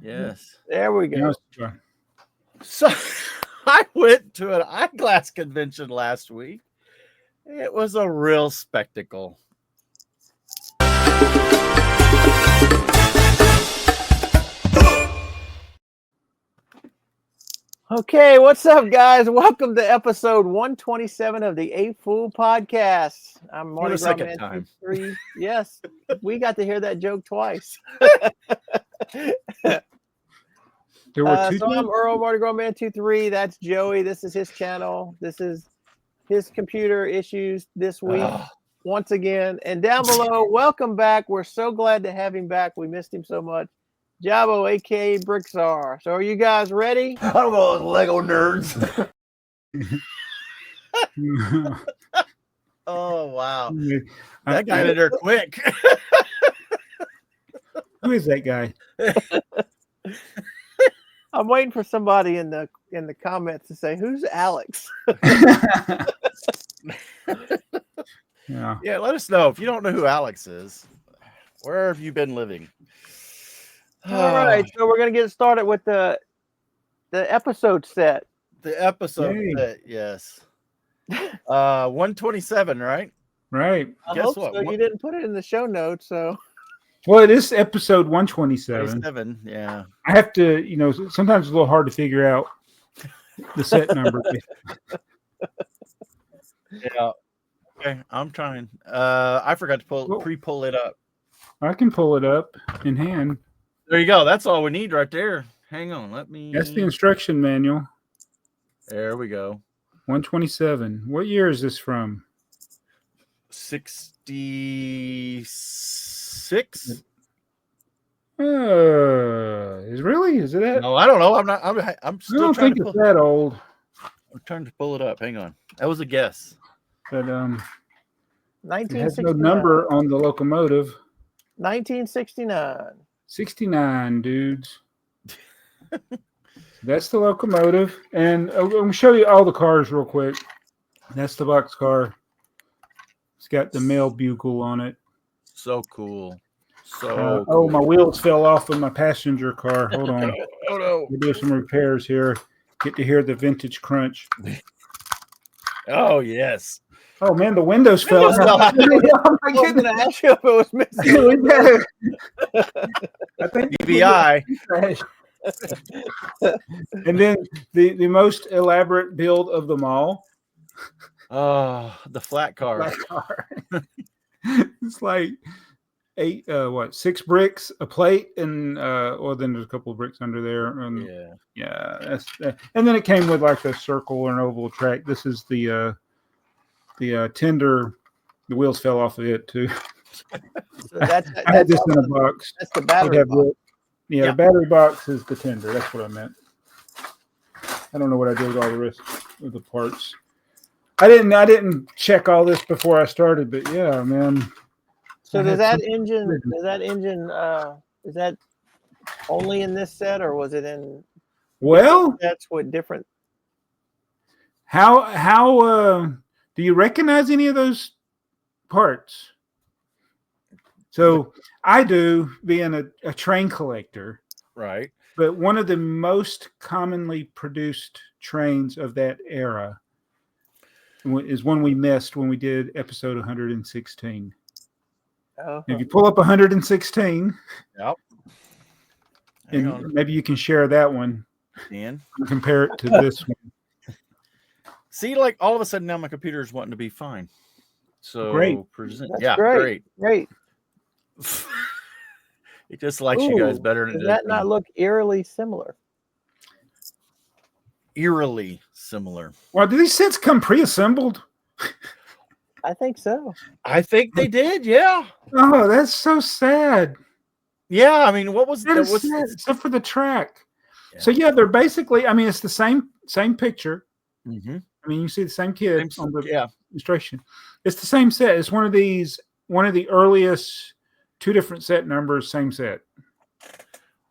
Yes. There we go. So I went to an eyeglass convention last week. It was a real spectacle. Okay, what's up, guys? Welcome to episode 127 of the AFoOL podcast. I'm Marty For the second time. 3. Yes, we got to hear that joke twice. There were two. So I'm Earl, Marty Gras Man 23. That's Joey. This is his channel. This is his computer issues this week once again. And down below, welcome back. We're so glad to have him back. We missed him so much. Jabo, aka BrickTsar. So are you guys ready? I don't know, Lego nerds. Oh wow, that guy did her quick. Who is that guy? I'm waiting for somebody in the comments to say, "Who's Alex?" Yeah. Yeah, let us know if you don't know who Alex is. Where have you been living? All right, so we're gonna get started with the episode set. The episode set, yes. 127, right? Right. I Guess hope what? so. You didn't put it in the show notes, so. Well, it is episode 127. 27, yeah. I have to, sometimes it's a little hard to figure out the set number. Yeah. Okay, I'm trying. I forgot to pre-pull it up. I can pull it up in hand. There you go. That's all we need right there. Hang on. Let me. That's the instruction manual. There we go. 127. What year is this from? 66. Is it that? No, I don't know. I'm still I don't trying think to it's that old. I'm trying to pull it up. Hang on. That was a guess. But it has 1969. no number on the locomotive. 1969. 69, dudes. That's the locomotive. And I'm going to show you all the cars real quick. That's the box car. It's got the mail bugle on it. So cool. Oh, my wheels fell off of my passenger car. Hold on. Oh, no. We'll do some repairs here. Get to hear the vintage crunch. Oh, yes. Oh, man, the windows fell off. Oh, my goodness. I asked you if it was missing. I think DVI. And then the most elaborate build of them all. Oh, the flat car. It's like 6 bricks, a plate, and then there's a couple of bricks under there. And that's and then it came with like a circle or an oval track. This is the tender. The wheels fell off of it too. So I had this in a box. That's the battery box. The battery box is the tender. That's what I meant. I don't know what I did with all the rest of the parts. I didn't check all this before I started, but yeah, man. So is that engine is that only in this set, or was it in? Well, that's what different. How do you recognize any of those parts? So I do, being a train collector. Right. But one of the most commonly produced trains of that era is one we missed when we did episode 116. If you pull up 116, yep. And maybe you can share that one and compare it to this one. See, like all of a sudden now my computer is wanting to be fine. So great. Great. It just likes you guys better than does that not look eerily similar? Eerily similar. Well, do these sets come pre-assembled? I think so. I think they did, yeah. Oh, that's so sad. Yeah, I mean, what was that? Except for the track. Yeah. So yeah, they're basically. I mean, it's the same picture. Mm-hmm. I mean, you see the same kid on the illustration. It's the same set. It's one of the earliest 2 different set numbers, same set.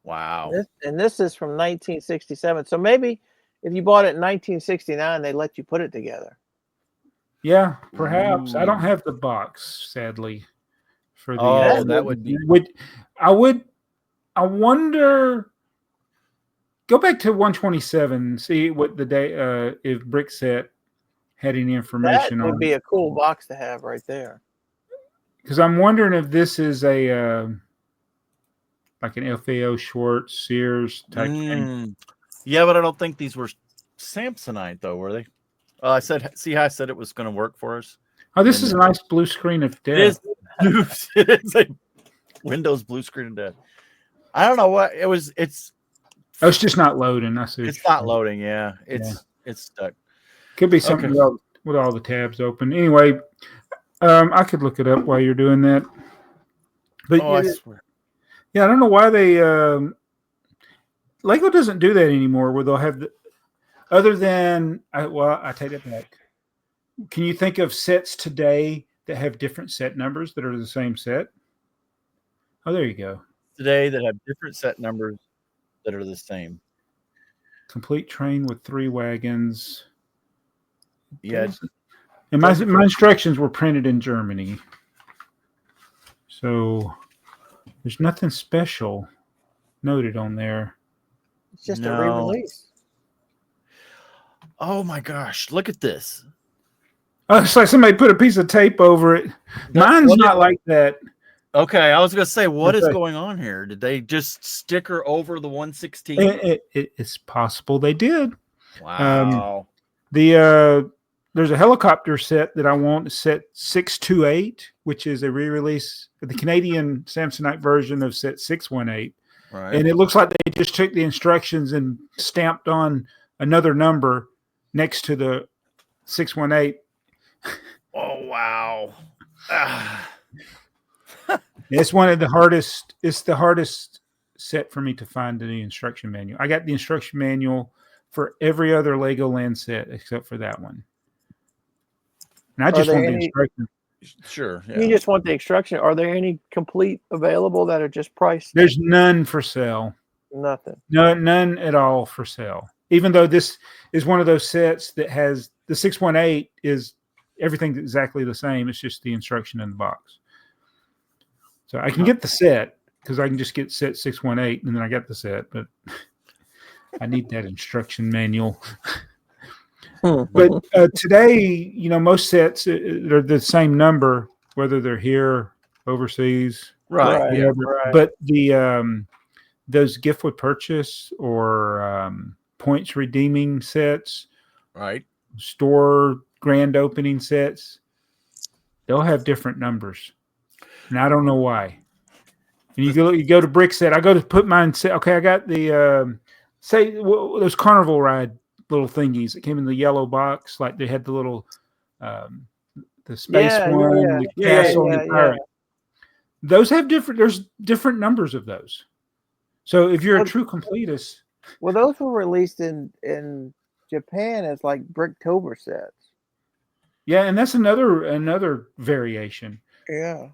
Wow. This is from 1967. So maybe if you bought it in 1969, they let you put it together. Yeah, perhaps. Ooh. I don't have the box, sadly. For the that would be. I wonder Go back to 127. See what the day if BrickTsar had any information That on would be a cool box to have right there. Because I'm wondering if this is a like an FAO Schwartz Sears type thing. Yeah, but I don't think these were Samsonite though, were they? See how I said it was going to work for us. Oh, this is a nice blue screen of death. It is a Windows blue screen of death. I don't know what it was. It's just not loading. I see. It's not loading. Yeah, it's stuck. Could be something with all the tabs open. Anyway, I could look it up while you're doing that. But I swear. Yeah, I don't know why they Lego doesn't do that anymore. Where they'll have other than I take it back. Can you think of sets today that have different set numbers that are the same set? Oh, there you go. Today that have different set numbers that are the same. Complete train with 3 wagons. Yeah. And my instructions were printed in Germany. So there's nothing special noted on there. It's just a re-release. Oh my gosh, look at this. Oh, it's like somebody put a piece of tape over it. Mine's not like that. Okay, I was going to say, what is going on here? Did they just sticker over the 116? It's possible they did. Wow. There's a helicopter set that I want, set 628, which is a re-release, the Canadian Samsonite version of set 618. Right. And it looks like they just took the instructions and stamped on another number next to the 618. Oh, wow. It's one of the hardest. It's the hardest set for me to find the instruction manual. I got the instruction manual for every other Legoland set except for that one. And I just want the instruction. Sure. Yeah. You just want the instruction. Are there any complete available that are just priced? There's none for sale. Nothing. No, none at all for sale. Even though this is one of those sets that has the 618 is everything's exactly the same. It's just the instruction in the box. So I can get the set because I can just get set 618 and then I got the set, but I need that instruction manual. But today, most sets are the same number, whether they're here, overseas, right? Yeah, right. But the those gift with purchase or points redeeming sets, right? Store grand opening sets, they'll have different numbers, and I don't know why. And you go to BrickTsar. I go to put mine. Okay, I got the those carnival ride little thingies that came in the yellow box, like they had the little the space one, the castle, and the pirate. Those have there's different numbers of those. So if you're a true completist, well, those were released in Japan as like Bricktober sets. Yeah, and that's another variation. Yeah.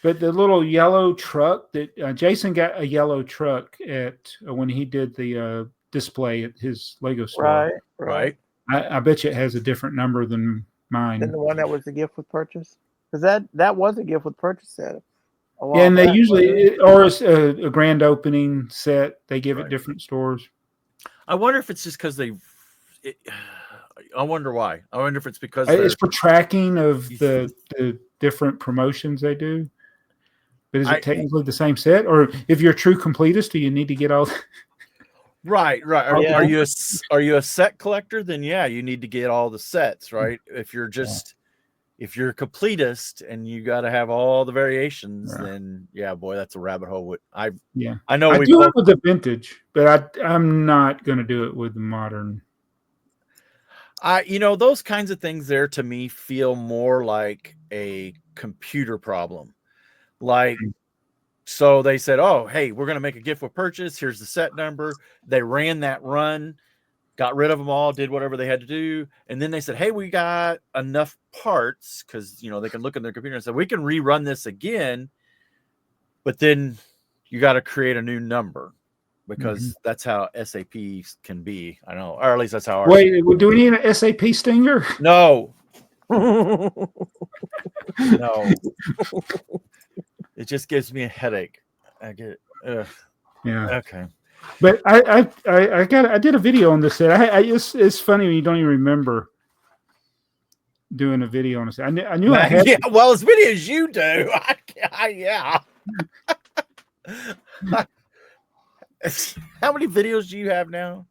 But the little yellow truck that Jason got a yellow truck at when he did the display at his Lego store. Right. I bet you it has a different number than mine. Than the one that was the gift with purchase? Because that was a gift with purchase set. Yeah, and they usually, or a grand opening set, they give it different stores. I wonder if it's just because I wonder why. I wonder if it's because it's for tracking of the different promotions they do. But is it technically the same set? Or if you're a true completist, do you need to get all... Right. Are you a set collector? Then you need to get all the sets, right? If you're just if you're a completist and you got to have all the variations, then boy, that's a rabbit hole. I know I do it with the vintage, but I'm not going to do it with the modern. Those kinds of things there to me feel more like a computer problem. Like, so they said, oh, hey, we're going to make a gift with purchase. Here's the set number. They ran that run, got rid of them all, did whatever they had to do. And then they said, hey, we got enough parts because, they can look in their computer and say, we can rerun this again. But then you got to create a new number because that's how SAP can be. I know, or at least that's how. Wait, do we need an SAP stinger? No. No. It just gives me a headache. I get it. Yeah. Okay. But I did a video on this set. It's funny when you don't even remember doing a video on this. I knew I had. Yeah, well, as many as you do. Yeah. How many videos do you have now?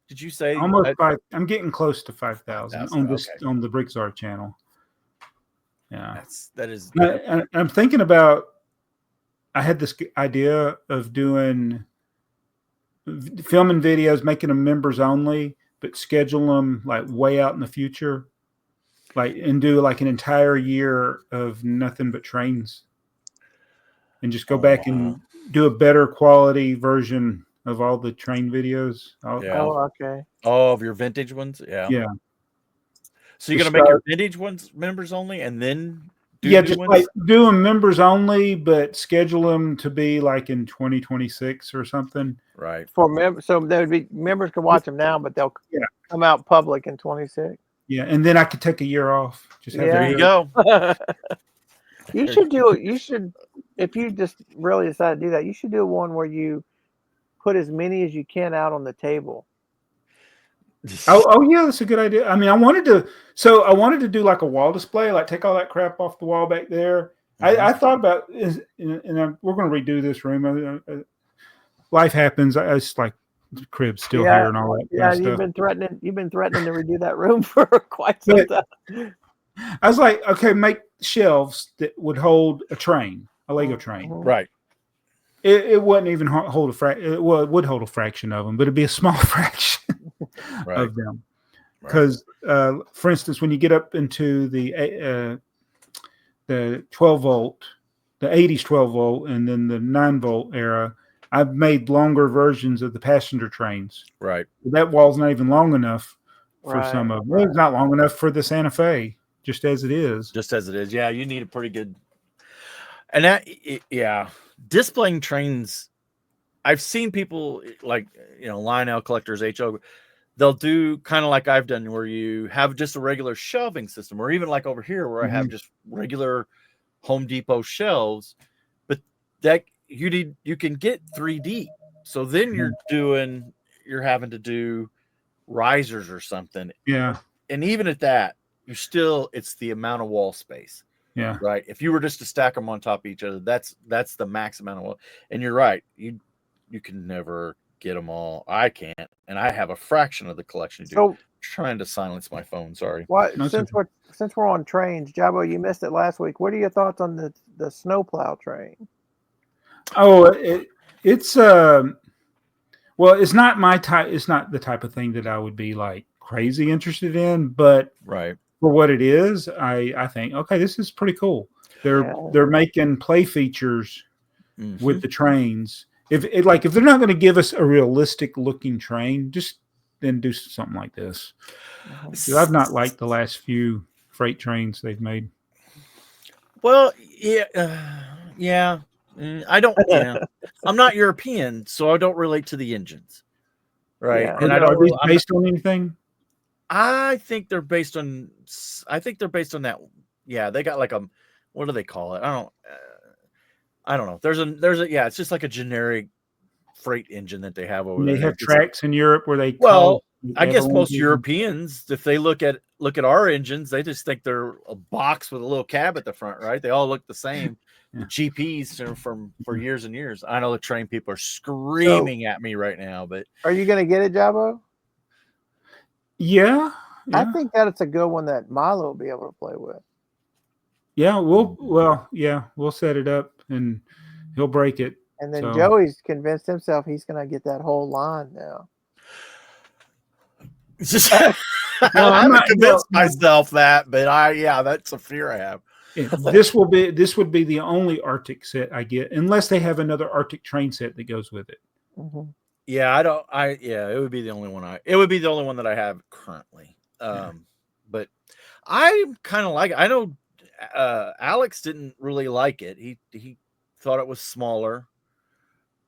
Did you say Almost 5? I'm getting close to 5,000 on this on the BrickTsar channel. Yeah, that is. I'm thinking about. I had this idea of doing filming videos, making them members only, but schedule them like way out in the future, like and do like an entire year of nothing but trains, and just go back and do a better quality version of all the train videos. Oh, okay. Oh, of your vintage ones, yeah. So you're gonna make your vintage ones members only, and then just like do them members only, but schedule them to be like in 2026 or something. Right. For members, so there would be members can watch them now, but they'll come out public in 26. Yeah, and then I could take a year off. Just have there you go. You should do it. You should, if you just really decide to do that, you should do one where you put as many as you can out on the table. Oh yeah, that's a good idea. I mean, I wanted to do like a wall display, like take all that crap off the wall back there. I thought about we're going to redo this room. Life happens. It's like the crib's still here and all that. Yeah, you've been threatening to redo that room for quite some time. I was like, okay, make shelves that would hold a train, a Lego train. Right. It wouldn't even hold a fraction. Well, it would hold a fraction of them, but it'd be a small fraction of them. Because, for instance, when you get up into the 12 volt, the 80s 12 volt, and then the 9 volt era, I've made longer versions of the passenger trains. Right. That wall's not even long enough for some of them. Well, it's not long enough for the Santa Fe, just as it is. Just as it is. Yeah, you need a pretty good. And that, displaying trains. I've seen people like, Lionel collectors, HO. They'll do kind of like I've done, where you have just a regular shelving system, or even like over here where I have just regular Home Depot shelves, but that you can get 3D. So then you're having to do risers or something. Yeah. And even at that, it's the amount of wall space. Yeah. Right. If you were just to stack them on top of each other, that's the max amount of wall. And you're right. You can never get them all. I can't. And I have a fraction of the collection. So, I'm trying to silence my phone. Sorry. Since we're on trains, Jabbo, you missed it last week. What are your thoughts on the snowplow train? Oh, it's well, it's not my type. It's not the type of thing that I would be like crazy interested in, but for what it is, I think, okay, this is pretty cool. They're making play features with the trains. If they're not going to give us a realistic looking train, just then do something like this. I've not liked the last few freight trains they've made. Well, yeah. I don't. I'm not European, so I don't relate to the engines. Right. Yeah. And are these based on anything? I think they're based on that. Yeah, they got like what do they call it? I don't know. There's a it's just like a generic freight engine that they have over there. They have tracks in Europe where they. I guess most Europeans, if they look at our engines, they just think they're a box with a little cab at the front, right? They all look the same. The GPs for years and years. I know the train people are screaming at me right now, but are you going to get it, Jabbo? Yeah. I think that it's a good one that Milo will be able to play with. Yeah, we'll set it up and he'll break it. And then Joey's convinced himself he's going to get that whole line now. I'm not convinced myself that, but that's a fear I have. This would be the only Arctic set I get, unless they have another Arctic train set that goes with it. Mm-hmm. Yeah, it would be the only one that I have currently. But I kind of like it. I know Alex didn't really like it. He thought it was smaller.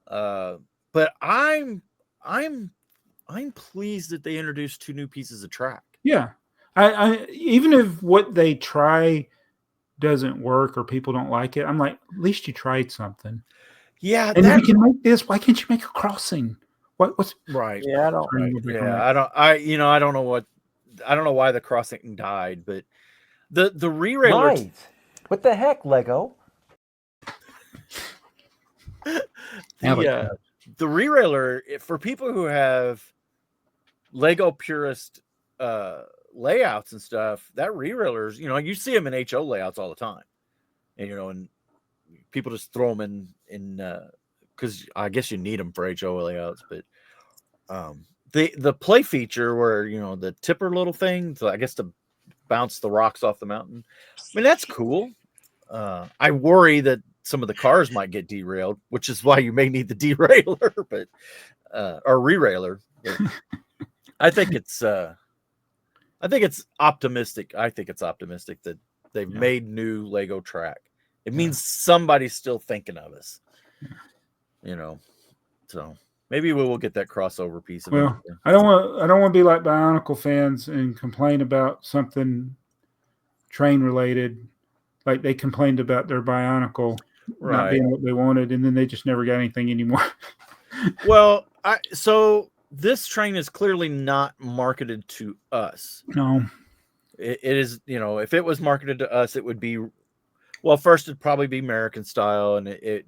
But I'm pleased that they introduced 2 new pieces of track. Yeah. I even if what they try doesn't work or people don't like it, I'm like, at least you tried something. Yeah. And if you can make this, why can't you make a crossing? What's Right. Yeah, I don't. Yeah, I don't know what. I don't know why the crossing died, but the re-railer. Right. What the heck, Lego? The re-railer, for people who have Lego purist layouts and stuff, that re-railers, you see them in HO layouts all the time, and and people just throw them in because I guess you need them for HO layouts, but the play feature where the tipper little thing, so I guess to bounce the rocks off the mountain. I mean, that's cool. I worry that some of the cars might get derailed, which is why you may need the derailer, but or re-railer. But I think it's optimistic. I think it's optimistic that they've made new Lego track. It means somebody's still thinking of us. So maybe we will get that crossover piece. Well, I don't want to be like Bionicle fans and complain about something train related, like they complained about their Bionicle not being what they wanted, and then they just never got anything anymore. Well, so this train is clearly not marketed to us. No, it is. If it was marketed to us, it would be. Well, first it'd probably be American style, and it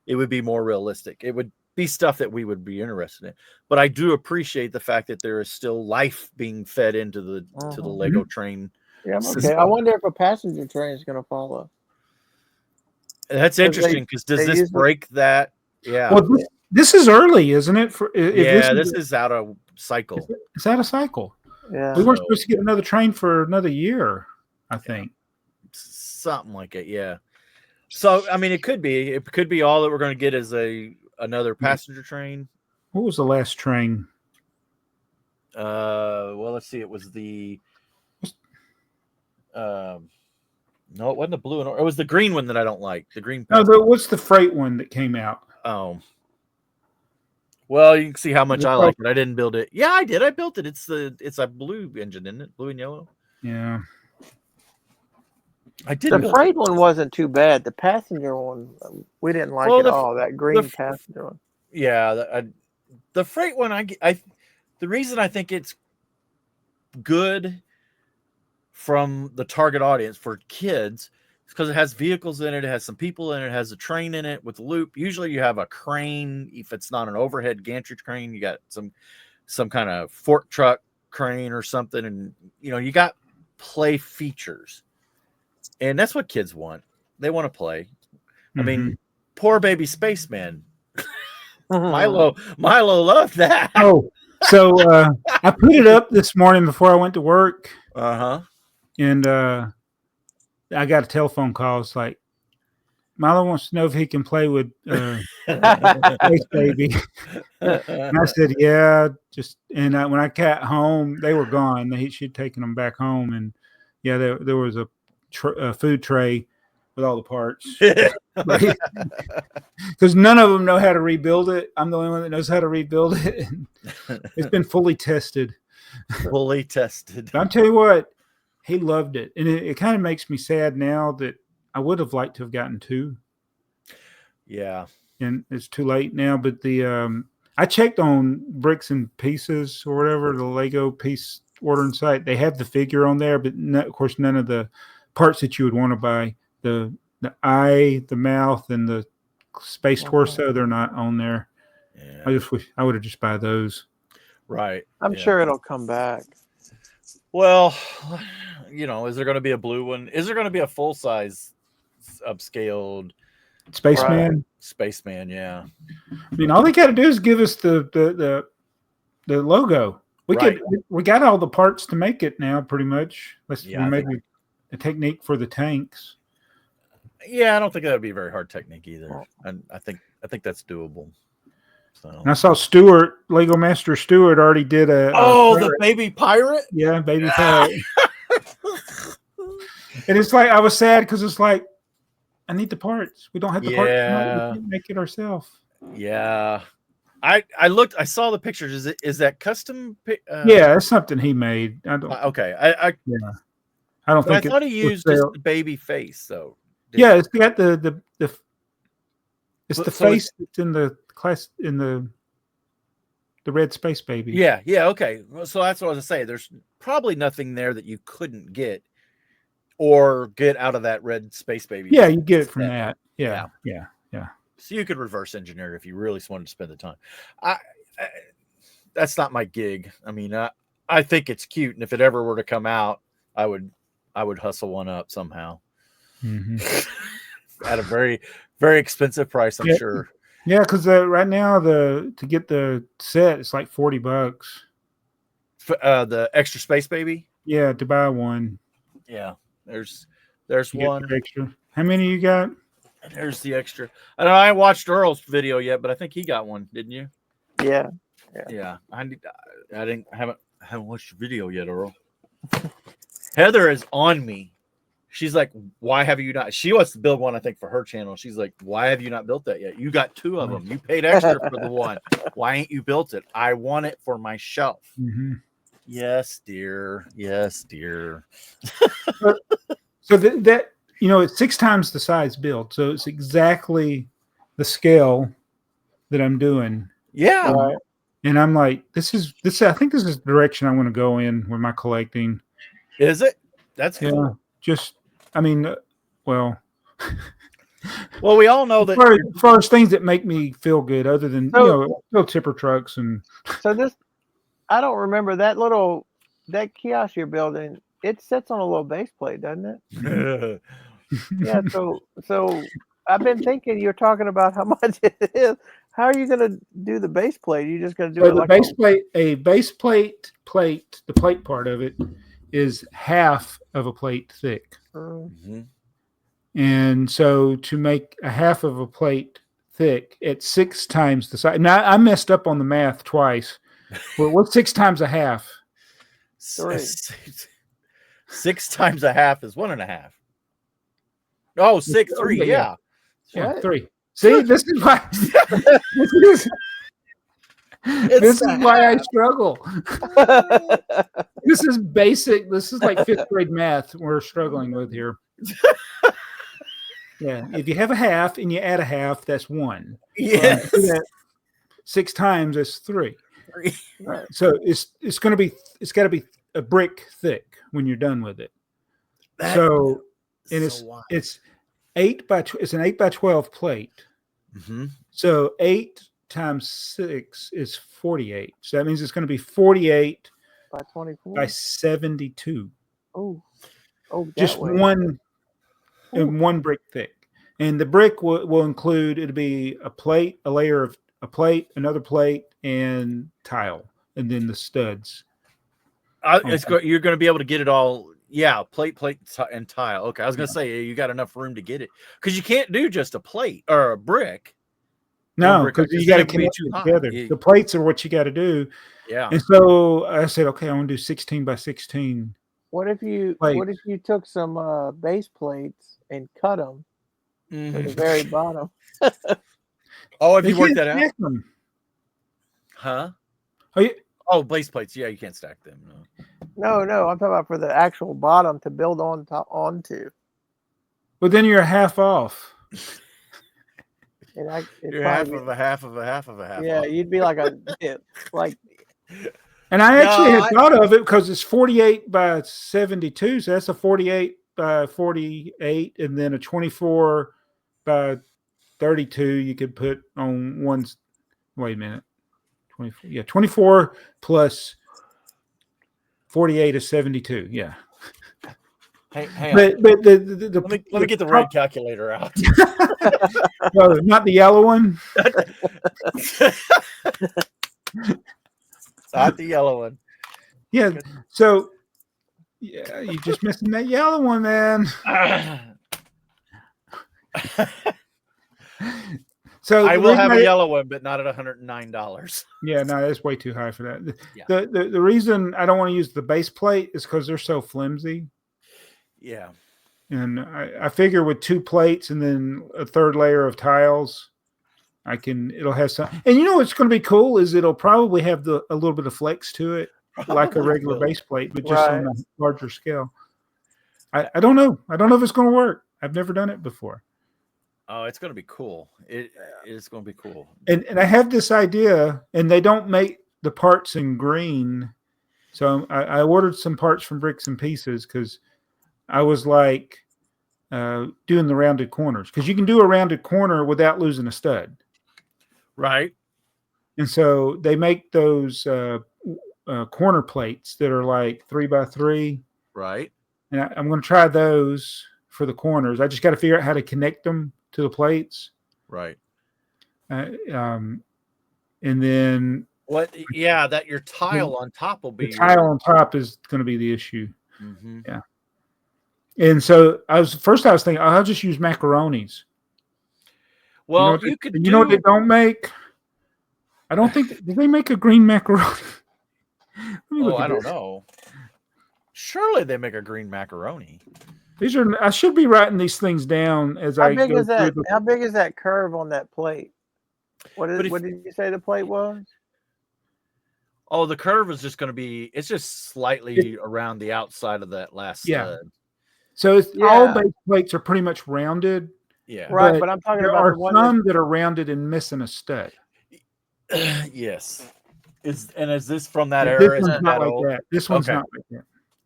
would be more realistic. It would be stuff that we would be interested in. But I do appreciate the fact that there is still life being fed into the Lego train. Yeah, okay. I wonder if a passenger train is going to follow. That's interesting because does this break that? Yeah. Well, this is early, isn't it? This is out of cycle. It's out of cycle. Yeah. We weren't supposed to get another train for another year, I think. Something like it, yeah. So I mean, it could be all that we're going to get is another passenger train. What was the last train? Well, let's see. It was the no, it wasn't the blue and orange. It was the green one that I don't like. The green. No, what's the freight one that came out? Oh, well, you can see how much I like it. I didn't build it. Yeah, I did. I built it. It's a blue engine, isn't it? Blue and yellow. Yeah. I did. The freight one wasn't too bad. The passenger one, we didn't like at all. That green passenger one. Yeah, the freight one. The reason I think it's good from the target audience for kids is because it has vehicles in it. It has some people in it. It has a train in it with a loop. Usually, you have a crane. If it's not an overhead gantry crane, you got some kind of fork truck crane or something, and you got play features. And that's what kids want. They want to play. I mean, poor baby spaceman. Milo loved that. Oh, so I put it up this morning before I went to work. And I got a telephone call. It's like, Milo wants to know if he can play with Space Baby. And I said, yeah. When I got home, they were gone. She'd taken them back home. And yeah, there was a food tray with all the parts. Because none of them know how to rebuild it. I'm the only one that knows how to rebuild it. It's been fully tested. But I'll tell you what, he loved it. And it kind of makes me sad now that I would have liked to have gotten two. Yeah. And it's too late now. But I checked on Bricks and Pieces or whatever, the Lego piece ordering site. They have the figure on there, but of course, none of the parts that you would want to buy. The eye, the mouth, and the space torso, they're not on there. Yeah. I just wish I would have just buy those. Right. I'm sure it'll come back. Well, is there going to be a blue one? Is there going to be a full size upscaled Spaceman? Spaceman, yeah. I mean, all they got to do is give us the logo. We got all the parts to make it now, pretty much. Maybe a technique for the tanks. Yeah, I don't think that would be a very hard technique either. And I think that's doable. So. And I saw Lego Master Stewart already did the baby pirate? Yeah, baby pirate. And it's like, I was sad because it's like, I need the parts. We don't have the parts. We can't make it ourselves. Yeah. I saw the pictures. Is that custom? Yeah, it's something he made. I don't. Okay. I don't think. I thought he used just the baby face though. Yeah, it's got the face that's in the class in the the red space baby. Yeah, yeah, okay. Well, so that's what I was gonna say. There's probably nothing there that you couldn't get or get out of that red space baby. Yeah, you get it from set. that. Yeah, yeah, yeah. So you could reverse engineer if you really wanted to spend the time. I that's not my gig. I mean, I think it's cute, and if it ever were to come out, I would hustle one up somehow at a very, very expensive price. I'm sure. Yeah, because right now to get the set, it's like $40. The extra space baby. Yeah, to buy one. Yeah, there's You one extra. How many you got? There's the extra. I don't know. I haven't watched Earl's video yet, but I think he got one, didn't you? Yeah. Yeah. I haven't watched your video yet, Earl. Heather is on me. She's like, why have you not? She wants to build one, I think, for her channel. She's like, why have you not built that yet? You got 2 of them. You paid extra for the one. Why ain't you built it? I want it for my shelf. Yes, dear. Yes, dear. So that it's 6 times the size build. So it's exactly the scale that I'm doing. Yeah. Right. And I'm like, I think this is the direction I want to go in with my collecting. Is it? That's cool. Just, I mean, well, we all know that as far as things that make me feel good, other than little tipper trucks and. So I don't remember that kiosk you're building. It sits on a little base plate, doesn't it? Yeah. So I've been thinking you're talking about how much it is. How are you going to do the base plate? You're just going to do it the like a base plate. The plate part of it is half of a plate thick. And so to make a half of a plate thick at 6 times the size. Now I messed up on the math twice. Well, what's 6 times a half? 3. 6 times a half is 1.5. Oh, 6, 3, yeah. Yeah, 3. See, this is why this is why I struggle. This is basic. This is like 5th grade math we're struggling with here. Yeah, if you have a half and you add a half, that's 1. Yes. 6 times is 3. Right. So it's got to be a brick thick when you're done with it. It's 8 by it's an 8 by 12 plate. So 8 times 6 is 48. So that means it's going to be 48 by 24 by 72. Oh, just one brick thick, and the brick will include, it'll be a plate, a layer of a plate, another plate, and tile, and then the studs. You're going to be able to get it all. Yeah, plate, and tile. Okay, I was going to say you got enough room to get it, because you can't do just a plate or a brick. No, because you got to connect it together. The plates are what you got to do. Yeah. And so I said, okay, I want to do 16 by 16. What if you took some base plates and cut them to the very bottom? If you work that out. Them. Huh? Base plates. Yeah, you can't stack them. No. I'm talking about for the actual bottom to build onto. Well, then you're half off. You're half of a half of a half of a half. Yeah, you'd be like like. And I actually had thought of it because it's 48 by 72, so that's a 48 by 48, and then a 24 by 32 you could put on one's. Wait a minute, 24. Yeah, 24 plus 48 is 72. Yeah. Hang on. But let me get the right calculator out. No, not the yellow one. Not the yellow one. Yeah. So, yeah, you're just missing that yellow one, man. So I will have a yellow one, but not at $109. Yeah, no, that's way too high for that. Yeah. The reason I don't want to use the base plate is because they're so flimsy. Yeah. And I figure with 2 plates and then a 3rd layer of tiles, it'll have some. And what's going to be cool is it'll probably have a little bit of flex to it, like a regular base plate, but just on a larger scale. I don't know. I don't know if it's going to work. I've never done it before. Oh, it's going to be cool. It is going to be cool. And I have this idea, and they don't make the parts in green. So I ordered some parts from Bricks and Pieces because I was like doing the rounded corners, because you can do a rounded corner without losing a stud. Right. And so they make those corner plates that are like 3x3. Right. And I'm going to try those for the corners. I just got to figure out how to connect them to the plates. Right. And then what? Yeah, that your tile on top will be the tile on top is going to be the issue. Mm-hmm. Yeah. And so I was thinking, I'll just use macaronis. Well, you know what they don't make? I don't think do they make a green macaroni? I don't know. Surely they make a green macaroni. These are. I should be writing these things down as How big is that curve on that plate? What did you say the plate was? Oh, the curve is just going to be. It's just slightly around the outside of that last stud. So all base plates are pretty much rounded. Yeah. Right, but I'm talking about the one that are rounded and missing a stud. Yes. Is this from that era? This one's not like that. This one's not like that.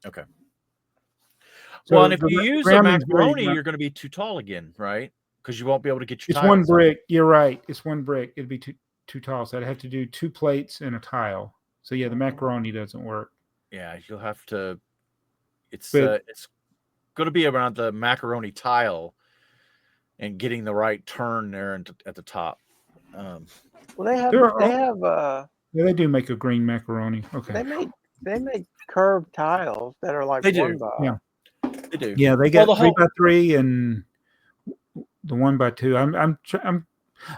Okay. So well, and if you use a macaroni, you're going to be too tall again, right? Because you won't be able to get your tiles. It's one brick. You're right. It's one brick. It'd be too tall. So I'd have to do 2 plates and a tile. So yeah, the macaroni doesn't work. Yeah, you'll have to. It's going to be around the macaroni tile and getting the right turn there at the top. Well, they do make a green macaroni. Okay. They make curved tiles that are like they do. 1 by. Yeah. They do. Yeah, they got 3x3 and the 1x2.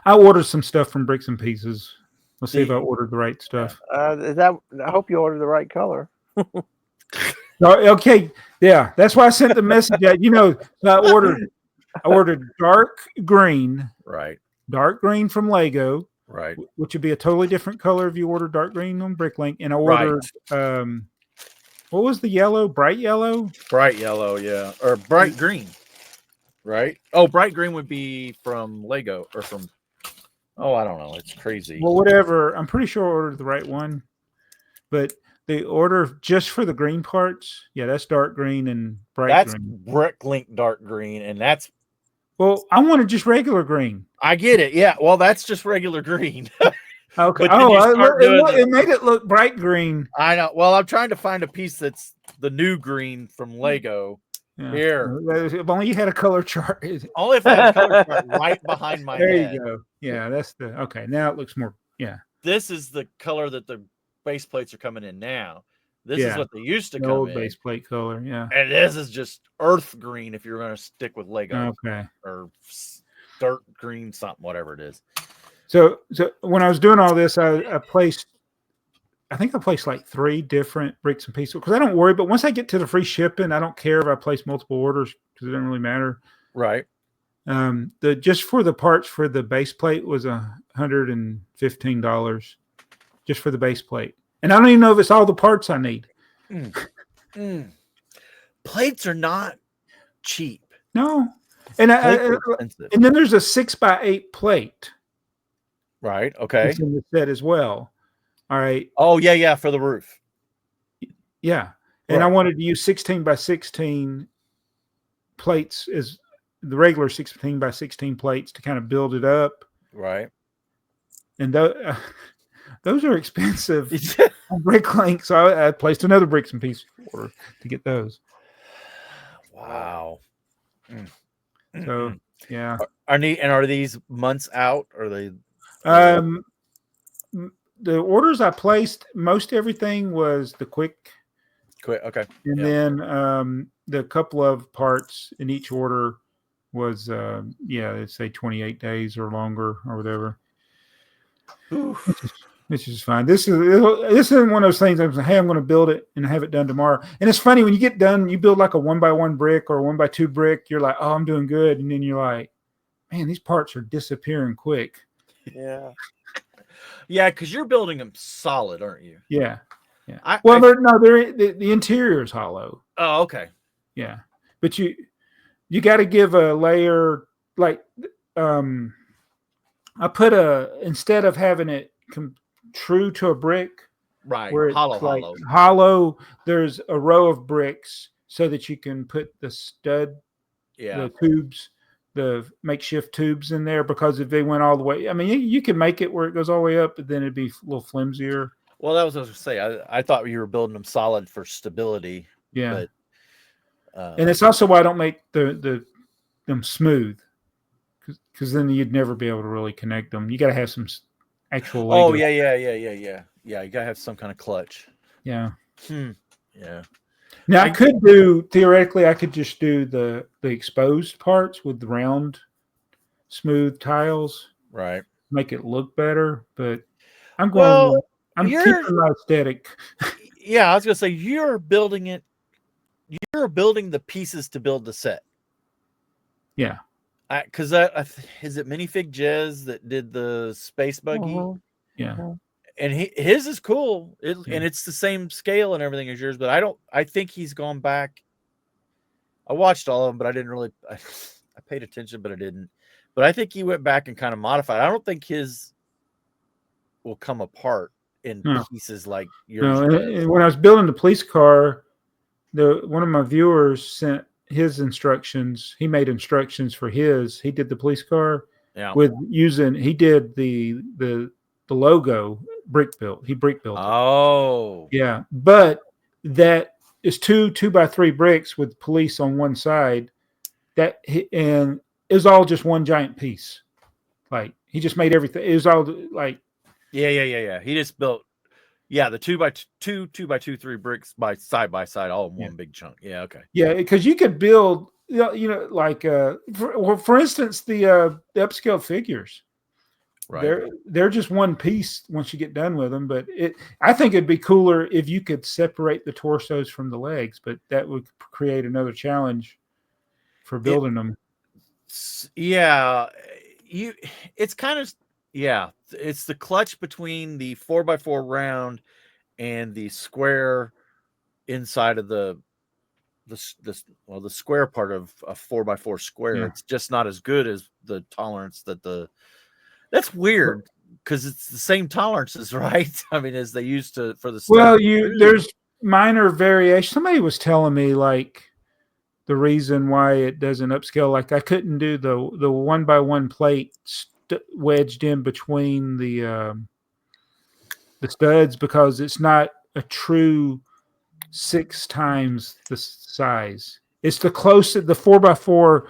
I ordered some stuff from Bricks and Pieces. Let's see if I ordered the right stuff. I hope you ordered the right color. Okay, yeah, that's why I sent the message out. I ordered dark green. Right. Dark green from Lego. Right. Which would be a totally different color if you ordered dark green on Bricklink. And I ordered what was the yellow? Bright yellow? Bright yellow, yeah. Or bright green. Right? Oh, bright green would be from Lego or from I don't know. It's crazy. Well, whatever. I'm pretty sure I ordered the right one. But the order just for the green parts, that's dark green and bright green. That's Bricklink dark green, and that's well, I wanted just regular green. I get it. Yeah. Well, that's just regular green. Okay. It made it look bright green. I know. Well, I'm trying to find a piece that's the new green from Lego. Yeah. Here. If only you had a color chart. Only if I had a color chart right behind my head. There you go. Yeah, that's okay. Now it looks more. Yeah. This is the color that the base plates are coming in now. This is what they used to come old in. Base plate color, yeah. And this is just earth green if you're going to stick with Lego. Okay. Or dirt green, something, whatever it is. So when I was doing all this, I placed like 3 different Bricks and Pieces because I don't worry. But once I get to the free shipping, I don't care if I place multiple orders because it doesn't really matter. Right. Just for the parts for the base plate was $115 just for the base plate. And I don't even know if it's all the parts I need. Plates are not cheap. No. And and then there's a 6x8 plate. Right. Okay. It's in the set as well. All right. Oh, yeah, for the roof. Yeah. And I wanted to use 16x16 plates as the regular 16x16 plates to kind of build it up. Right. And those are expensive on Bricklink. So I placed another Bricks and Pieces order to get those. Wow. So, yeah. Are these months out? Or are they? The orders I placed, most everything was the quick. Okay. And then the couple of parts in each order was, let's say 28 days or longer or whatever. Which is fine. This is one of those things. I'm going to build it and have it done tomorrow. And it's funny when you get done, you build like a 1x1 brick or a 1x2 brick. You're like, oh, I'm doing good, and then you're like, man, these parts are disappearing quick. Yeah. Yeah, because you're building them solid, aren't you? Yeah. The interior is hollow. Oh, okay. Yeah, but you got to give a layer like I put instead of having it true to a brick, Right. where it's Hollow. hollow. There's a row of bricks so that you can put the stud, the tubes, the makeshift tubes in there, because if they went all the way, I mean, you can make it where it goes all the way up, but then it'd be a little flimsier. Well, that was what I was going to say. I thought you were building them solid for stability. Yeah. But, and it's also why I don't make them smooth, because then you'd never be able to really connect them. You got to have some actual Lego. Oh, yeah. You got to have some kind of clutch. Yeah. Yeah. Now I could theoretically just do the exposed parts with the round, smooth tiles. Right. Make it look better, but I'm keeping my aesthetic. Yeah, I was gonna say you're building it. You're building the pieces to build the set. Yeah. Because is it Minifig Jez that did the space buggy? Yeah. And his is cool, and it's the same scale and everything as yours. But I think he's gone back. I watched all of them, but I didn't really. I paid attention, but I didn't. But I think he went back and kind of modified. I don't think his will come apart in pieces like yours. No, when I was building the police car, one of my viewers sent his instructions. He made instructions for his. He did the police car with using. He did the logo brick built. He brick built. Oh, yeah, but that is 2x3 bricks with police on one side. And it was all just one giant piece. Like he just made everything. It was all like. Yeah. He just built, the 2x2, 3 bricks by side, all in one big chunk. Yeah, okay. Yeah, because you could build, like for instance, the upscale figures. Right. They're just one piece once you get done with them. But I think it'd be cooler if you could separate the torsos from the legs, but that would create another challenge for building them. Yeah, it's kind of. Yeah, it's the clutch between the 4x4 round and the square inside of the square part of a 4x4 square. Yeah. It's just not as good as the tolerance that's weird because it's the same tolerances, right? I mean, as they used to for the. Well, there's minor variation. Somebody was telling me like the reason why it doesn't upscale, like I couldn't do the 1x1 plate wedged in between the studs because it's not a true 6 times the size. It's the closest. The 4x4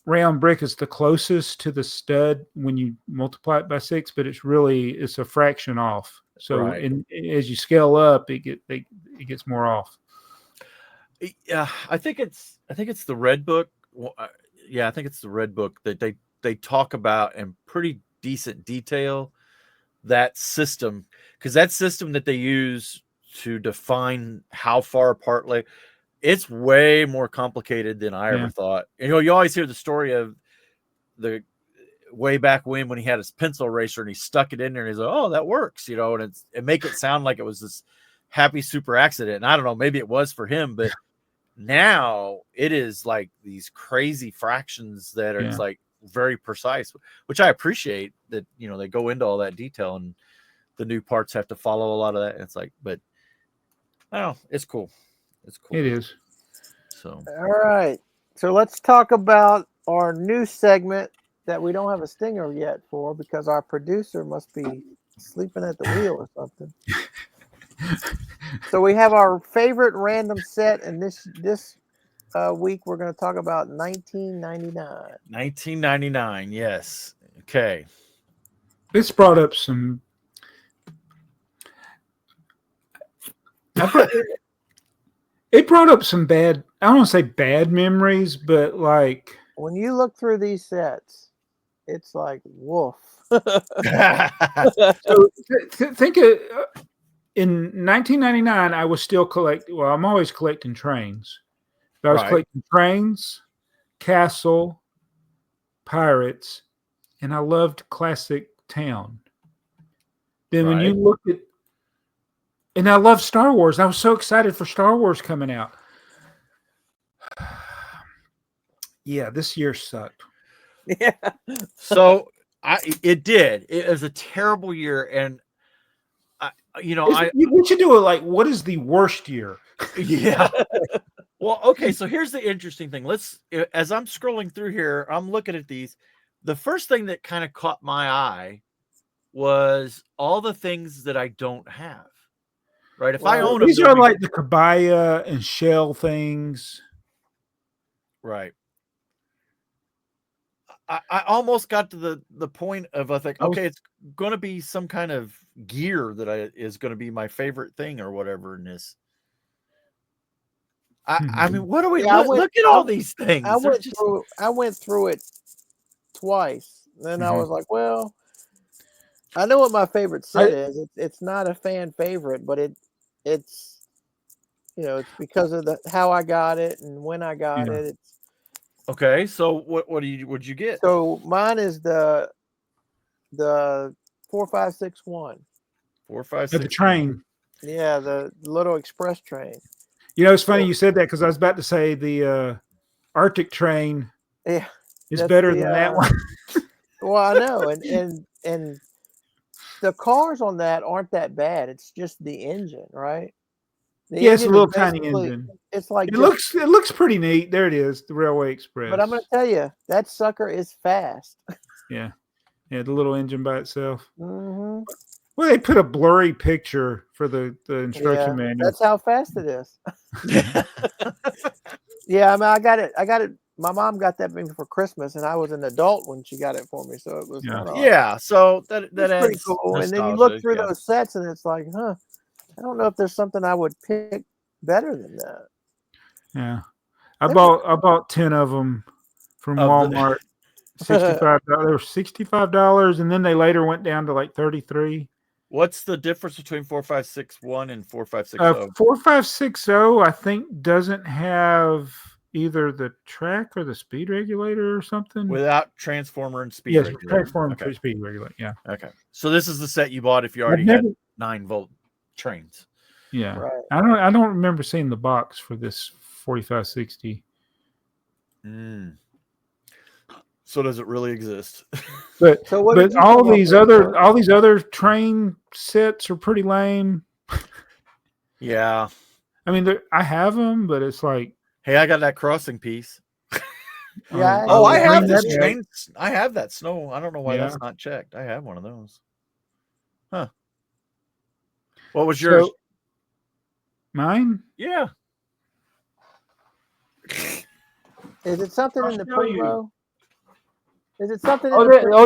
round brick is the closest to the stud when you multiply it by 6, but it's a fraction off. So as you scale up, it gets more off. Yeah, I think it's the Red Book. I think it's the Red Book that they talk about in pretty decent detail that system, because that system that they use to define how far apart it's way more complicated than I ever thought. And, you always hear the story of the way back when he had his pencil eraser and he stuck it in there and he's like, oh, that works, and it make it sound like it was this happy super accident. And I don't know, maybe it was for him, but now it is like these crazy fractions that are it's like very precise, which I appreciate that, they go into all that detail and the new parts have to follow a lot of that. And it's like, but I don't know, it's cool. It's cool. It is. So, all right. So let's talk about our new segment that we don't have a stinger yet for because our producer must be sleeping at the wheel or something. So we have our favorite random set, and this week we're going to talk about 1999. 1999, yes. Okay. This brought up some. It brought up some bad. I don't want to say bad memories, but like when you look through these sets, it's like woof. So think of. In 1999, I was still collecting. Well, I'm always collecting trains. But I was collecting trains, castle, pirates, and I loved classic town. Then when you look at, and I love Star Wars. I was so excited for Star Wars coming out. Yeah, this year sucked. Yeah. So it did. It was a terrible year, and we should do it like, what is the worst year? Yeah. Well, okay, so here's the interesting thing. As I'm scrolling through here, I'm looking at these. The first thing that kind of caught my eye was all the things that I don't have. Right? If I own them, these are like the kabaya and shell things. Right. I almost got to the point of I think, okay, it's going to be some kind of gear that is going to be my favorite thing or whatever in this. I mean, what do we look at all these things? I went through it twice. Then I was like, well, I know what my favorite set is. It's not a fan favorite, but it's it's because of how I got it and when I got it. It's okay. So what'd you get? So mine is the 4561. 4561. The train. Yeah, the little express train. It's funny you said that because I was about to say the Arctic train. Yeah, is better than that one. Well, I know, and the cars on that aren't that bad. It's just the engine, right? It's a little tiny engine. It's like it looks pretty neat. There it is, the Railway Express. But I'm going to tell you, that sucker is fast. Yeah, the little engine by itself. Mm-hmm. Well, they put a blurry picture for the instruction manual. That's how fast it is. Yeah, I mean, I got it. My mom got that for Christmas, and I was an adult when she got it for me, so it was So that adds pretty cool. And then you look through those sets, and it's like, I don't know if there's something I would pick better than that. Yeah, I bought 10 of them from Walmart. $65. They were $65, and then they later went down to like $33. What's the difference between 4561 and 4560? 4560, I think, doesn't have either the track or the speed regulator or something. Without transformer and speed regulator. Yes, transformer and speed regulator. Yeah. Okay. So this is the set you bought if you already had 9-volt trains. Yeah. Right. I don't remember seeing the box for this 4560. So does it really exist? But all these other train sets are pretty lame. Yeah. I mean, I have them, but it's like, hey, I got that crossing piece. Yeah. I have this train. I have that snow. I don't know why that's not checked. I have one of those. Huh. What was yours? Mine? Yeah. Is it something in the primo? Is it something?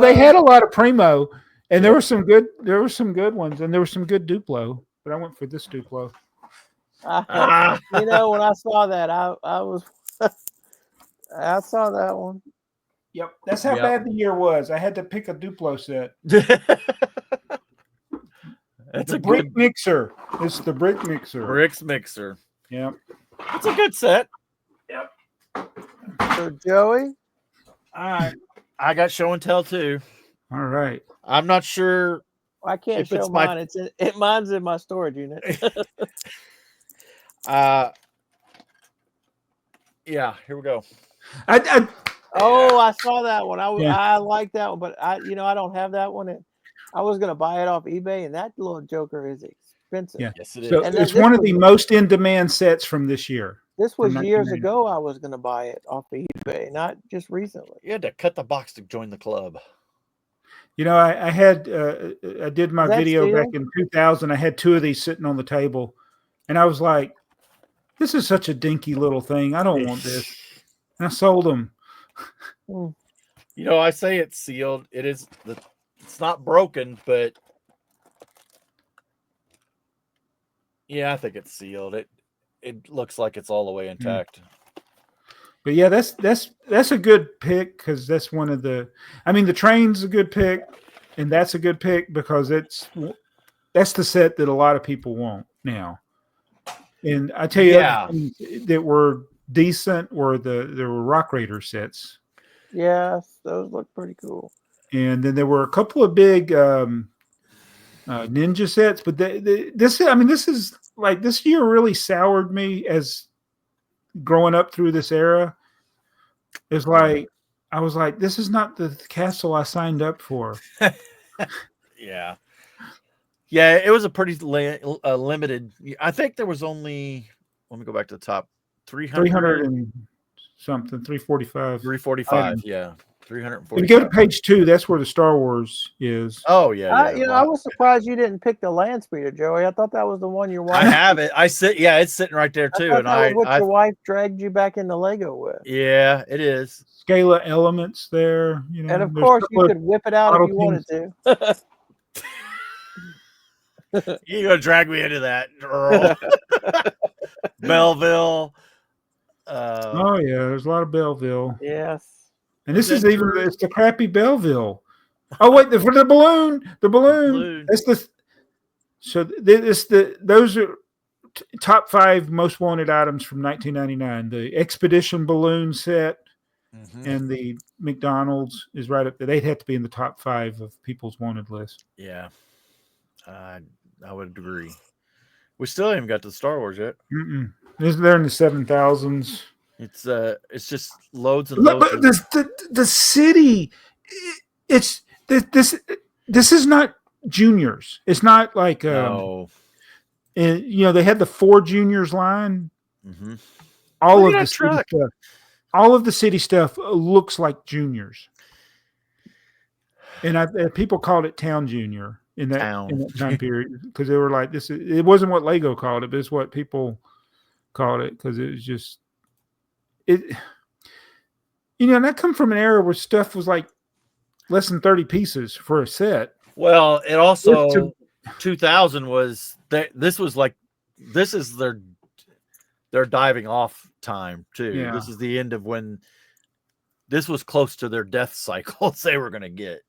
They had a lot of primo, and there were some good ones, and there were some good Duplo. But I went for this Duplo. When I saw that, I was I saw that one. Yep, that's how bad the year was. I had to pick a Duplo set. That's a brick mixer. It's the brick mixer. Brick's mixer. Yep. It's a good set. Yep. So Joey, I got show and tell too. All right. I'm not sure. I can't show mine. Mine's in my storage unit. Yeah, here we go. I saw that one. I like that one, but I don't have that one. I was gonna buy it off eBay, and that little joker is expensive. Yeah, yes, it is. So it's one of the most in-demand sets from this year. This was years ago. I was gonna buy it off of eBay, not just recently. You had to cut the box to join the club. I did my video back in 2000. I had 2 of these sitting on the table, and I was like, "This is such a dinky little thing. I don't want this." And I sold them. I say it's sealed. It is. It's not broken, but yeah, I think it's sealed. It looks like it's all the way intact. But yeah, that's a good pick because that's one of the. I mean, the train's a good pick, and that's a good pick because that's the set that a lot of people want now. And I tell you, that were decent were there were Rock Raider sets. Yes, those look pretty cool. And then there were a couple of big Ninja sets, but this is like this year really soured me as growing up through this era. It's like I was like, this is not the castle I signed up for. Yeah. Yeah, it was a pretty limited. I think there was only. Let me go back to the top. 300 and something, 345. 345. Yeah, If 345. you go to page 2, that's where the Star Wars is. Oh yeah, yeah. I was surprised you didn't pick the land speeder, Joey. I thought that was the one your wife. I have it. Yeah, it's sitting right there too. I thought that was what your wife dragged you back into Lego with. Yeah, it is. Scala elements there, you know. And of course, you could whip it out if you wanted to. You're gonna drag me into that, Earl. Belleville. Oh yeah, there's a lot of Belleville. Yes. And this is even it's the crappy Belleville. Oh wait, for the balloon. That's the. So those are top 5 most wanted items from 1999. The Expedition balloon set and the McDonald's is right up there. They'd have to be in the top 5 of people's wanted list. Yeah, I would agree. We still haven't got to Star Wars yet. They're in the 7,000s. It's just loads and loads. But the city, it's this is not juniors. It's not like no. You know, they had the 4 juniors line. All of the city stuff. All of the city stuff looks like juniors, and people called it Town Junior in that time period because they were like, "This." It wasn't what Lego called it, but it's what people called it because it was just it. You know, and I come from an era where stuff was like less than 30 pieces for a set. Well, it also 2000 was this is their diving off time too. Yeah. This is the end of when this was close to their death cycles they were going to get.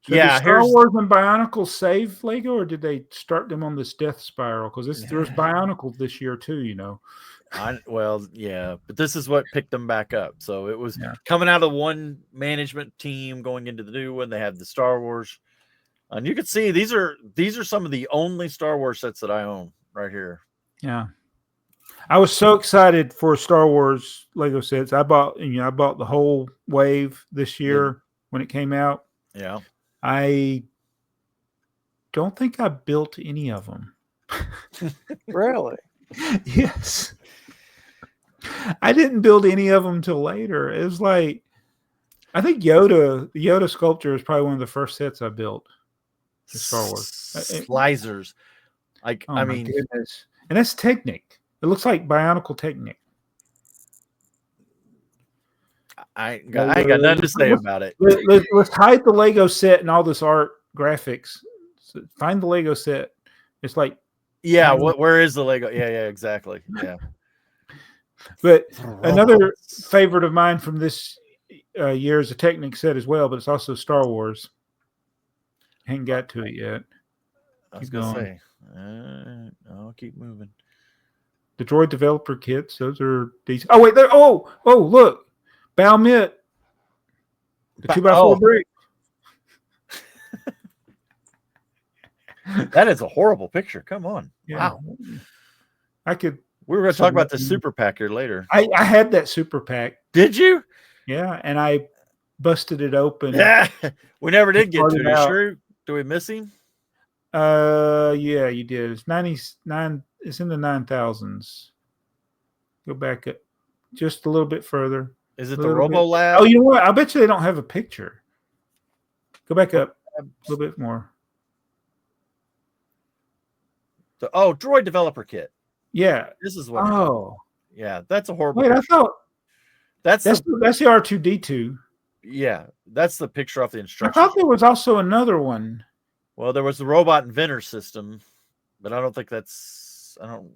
So did Star Wars and Bionicle save Lego, or did they start them on this death spiral? Because there's Bionicle this year too, you know. Well, yeah, but this is what picked them back up. So it was coming out of one management team going into the new one. They had the Star Wars, and you can see these are some of the only Star Wars sets that I own right here. Yeah, I was so excited for Star Wars Lego sets. I bought the whole wave this year when it came out. Yeah, I don't think I built any of them. Really? Yes. I didn't build any of them till later. It was like, I think the Yoda sculpture is probably one of the first sets I built in Star Wars. Slicers. I mean, goodness. And that's Technic. It looks like Bionicle Technic. I ain't got nothing to say about it. Let's hide the Lego set and all this art graphics. So find the Lego set. It's like, where is the Lego? Yeah, exactly. Yeah. But another favorite of mine from this year is a Technic set as well, but it's also Star Wars. Haven't got to it yet. I was going to say, I'll keep moving. The droid developer kits, those are decent. Oh, wait, there. Oh, look. Balmit. The 2x4 brick. That is a horrible picture. Come on. Yeah. Wow. We were going to talk about the super pack here later. I had that super pack. Did you? Yeah, and I busted it open. Yeah, we never did get to it. Sure? Do we miss him? Yeah, you did. It's 99. It's in the 9,000s. Go back just a little bit further. Is it the Robo Lab? Oh, you know what? I bet you they don't have a picture. Go back up a little bit more. Droid developer kit. Yeah, this is what. Yeah, that's a horrible. Wait, picture. I thought that's the R2D2. Yeah, that's the picture off the instructions. I thought there was also another one. Well, there was the robot inventor system, but I don't think that's. I don't.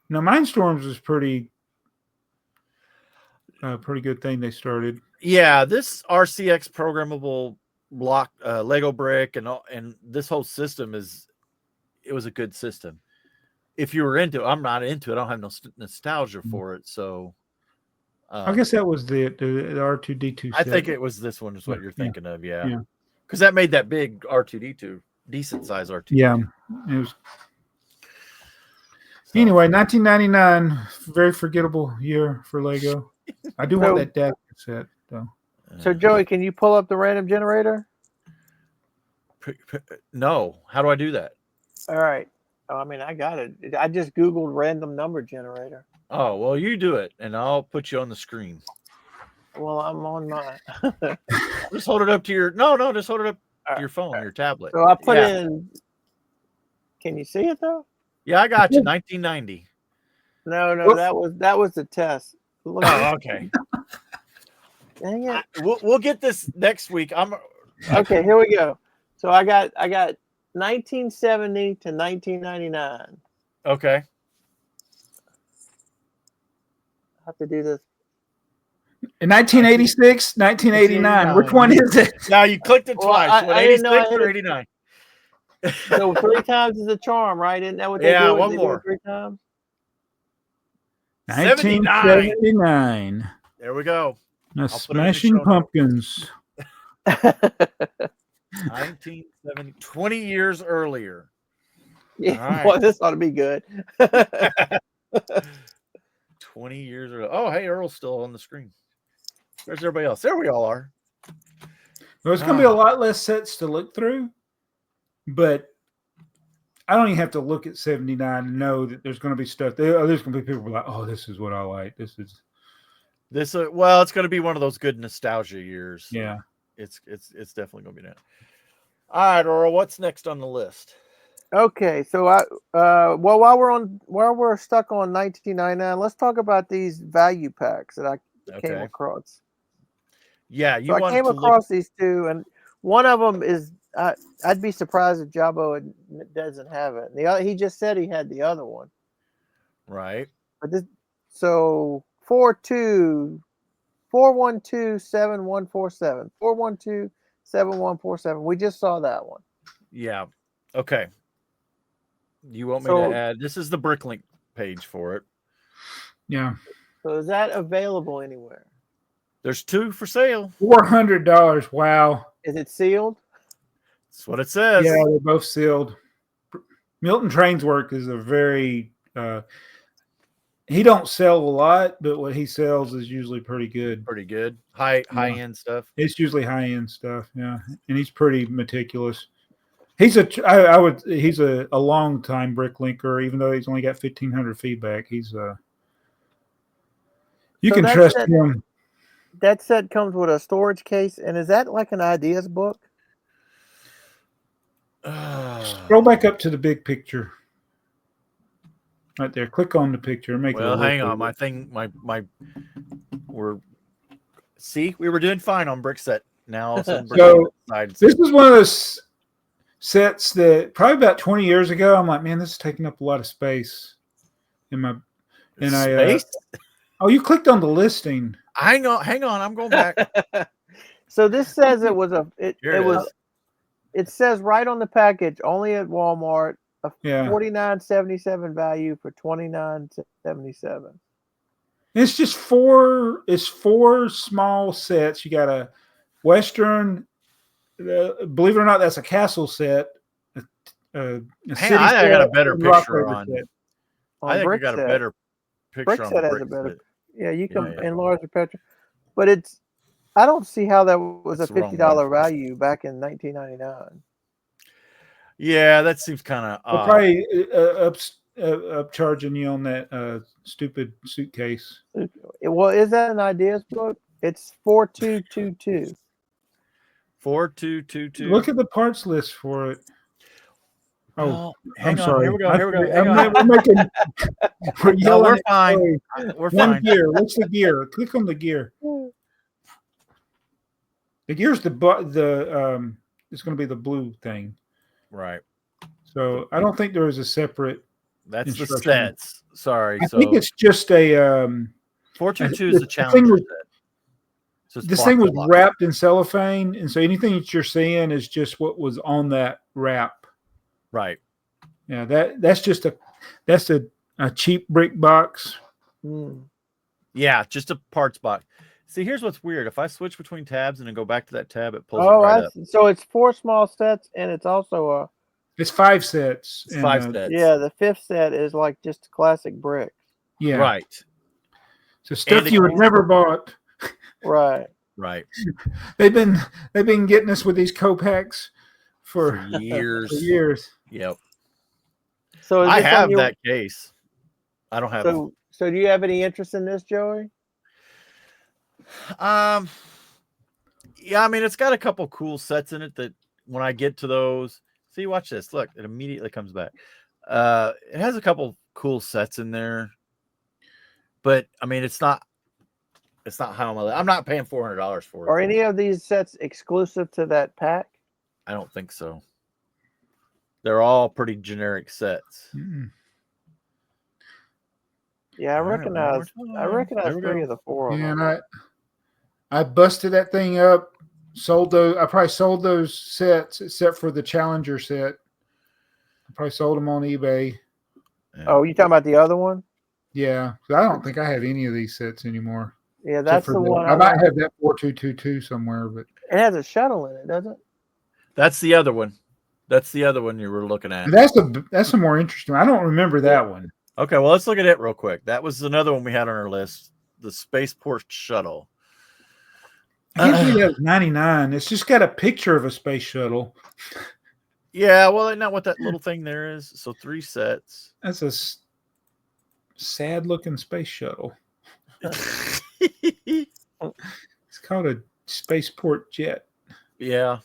No, Mindstorms is pretty good thing they started. Yeah, this RCX programmable block Lego brick and this whole system it was a good system. If you were into it, I'm not into it. I don't have no nostalgia for it. So I guess that was the R2D2 set. I think it was this one is what you're thinking of. Yeah. Because that made that big R2D2, decent size R2D2. Yeah. It was. So. Anyway, 1999, very forgettable year for Lego. I do want that DAC set, though. So, Joey, can you pull up the random generator? No. How do I do that? All right. Oh, I mean, I got it. I just Googled random number generator. Oh, well, you do it, and I'll put you on the screen. Well, I'm on my. Just hold it up to your. No, just hold it up to your phone, your tablet. So I put in. Can you see it though? Yeah, I got you. 1990. No, that was the test. Look, Oh, okay. dang it. We'll get this next week. Okay, here we go. So I got 1970 to 1999. Okay. I have to do this. In 1986, 1989. Which one is it? Now you clicked it twice. I didn't know I 86 hit or it. 89? So 3 times is a charm, right? Isn't that what they do? Yeah, when one they do more. it 3 times. 1979. There we go. Now, Smashing Pumpkins. 1970, 20 years earlier. Yeah, Right. boy, this ought to be good. 20 years earlier. Oh, hey, Earl's still on the screen. Where's everybody else? There we all are. Well, it's going to be a lot less sets to look through, but I don't even have to look at 79 to know that there's going to be stuff. There's going to be people who are like, oh, this is what I like. Well, it's going to be one of those good nostalgia years. Yeah. It's definitely going to be that. All right, Earl, what's next on the list? Okay, so while we're stuck on 1999, let's talk about these value packs that I came across. Yeah, I came across these two, and one of them is I'd be surprised if Jabbo doesn't have it. The other, he just said he had the other one, right? But this, so 412-7147 412-7147. We just saw that one. Yeah. Okay. You want me to add? This is the Bricklink page for it. Yeah. So is that available anywhere? There's 2 for sale. $400. Wow. Is it sealed? That's what it says. Yeah, they're both sealed. Milton Train's work is a very he don't sell a lot, but what he sells is usually pretty good. Pretty good. High end stuff. It's usually high end stuff, yeah. And he's pretty meticulous. He's a long time Bricklinker, even though he's only got 1,500 feedback. He's you can trust him. That set comes with a storage case, and is that like an ideas book? Scroll back up to the big picture. Right there. Click on the picture. Hang on. My thing, we were doing fine on Brickset. Now, so this is one of those sets that probably about 20 years ago, I'm like, man, this is taking up a lot of space in my space. Oh, you clicked on the listing. Hang on. I'm going back. So this says it was it says right on the package, only at Walmart, $49.77 value for $29.77. It's just four small sets. You got a Western, believe it or not, that's a castle set. I got a better picture on. I think I got a better picture on. Brickset has a better. Yeah, you can enlarge the picture, but I don't see how that was a $50 value back in 1999. Yeah, that seems kind of odd. Probably upcharging you on that stupid suitcase. Well, is that an ideas book? It's 4222. 4222. Look at the parts list for it. Oh, hang on. Sorry. Here we go. We're yelling. We're fine. We're fine. Gear. What's the gear? Click on the gear. The gear's it's going to be the blue thing. Right. So I don't think there is a separate. That's the sets. Sorry. I think it's just a 422 is a challenger set. So this thing was wrapped in cellophane, and so anything that you're seeing is just what was on that wrap. Right. Yeah, that's just a cheap brick box. Yeah, just a parts box. See, here's what's weird. If I switch between tabs and then go back to that tab, it pulls it right up. So it's 4 small sets, and it's also it's 5 sets. It's 5 sets. Yeah, the 5th set is like just classic brick. Yeah. Right. So stuff you would never bought. Right. Right. They've been getting us with these Kopaks for years. For years. Yep. So I have that case. I don't have. So do you have any interest in this, Joey? Yeah, I mean, it's got a couple cool sets in it that when I get to those, see, watch this. Look, it immediately comes back. It has a couple cool sets in there, but I mean, it's not high on my list. I'm not paying $400 for it. Are any of these sets exclusive to that pack? I don't think so. They're all pretty generic sets. Mm-mm. Yeah, I recognize 3 of the 4 of them. And I busted that thing up. Sold those. I probably sold those sets except for the Challenger set. I probably sold them on eBay. Yeah. Oh, you talking about the other one? Yeah, I don't think I have any of these sets anymore. Yeah, that's the one. I might have that 4222 somewhere, but it has a shuttle in it, doesn't it? That's the other one. That's the other one you were looking at. That's a more interesting. I don't remember that one. Okay, well, let's look at it real quick. That was another one we had on our list, the Spaceport Shuttle. I can't believe that was 99. It's just got a picture of a space shuttle. Yeah, well, isn't that what that little thing there is? So 3 sets. That's a sad-looking space shuttle. It's called a spaceport jet. Yeah.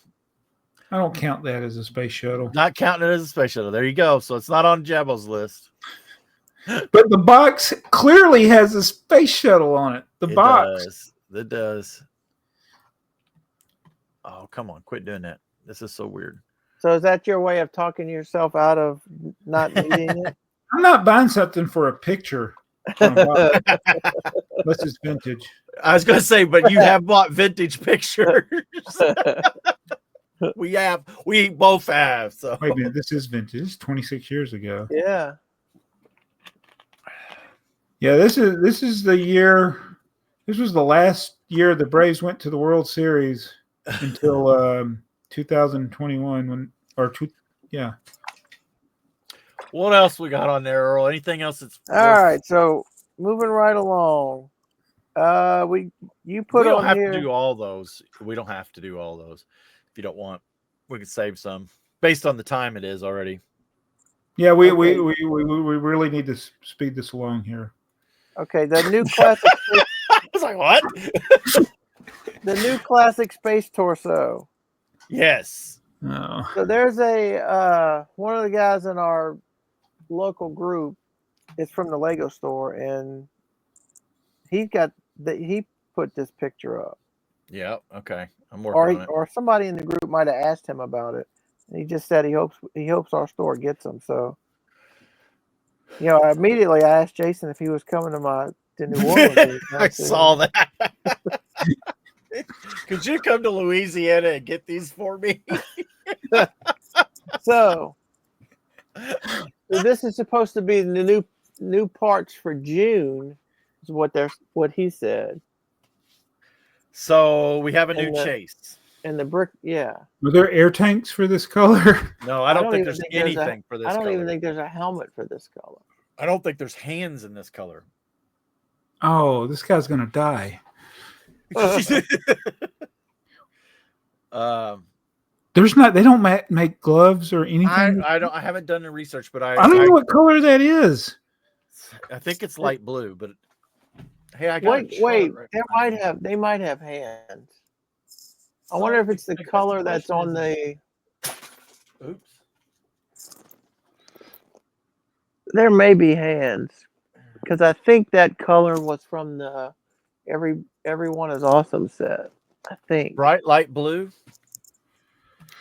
I don't count that as a space shuttle. Not counting it as a space shuttle. There you go. So it's not on Jabbo's list. But the box clearly has a space shuttle on it. The box. It does. Oh, come on. Quit doing that. This is so weird. So is that your way of talking yourself out of not needing it? I'm not buying something for a picture. Unless it's vintage. I was going to say, but you have bought vintage pictures. We both have. So wait a minute, this is vintage. This is 26 years ago. Yeah. Yeah, this is the year. This was the last year the Braves went to the World Series until 2021 yeah. What else we got on there, Earl? Anything else that's all right? So moving right along, you put we don't on have here. to do all those. We don't have to do all those. If you don't want, we could save some based on the time it is already. Yeah, we really need to speed this along here. Okay, the new classic. I was like, what? The new classic space torso. Yes. Oh. So there's a one of the guys in our local group is from the Lego store, and he put this picture up. Yeah. Okay. I'm working on it. Or somebody in the group might have asked him about it. And he just said he hopes our store gets them. So, immediately I asked Jason if he was coming to New Orleans. I saw that. Could you come to Louisiana and get these for me? So this is supposed to be the new parts for June, is what he said. So we have a new chase. And the brick, yeah. Are there air tanks for this color? No, I don't think there's anything for this color. I don't even think there's a helmet for this color. I don't think there's hands in this color. Oh, this guy's gonna die. There's not. They don't make gloves or anything. I haven't done the research, but I don't know what color that is. I think it's light blue, but hey, I got wait. They might have hands. I wonder if it's the color that's on the. Oops. There may be hands, because I think that color was from the Everyone is Awesome set. I think bright light blue.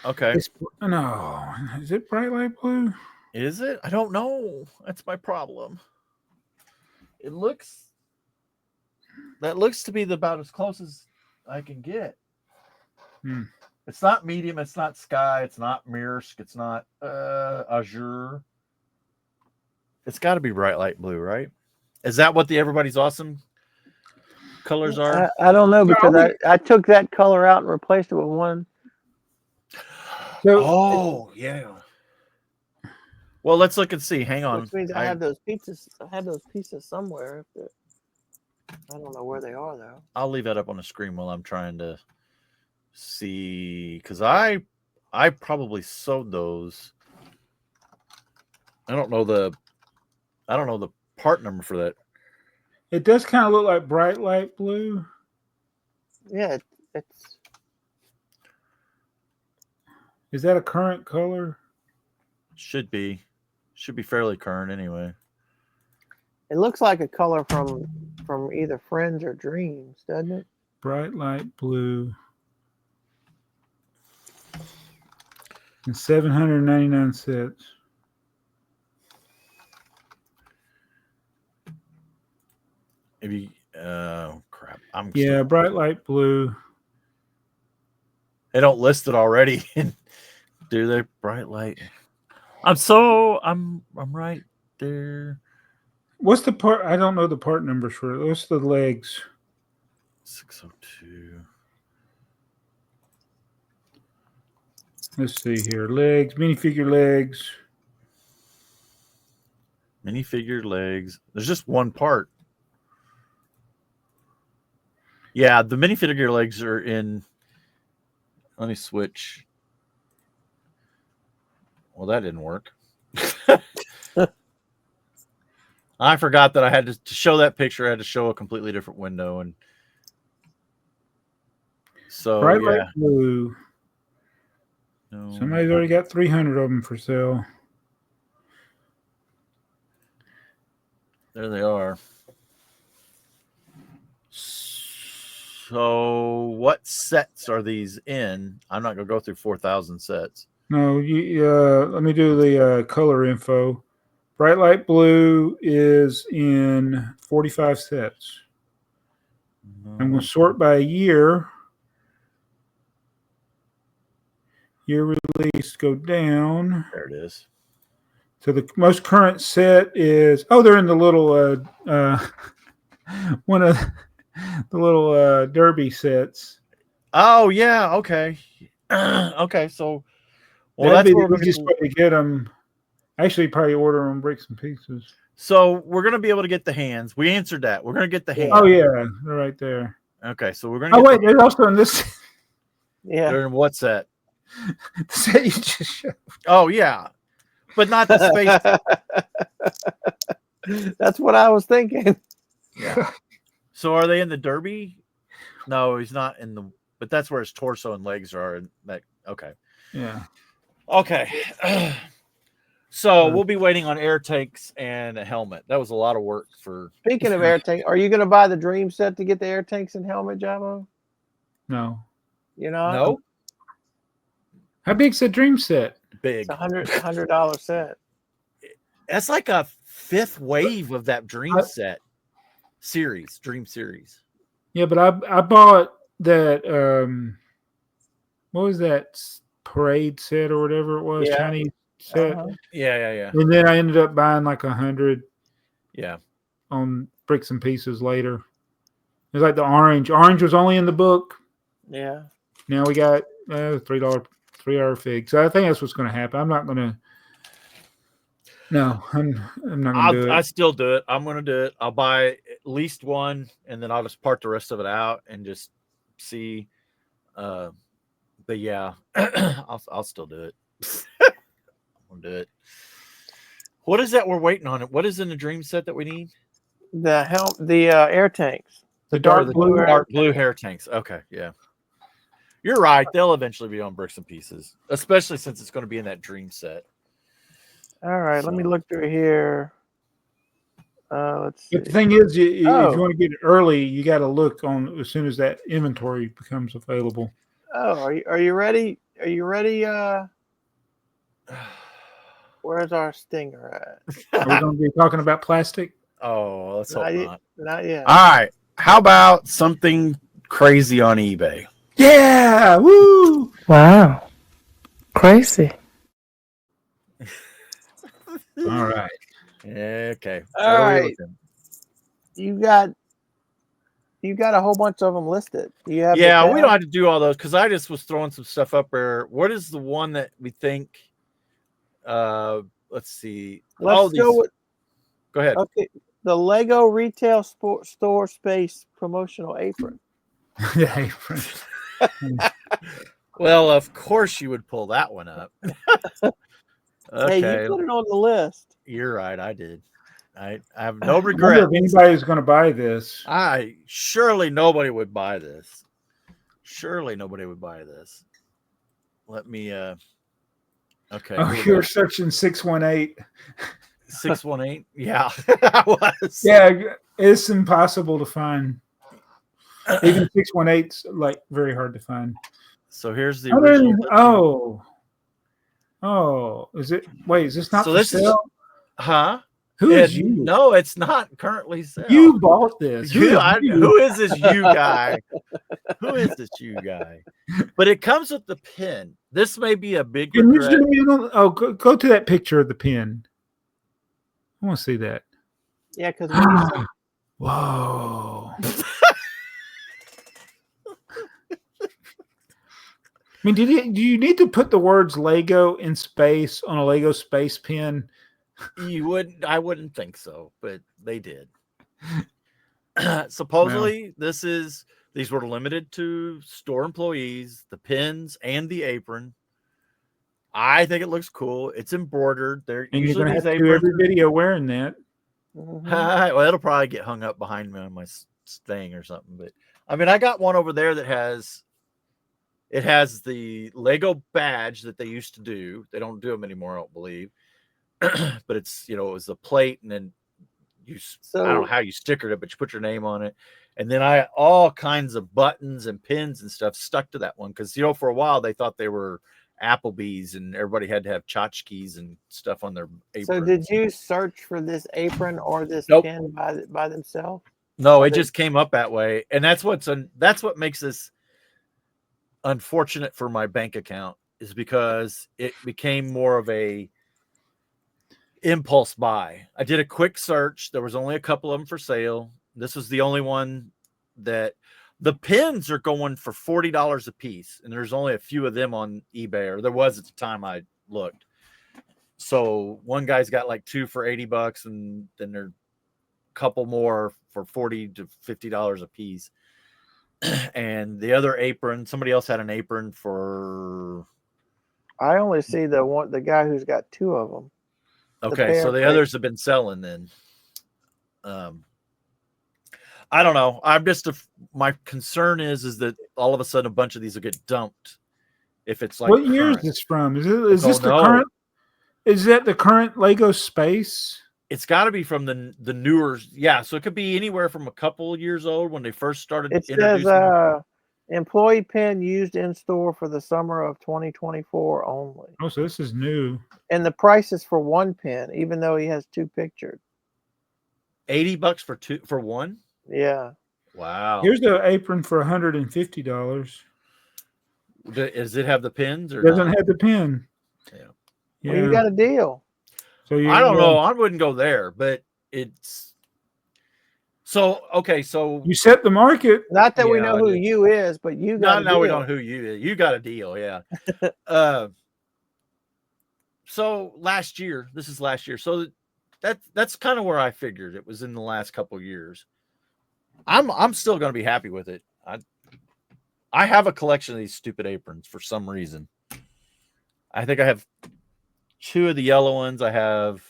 Okay. No, is it bright light blue? Is it? I don't know. That's my problem. That looks to be about as close as I can get. It's not medium. It's not sky. It's not Mirsk. It's not azure. It's got to be bright light blue, right? Is that what the Everybody's Awesome colors are? I don't know, because I took that color out and replaced it with one. So, yeah. Well, let's look and see. Hang on. Which means I have those pieces. I have those pieces somewhere. I don't know where they are though. I'll leave that up on the screen while I'm trying to see, because I I probably sewed those. I don't know the part number for that. It does kind of look like bright light blue. Yeah, it's. Is that a current color? Should be fairly current anyway. It looks like a color from either Friends or Dreams, doesn't it? Bright light blue. And 799 cents. If you, crap. Bright light blue. They don't list it already. Do they? Bright light. I'm right there. What's the part? I don't know the part numbers for it. What's the legs? 602. Let's see here. Legs, minifigure legs. Minifigure legs. There's just one part. Yeah, the minifigure legs are in. Let me switch. Well, that didn't work. I forgot that I had to show that picture. I had to show a completely different window, and so Bright light blue. No. Somebody's already got 300 of them for sale. There they are. So, what sets are these in? I'm not going to go through 4,000 sets. No, let me do the color info. Bright light blue is in 45 sets. I'm going to sort by year. Year release, go down. There it is. So the most current set is, they're in the little, one of the little derby sets. Oh, yeah. Okay. Okay. So, well, that's the easiest way to get them. Actually, probably order on Bricks and Pieces. So we're going to be able to get the hands. We answered that. We're going to get the hands. Oh, yeah. They're right there. Okay. So we're going to get wait. They're also in this. Yeah. They're in what set? The set you just showed. Oh, yeah. But not the space. That's what I was thinking. Yeah. So are they in the derby? No, he's not in the, but that's where his torso and legs are. And that, okay. Yeah. Okay. So we'll be waiting on air tanks and a helmet. That was a lot of work for. Speaking of air tank, are you going to buy the dream set to get the air tanks and helmet, Jabo? No. You know? No. How big's the dream set? Big. It's $100 set. That's like a fifth wave of that dream set series, dream series. Yeah, but I bought that. What was that parade set or whatever it was? Yeah. Chinese set. Yeah. And then I ended up buying like 100. Yeah. On Bricks and Pieces later. It was like the orange. Orange was only in the book. Yeah. Now we got $3 3-hour fig. So I think that's what's going to happen. I'm not going to. No, I'm not going to do it. I still do it. I'm going to do it. I'll buy at least one, and then I'll just part the rest of it out and just see. But yeah, I'll still do it. I'm going to do it. What is that we're waiting on? What is in the dream set that we need? The air tanks. The dark blue hair tanks. Okay, yeah. You're right. They'll eventually be on Bricks and Pieces, especially since it's going to be in that dream set. All right, let me look through here. Let's see. But the thing is, if you want to get it early, you got to look on as soon as that inventory becomes available. Oh, are you ready? Are you ready? Where's our stinger at? Are we going to be talking about plastic? Oh, let's hope not. Not yet. All right. How about something crazy on eBay? Yeah! Woo! Wow. Crazy. All right. Okay. All right. You got a whole bunch of them listed. You have we don't have to do all those because I just was throwing some stuff up there. What is the one that we think? Let's see. Let's go with. Go ahead. Okay, the Lego retail store space promotional apron. The apron. Well, of course you would pull that one up. Okay. Hey, you put it on the list. You're right. I did. I have no I wonder regret. if anybody's going to buy this. Surely nobody would buy this. Surely nobody would buy this. Let me. Okay. Oh, you're searching 618. 618. Yeah, I was. Yeah, it's impossible to find. Even 618's like very hard to find. So here's the original. Oh, is it? Wait, is this not So for this sale? Huh? Who is you? No, it's not currently sale. You bought this. Who is this you guy? Who is this you guy? But it comes with the pin. This may be a big regret. Go to that picture of the pin. I want to see that. Yeah, because whoa. I mean, do you need to put the words Lego in space on a Lego space pin? I wouldn't think so, but they did. Supposedly, these were limited to store employees, the pins and the apron. I think it looks cool. It's embroidered. They're and usually you're going to have to do every video wearing that. Mm-hmm. Well, it'll probably get hung up behind me on my thing or something. But I mean, I got one over there that has the Lego badge that they used to do. They don't do them anymore, I don't believe. But it's, it was a plate, and then I don't know how you stickered it, but you put your name on it. And then all kinds of buttons and pins and stuff stuck to that one. Cause for a while they thought they were Applebee's and everybody had to have tchotchkes and stuff on their apron. So did you search for this apron or this Nope. pin by themselves? No, it just came up that way. And that's what makes this unfortunate for my bank account, is because it became more of a impulse buy. I did a quick search. There was only a couple of them for sale. This was the only one that the pins are going for $40 a piece, and there's only a few of them on eBay, or there was at the time I looked. So one guy's got like 2 for $80, and then there are a couple more for $40 to $50 a piece. And the other apron, somebody else had an apron for. I only see the guy who's got 2 of them. Okay, so the others have been selling then. I don't know. I'm just my concern is that all of a sudden a bunch of these will get dumped. If it's like, what year is this from? Is this the current? Is that the current Lego space? It's got to be from the newer. Yeah, so it could be anywhere from a couple of years old when they first started. It says employee pin used in store for the summer of 2024 only. Oh, so this is new. And the price is for 1 pin, even though he has 2 pictured. $80 for one? Yeah. Wow. Here's the apron for $150. Does it have the pins or doesn't not? have the pin? Yeah. Well, you got a deal. So I don't know. I wouldn't go there, but it's so okay. So you set the market. Not that we know who you is, but you got. No, we don't know who you is. You got a deal, yeah. So last year, this is last year. So that's kind of where I figured it was in the last couple of years. I'm still going to be happy with it. I have a collection of these stupid aprons for some reason. I think I have 2 of the yellow ones. I have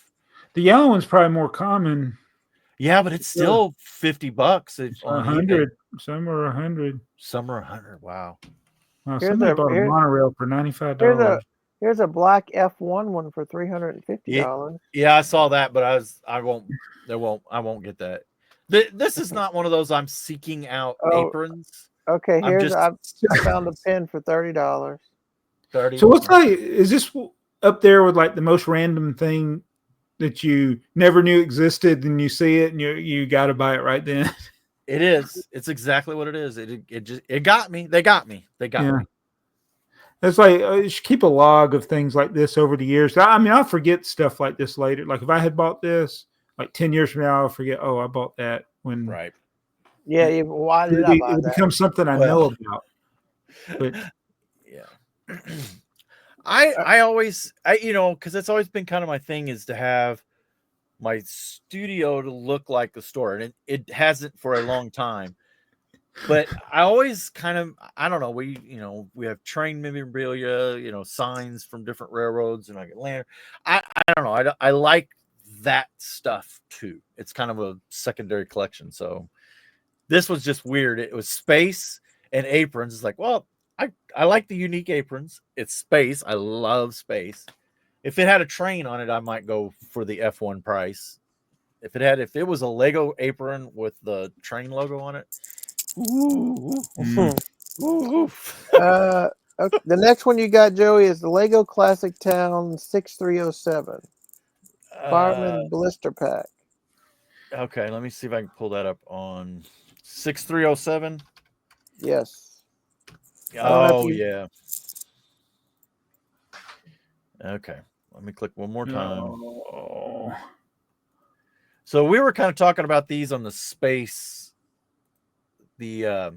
the yellow one's probably more common. Yeah, but it's still $50. It's 100. Some are 100. Some are 100. Wow. Somebody bought a monorail for $95. Here's a black F1 one for $350. Yeah, I saw that, but I won't get that. This is not one of those I'm seeking out aprons. Okay, I found a pin for $30. So what's is this up there with like the most random thing that you never knew existed, and you see it and you got to buy it right then? It is. It's exactly what it is. It got me. They got me. They got me. It's like you should keep a log of things like this over the years. I mean, I'll forget stuff like this later. Like if I had bought this, like 10 years from now, I'll forget. Oh, I bought that when. Right. Yeah. Why did I buy that? It becomes something I know about. But yeah. I always, because it's always been kind of my thing is to have my studio to look like the store, and it hasn't for a long time. But I always I don't know. We have train memorabilia, signs from different railroads, and I get land. I don't know. I like that stuff too. It's kind of a secondary collection. So this was just weird. It was space and aprons. It's like, well, I like the unique aprons. It's space. I love space. If it had a train on it, I might go for the F1 price. If it was a Lego apron with the train logo on it. Ooh. Ooh. Okay. The next one you got, Joey, is the Lego Classic Town 6307 Fireman Blister Pack. Okay, let me see if I can pull that up on 6307. Yes. Oh, yeah. Okay, let me click one more time. Oh. So we were kind of talking about these on the space. So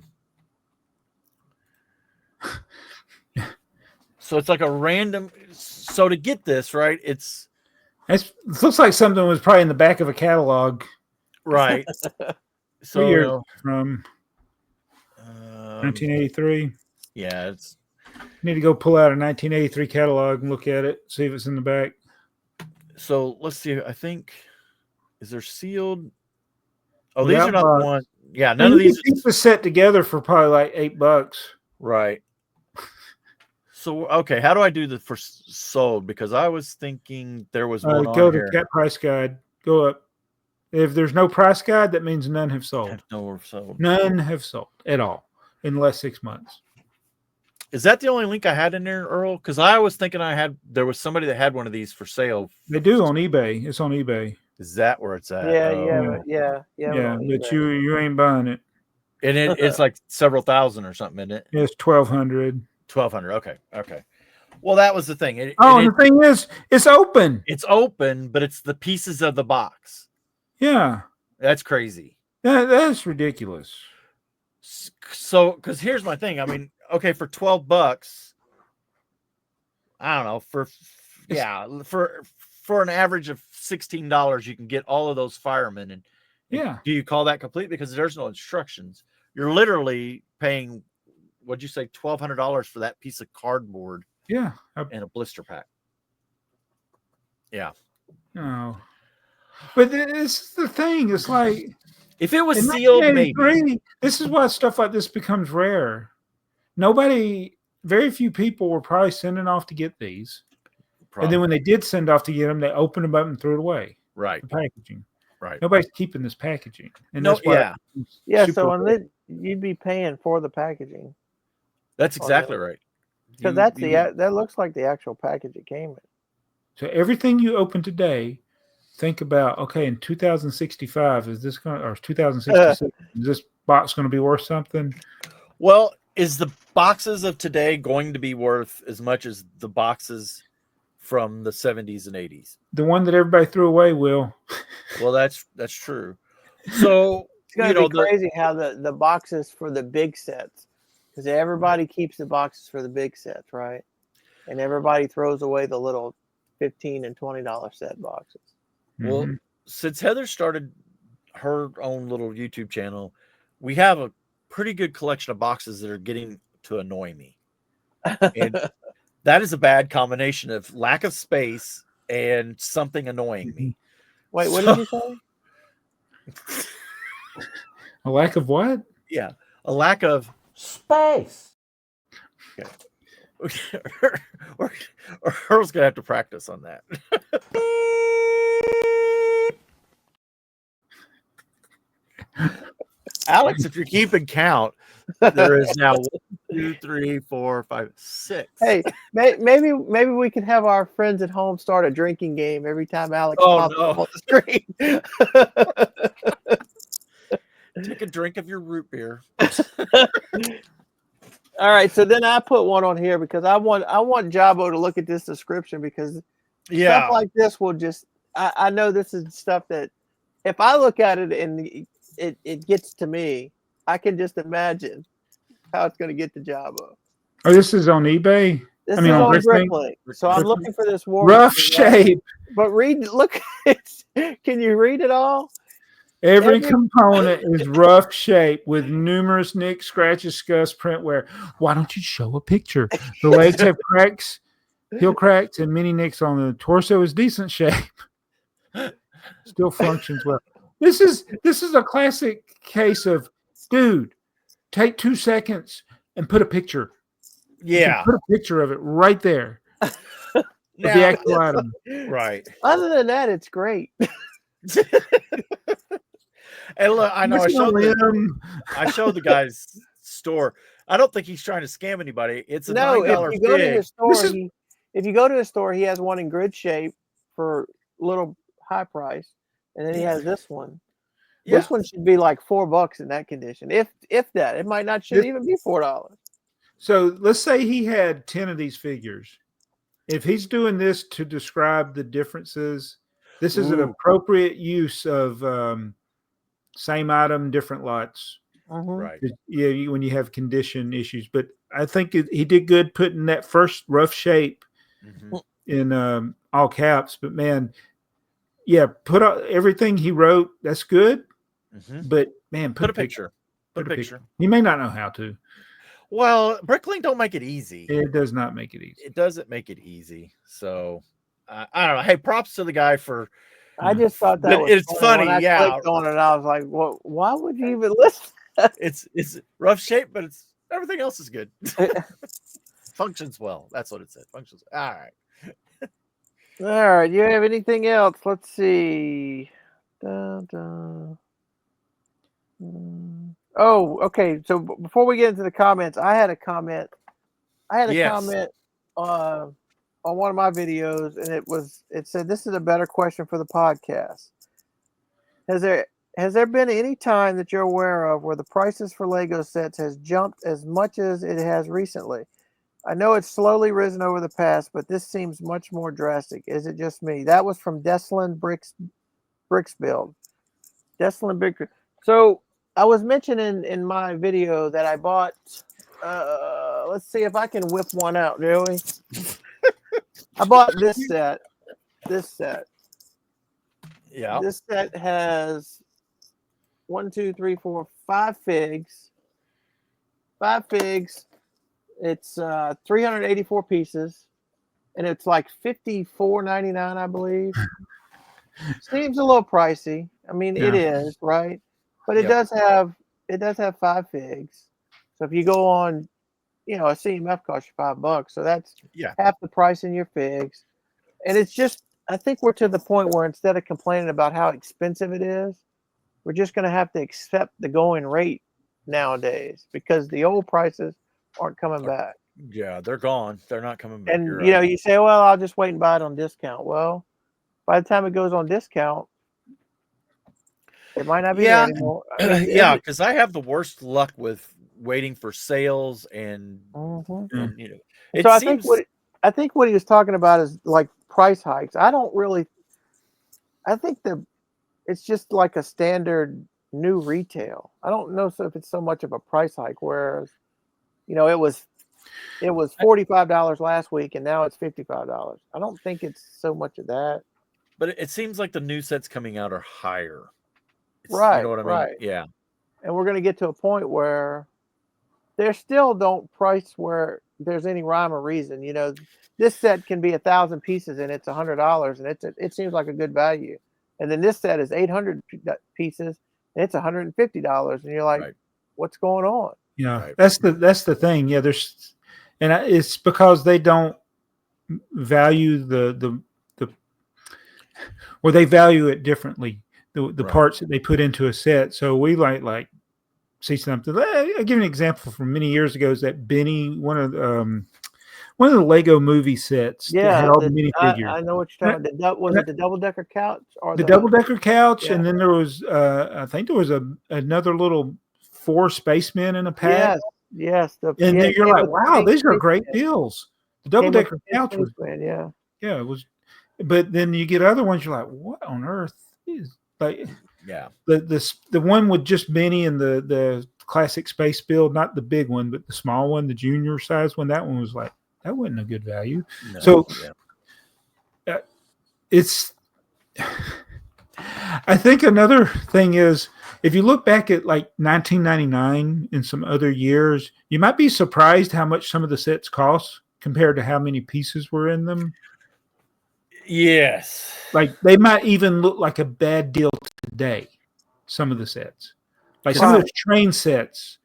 it's like a random. So to get this right, it looks like something was probably in the back of a catalog. Right. So what year from 1983. Yeah, it's. Need to go pull out a 1983 catalog and look at it, see if it's in the back. So let's see. I think is there sealed? Oh, these are not the one. Yeah, none of these. Keep the set together for probably like $8. Right. So okay, how do I do the for sold? Because I was thinking there was one on go here. to Cat Price Guide. Go up. If there's no price guide, that means none have sold. None have sold at all in the last 6 months. Is that the only link I had in there, Earl? Because I was thinking there was somebody that had one of these for sale. They do on eBay. It's on eBay. Is that where it's at? Yeah. But you ain't buying it. And it's like several thousand or something, isn't it? It's 1,200. 1,200. Okay. Well, that was the thing. The thing is, it's open. It's open, but it's the pieces of the box. Yeah. That's crazy. That's ridiculous. So, because here's my thing. I mean, okay, for $12, I don't know, for an average of $16, you can get all of those firemen. And do you call that complete? Because there's no instructions. You're literally paying, what'd you say, $1,200 for that piece of cardboard? Yeah. And a blister pack. Yeah. Oh. But it's the thing. It's like, if it was sealed, maybe. This is why stuff like this becomes rare. Very few people were probably sending off to get these. Probably. And then when they did send off to get them, they opened them up and threw it away. Right. The packaging. Right. Nobody's keeping this packaging. And no, yeah. So you'd be paying for the packaging. That's exactly right. Because that looks like the actual package it came in. So everything you open today, think about, okay, in 2065, is this going to, or 2066, is this box going to be worth something? Well, is the boxes of today going to be worth as much as the boxes from the 70s and 80s? The one that everybody threw away will. Well, that's true. So it's going to be crazy how the boxes for the big sets, because everybody keeps the boxes for the big sets, right? And everybody throws away the little $15 and $20 set boxes. Well, since Heather started her own little YouTube channel, we have a pretty good collection of boxes that are getting to annoy me. And that is a bad combination of lack of space and something annoying me. Wait, what did you say? A lack of what? Yeah, a lack of space. Okay. or Earl's gonna have to practice on that. Alex, if you're keeping count, there is now 1, 2, 3, 4, 5, 6. Hey, maybe we could have our friends at home start a drinking game every time Alex pops up on the screen. Take a drink of your root beer. All right, so then I put one on here because I want Jabo to look at this description, because stuff like this will just I know this is stuff that if I look at it and it gets to me, I can just imagine how it's going to get to Jabo. Oh, this is on eBay? This is on Bricklink. So I'm looking for this war. Rough shape. But look, can you read it all? Every component is rough shape with numerous nicks, scratches, scuffs, print wear. Why don't you show a picture? The legs have cracks, heel cracks, and many nicks on the torso is decent shape. Still functions well. This is a classic case of, dude, take 2 seconds and put a picture. Yeah. Put a picture of it right there. Now, the actual item. Right. Other than that, it's great. And look, I know I showed the guy's store. I don't think he's trying to scam anybody. It's a $9 if you go to fig. his store, if you go to his store, he has one in grid shape for a little high price, and then he has this one. Yeah. This one should be like $4 in that condition. If that, it might not should even be $4. So let's say he had 10 of these figures. If he's doing this to describe the differences, this is an appropriate use of same item, different lots. Right. Yeah, when you have condition issues. But I think he did good putting that first rough shape in all caps. But man, yeah, put out everything he wrote. That's good. But man, put a picture. Put a picture. You may not know how to. Well, Bricklink don't make it easy. It does not make it easy. It doesn't make it easy. So I don't know. Hey, props to the guy for. I just thought that was it's funny. When I clicked on it, I was like, "Well, why would you even list that?" It's rough shape, but everything else is good. Functions well. That's what it said. Functions. All right. All right. You have anything else? Let's see. Oh, okay. So before we get into the comments, I had a comment. Comment on one of my videos, and it said, "This is a better question for the podcast. Has there been any time that you're aware of where the prices for Lego sets has jumped as much as it has recently? I know it's slowly risen over the past, but this seems much more drastic. Is it just me?" That was from Deslin Bricks Build. Deslin Bricks. So I was mentioning in my video that I bought. Let's see if I can whip one out, Joey. I bought this set. Yeah. This set has 1, 2, 3, 4, 5 figs. 5 figs. It's 384 pieces, and it's like $54.99, I believe. Seems a little pricey. I mean, it is, right? But it does have 5 figs. So if you go on, a CMF costs you $5. So that's half the price in your figs. And it's just, I think we're to the point where instead of complaining about how expensive it is, we're just going to have to accept the going rate nowadays because the old prices aren't coming back. Yeah, they're gone. They're not coming back. And, you say, well, I'll just wait and buy it on discount. Well, by the time it goes on discount, it might not be there anymore. Yeah, because I have the worst luck with waiting for sales and so it seems... I think what he was talking about is like price hikes. I think it's just like a standard new retail. I don't know if it's so much of a price hike, whereas it was $45 last week and now it's $55. I don't think it's so much of that. But it seems like the new sets coming out are higher. Right. You know what I mean? Right. Yeah. And we're going to get to a point where they still don't price where there's any rhyme or reason. This set can be 1,000 pieces and it's $100, and it seems like a good value. And then this set is 800 pieces and it's $150, and you're like, what's going on? Yeah, that's the thing. Yeah, it's because they don't value they value it differently. The parts that they put into a set. So we like see something. I'll give you an example from many years ago. Is that Benny, one of the Lego movie sets? Yeah, that had all the minifigures. I know what you're talking about. Was it the double-decker couch or the double-decker couch? Yeah. And then there was I think there was another little 4 spacemen in a pack. Yes. You're like, wow, these are great deals. The double-decker couch was yeah, it was. But then you get other ones. You're like, what on earth is like? Yeah. The one with just Benny and the classic space build, not the big one, but the small one, the junior size one. That one was like, that wasn't a good value. No, so it's. I think another thing is if you look back at like 1999 and some other years, you might be surprised how much some of the sets cost compared to how many pieces were in them. Yes. Like they might even look like a bad deal today. Some of the sets, like some of the train sets,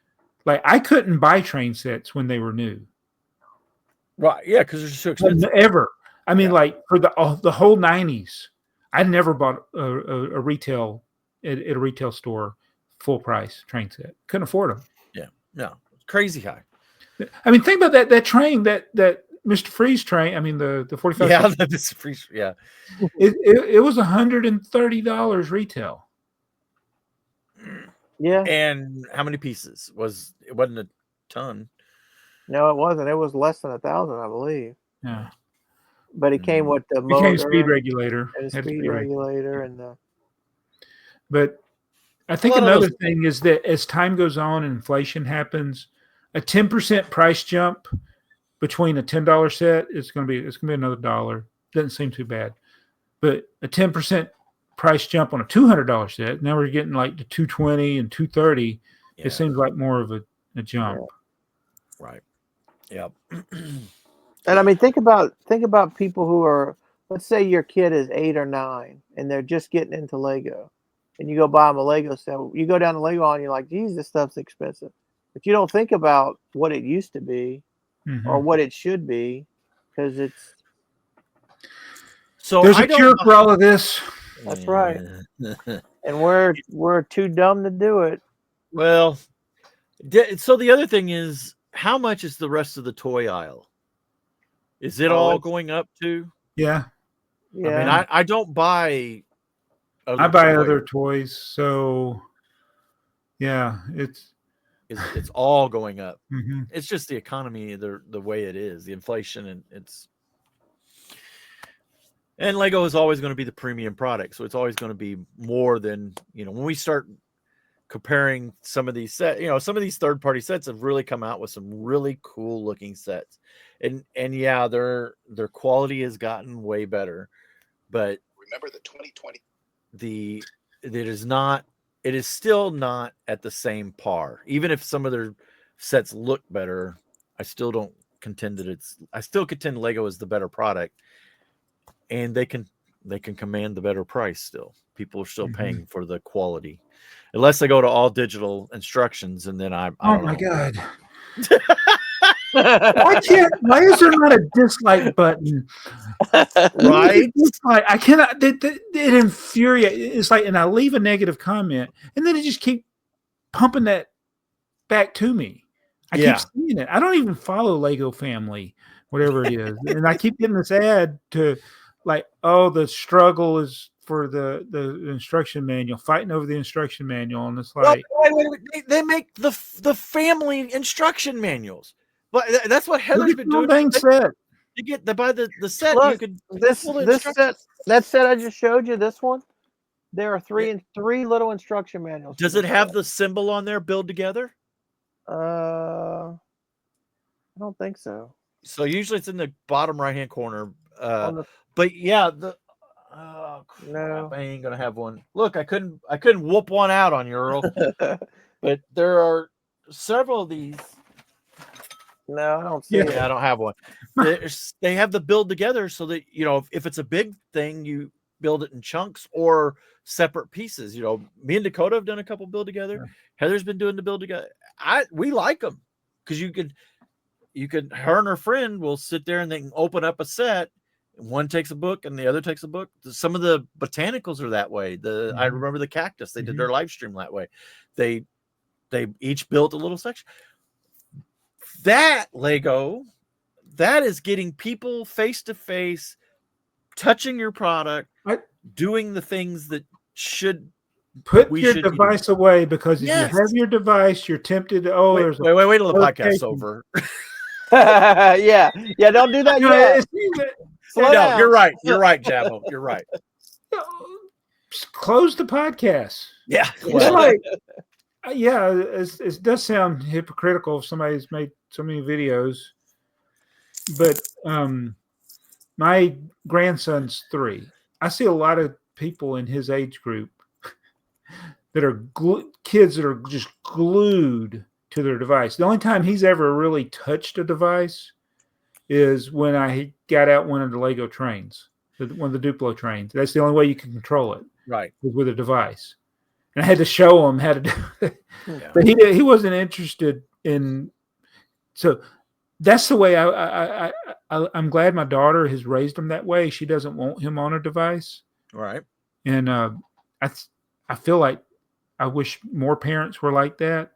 like I couldn't buy train sets when they were new. Right. Yeah, because they're so expensive. Ever. I mean, like for the whole 90s, I never bought a retail at a retail store full price train set. Couldn't afford them. Yeah. No. Crazy high. I mean, think about that train, that Mr. Freeze train. I mean, the 45. Yeah, that's free. Yeah. It was $130 retail. Yeah. And how many pieces? It wasn't a ton. No, it wasn't. It was less than 1,000, I believe. Yeah. But it came with the It motor, became speed regulator. and the speed regulator, and the. But I think another thing is that as time goes on and inflation happens, a 10% price jump between a $10 set is going to be another dollar. Doesn't seem too bad, but a 10% price jump on a $200 set. Now we're getting like to $220 and $230. Yeah. It seems like more of a jump. Yeah. Right. Yep. And I mean, think about people who are, let's say your kid is 8 or 9 and they're just getting into Lego, and you go buy them a Lego set. You go down to Lego and you're like, geez, this stuff's expensive. But you don't think about what it used to be or what it should be, because it's. So there's a cure for all of this. That's right. And we're too dumb to do it. Well, so the other thing is, how much is the rest of the toy aisle? Is it all going up too? Yeah. Yeah. I mean, I don't buy. I buy other toys, so yeah, it's all going up. Mm-hmm. It's just the economy, the way it is, the inflation, and Lego is always going to be the premium product, so it's always going to be more than, when we start comparing some of these sets, some of these third-party sets have really come out with some really cool looking sets, and yeah, their quality has gotten way better, but remember the 2020 it is still not at the same par. Even if some of their sets look better, I still don't contend that I still contend Lego is the better product, and they can command the better price still. People are still paying for the quality, unless they go to all digital instructions, and then I don't know. God. Why is there not a dislike button? Right? I cannot. It infuriates. It's like, and I leave a negative comment, and then it just keep pumping that back to me. I keep seeing it. I don't even follow Lego Family, whatever it is, and I keep getting this ad to, like, oh, the struggle is for the instruction manual, fighting over the instruction manual, and it's like, wait. They make the family instruction manuals. But that's what Heather's been doing. They buy the set. Look, you could this set, that set I just showed you, this one, there are three little instruction manuals. Does it have the symbol on there, build together? I don't think so. So usually it's in the bottom right hand corner. But yeah, no, I ain't gonna have one. Look, I couldn't whoop one out on you, Earl. But there are several of these. No, I don't see it. I don't have one. They have the build together so that, if it's a big thing, you build it in chunks or separate pieces. Me and Dakota have done a couple build together. Yeah. Heather's been doing the build together. We like them because you could her and her friend will sit there and they can open up a set. One takes a book and the other takes a book. Some of the botanicals are that way. I remember the cactus. They did their live stream that way. They each built a little section. That Lego, that is getting people face to face, touching your product, doing the things that should put your device away, because if you have your device, you're tempted to wait till the podcast's over. yeah, don't do that yet. No, you're right. You're right, Jabbo. You're right. Close the podcast. Yeah. It's like, it does sound hypocritical if somebody's made so many videos, but my grandson's 3. I see a lot of people in his age group that are kids that are just glued to their device. The only time he's ever really touched a device is when I got out one of the Lego trains, one of the Duplo trains. That's the only way you can control it, Right. with a device. And I had to show him how to do it. Yeah. But he wasn't interested in. So that's the way I'm glad my daughter has raised him that way. She doesn't want him on a device. Right. And I feel like I wish more parents were like that.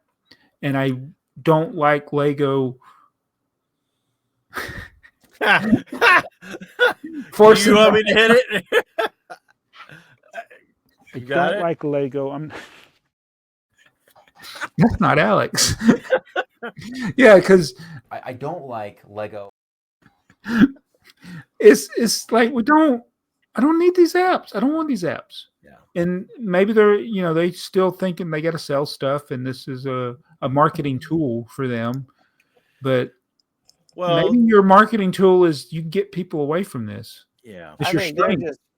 And I don't like Lego. Forcing you want me to hit it? You got it? Like Lego. That's not Alex. Yeah, because I don't like Lego. It's like I don't need these apps. I don't want these apps. Yeah. And maybe they're they still thinking they got to sell stuff and this is a marketing tool for them. But maybe your marketing tool is you get people away from this. Yeah. I think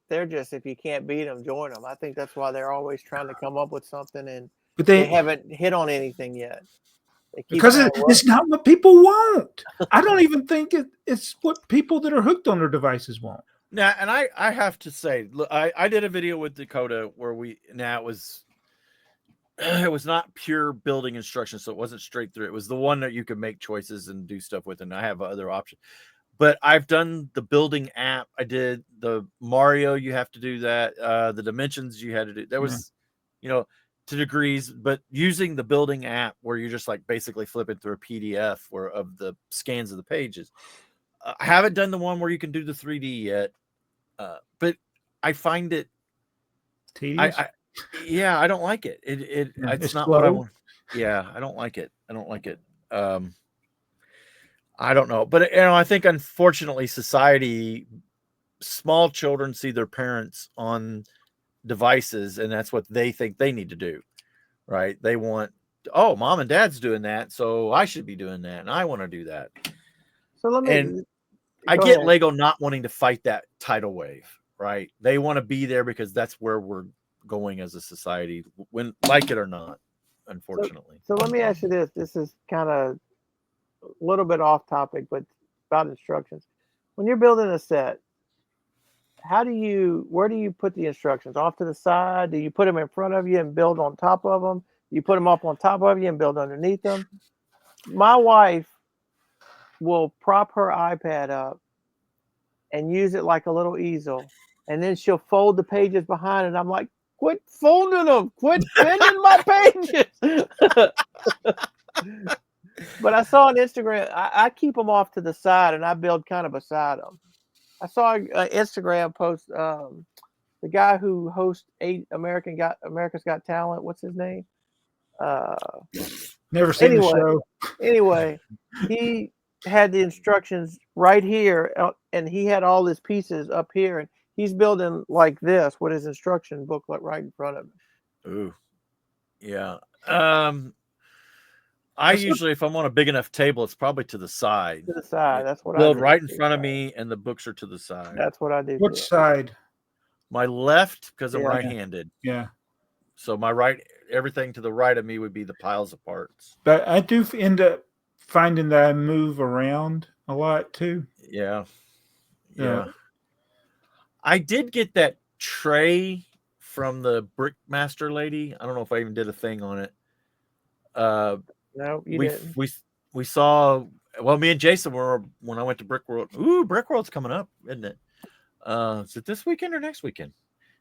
they're just if you can't beat them, join them. I think that's why they're always trying to come up with something, but they haven't hit on anything yet. Because it's not what people want. I don't even think it's what people that are hooked on their devices want. Now, and I have to say, look, I did a video with Dakota where it was not pure building instructions, so it wasn't straight through. It was the one that you could make choices and do stuff with, and I have other options. But I've done the building app. I did the Mario. You have to do that. The dimensions you had to do. There was, to degrees, but using the building app where you're just like basically flipping through a PDF of the scans of the pages. I haven't done the one where you can do the 3D yet, but I find it tedious. I don't like it. It's not slow. what I want. Yeah, I don't like it. I don't know, but I think unfortunately small children see their parents on devices and that's what they think they need to do, right? They want, mom and dad's doing that, so I should be doing that, and I want to do that. So I get Lego not wanting to fight that tidal wave, right? They want to be there because that's where we're going as a society, when like it or not, unfortunately. So let me ask you this. This is kind of a little bit off topic, but about instructions. When you're building a set, where do you put the instructions? Off to the side? Do you put them in front of you and build on top of them? You put them up on top of you and build underneath them? My wife will prop her iPad up and use it like a little easel, and then she'll fold the pages behind it. I'm like, quit folding them, quit bending my pages. But I saw on Instagram, I keep them off to the side and I build kind of beside them. I saw an Instagram post, the guy who hosts America's Got Talent. What's his name? Never seen the show. Anyway, he had the instructions right here, and he had all his pieces up here, and he's building like this with his instruction booklet right in front of him. Ooh, yeah. I usually, if I'm on a big enough table, it's probably to the side. To the side. That's what I build right in front of me, and the books are to the side. That's what I do. Which side? My left, because I'm right-handed. Yeah. So my right, everything to the right of me would be the piles of parts. But I do end up finding that I move around a lot too. Yeah. I did get that tray from the Brickmaster lady. I don't know if I even did a thing on it. No, you didn't. We saw. Well, me and Jason were when I went to Brick World. Ooh, Brick World's coming up, isn't it? Is it this weekend or next weekend?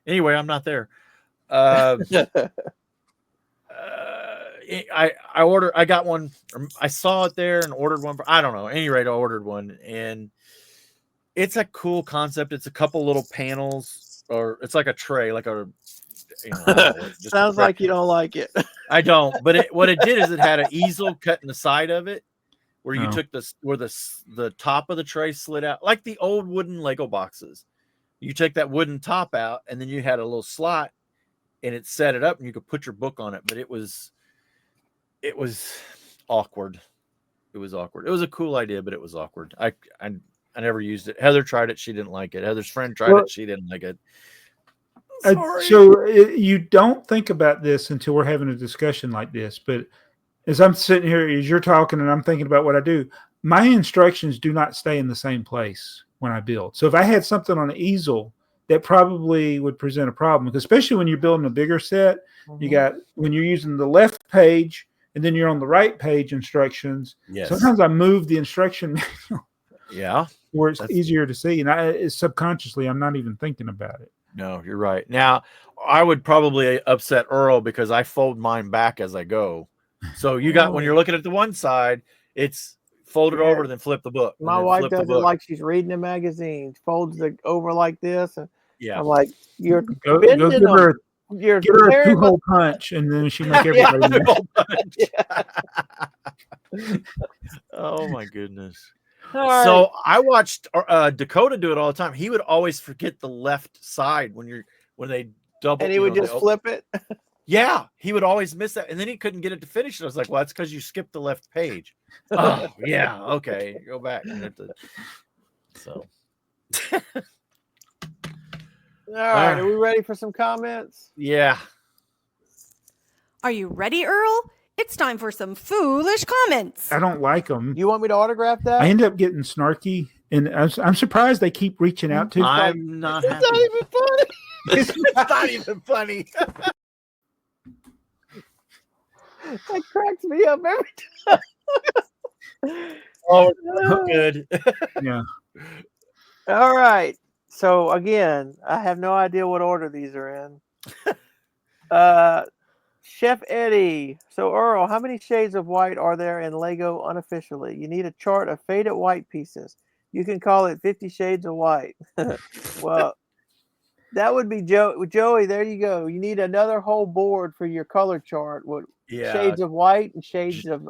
Anyway, I'm not there. I got one. I saw it there and ordered one. I don't know. At any rate, I ordered one, and it's a cool concept. It's a couple little panels, or it's like a tray, like a. Sounds like you don't like it. I don't, but what it did is it had an easel cut in the side of it, where you took the top of the tray slid out, like the old wooden Lego boxes. You take that wooden top out, and then you had a little slot, and it set it up, and you could put your book on it. But it was awkward. It was awkward. It was a cool idea, but it was awkward. I never used it. Heather tried it. She didn't like it. Heather's friend tried it. She didn't like it. Sorry. You don't think about this until we're having a discussion like this. But as I'm sitting here, as you're talking, and I'm thinking about what I do, my instructions do not stay in the same place when I build. So if I had something on an easel, that probably would present a problem, because especially when you're building a bigger set, you got, when you're using the left page and then you're on the right page instructions. Yes. Sometimes I move the instruction manual. Yeah. Where it's easier to see. And subconsciously, I'm not even thinking about it. No, you're right. Now, I would probably upset Earl because I fold mine back as I go. So you got, when you're looking at the one side, it's fold it over, then flip the book. My wife does it like she's reading a magazine, folds it over like this. And I'm like, you're go give her, you're give her a 2-hole punch, and then she make everybody Oh my goodness. Right. So I watched Dakota do it all the time. He would always forget the left side when they double, and he would just flip it. Yeah, he would always miss that, and then he couldn't get it to finish. And I was like, "Well, that's because you skipped the left page." Oh, yeah, okay, go back. So, all right, are we ready for some comments? Yeah. Are you ready, Earl? It's time for some foolish comments. I don't like them. You want me to autograph that? I end up getting snarky, and I'm surprised they keep reaching out to. I'm not. It's not even funny. It's not even funny. That cracks me up every time. Oh, good. Yeah. All right. So again, I have no idea what order these are in. Chef Eddie. So Earl, how many shades of white are there in Lego unofficially? You need a chart of faded white pieces. You can call it 50 Shades of White. Well, that would be Joey. There you go. You need another whole board for your color chart. What shades of white and shades of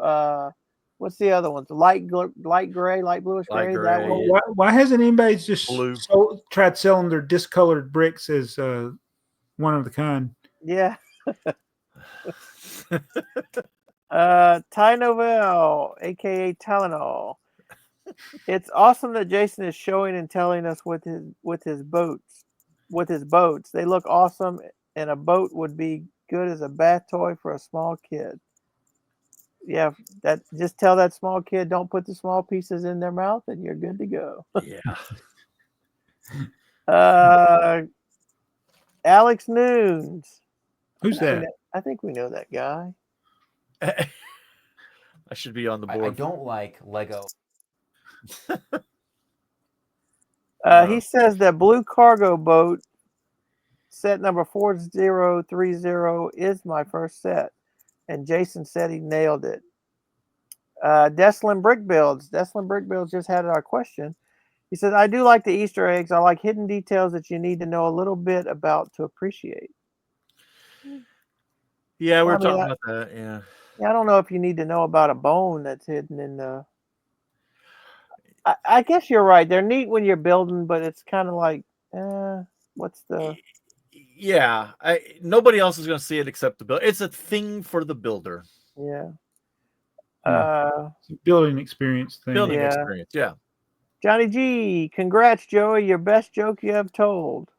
what's the other ones? Light gray, light bluish gray. That one. Why hasn't anybody just Blue. tried selling their discolored bricks as one of the kind? Yeah. Ty Novell, aka Tylenol. It's awesome that Jason is showing and telling us with his boats. They look awesome, and a boat would be good as a bath toy for a small kid. Yeah, just tell that small kid don't put the small pieces in their mouth, and you're good to go. Yeah. Alex Noons. Who's that? I think we know that guy. I should be on the board. I don't like Lego. He says that blue cargo boat set number 4030 is my first set, and Jason said he nailed it. Deslin Brick Builds just had our question. He said, I do like the Easter eggs. I like hidden details that you need to know a little bit about to appreciate. Yeah, we're talking about that. Yeah. I don't know if you need to know about a bone that's hidden in the. I guess you're right. They're neat when you're building, but it's kind of like, what's the? Yeah, nobody else is going to see it except the builder. It's a thing for the builder. Yeah. Building experience thing. Building experience. Yeah. Johnny G, congrats, Joey. Your best joke you have told.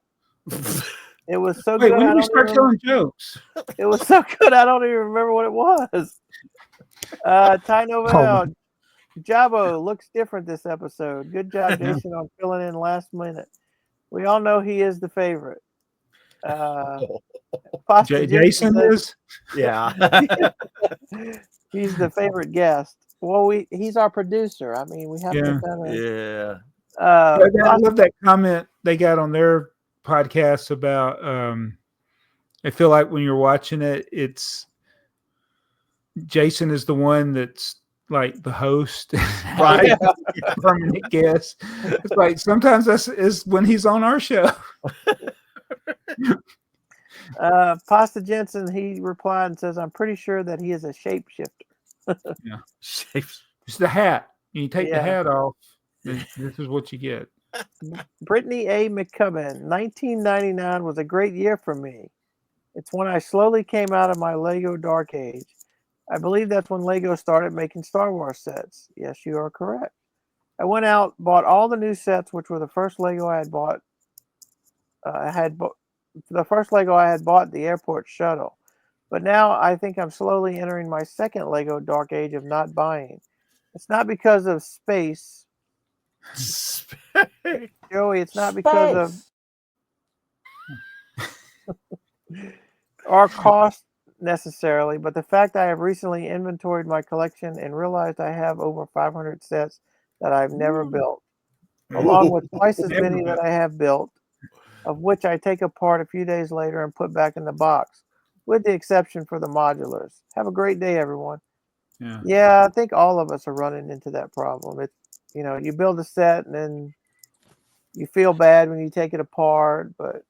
It was so good. When did we start telling jokes? It was so good. I don't even remember what it was. Ty Novell. Jabo looks different this episode. Good job, Jason, on filling in last minute. We all know he is the favorite. Jason is? Yeah. He's the favorite guest. Well, he's our producer. I mean, we have to kind of. Yeah. I love that comment they got on their podcast about. I feel like when you're watching it, it's Jason is the one that's like the host, right? Permanent guest. It's like sometimes is when he's on our show. Pasta Jensen, he replied and says, "I'm pretty sure that he is a shapeshifter." Yeah, it's the hat. You take the hat off. This is what you get. Brittany A. McCubbin, 1999 was a great year for me. It's when I slowly came out of my Lego dark age. I believe that's when Lego started making Star Wars sets. Yes, you are correct. I went out, bought all the new sets, which were the first Lego I had bought. the first Lego I had bought, the airport shuttle. But now I think I'm slowly entering my second Lego dark age of not buying. It's not because of space, Joey. It's not because of or cost necessarily, but the fact I have recently inventoried my collection and realized I have over 500 sets that I've never built, along with twice as many that I have built, of which I take apart a few days later and put back in the box, with the exception for the modulars. Have a great day, everyone. Yeah, I think all of us are running into that problem. It's, you know, you build a set and then you feel bad when you take it apart, but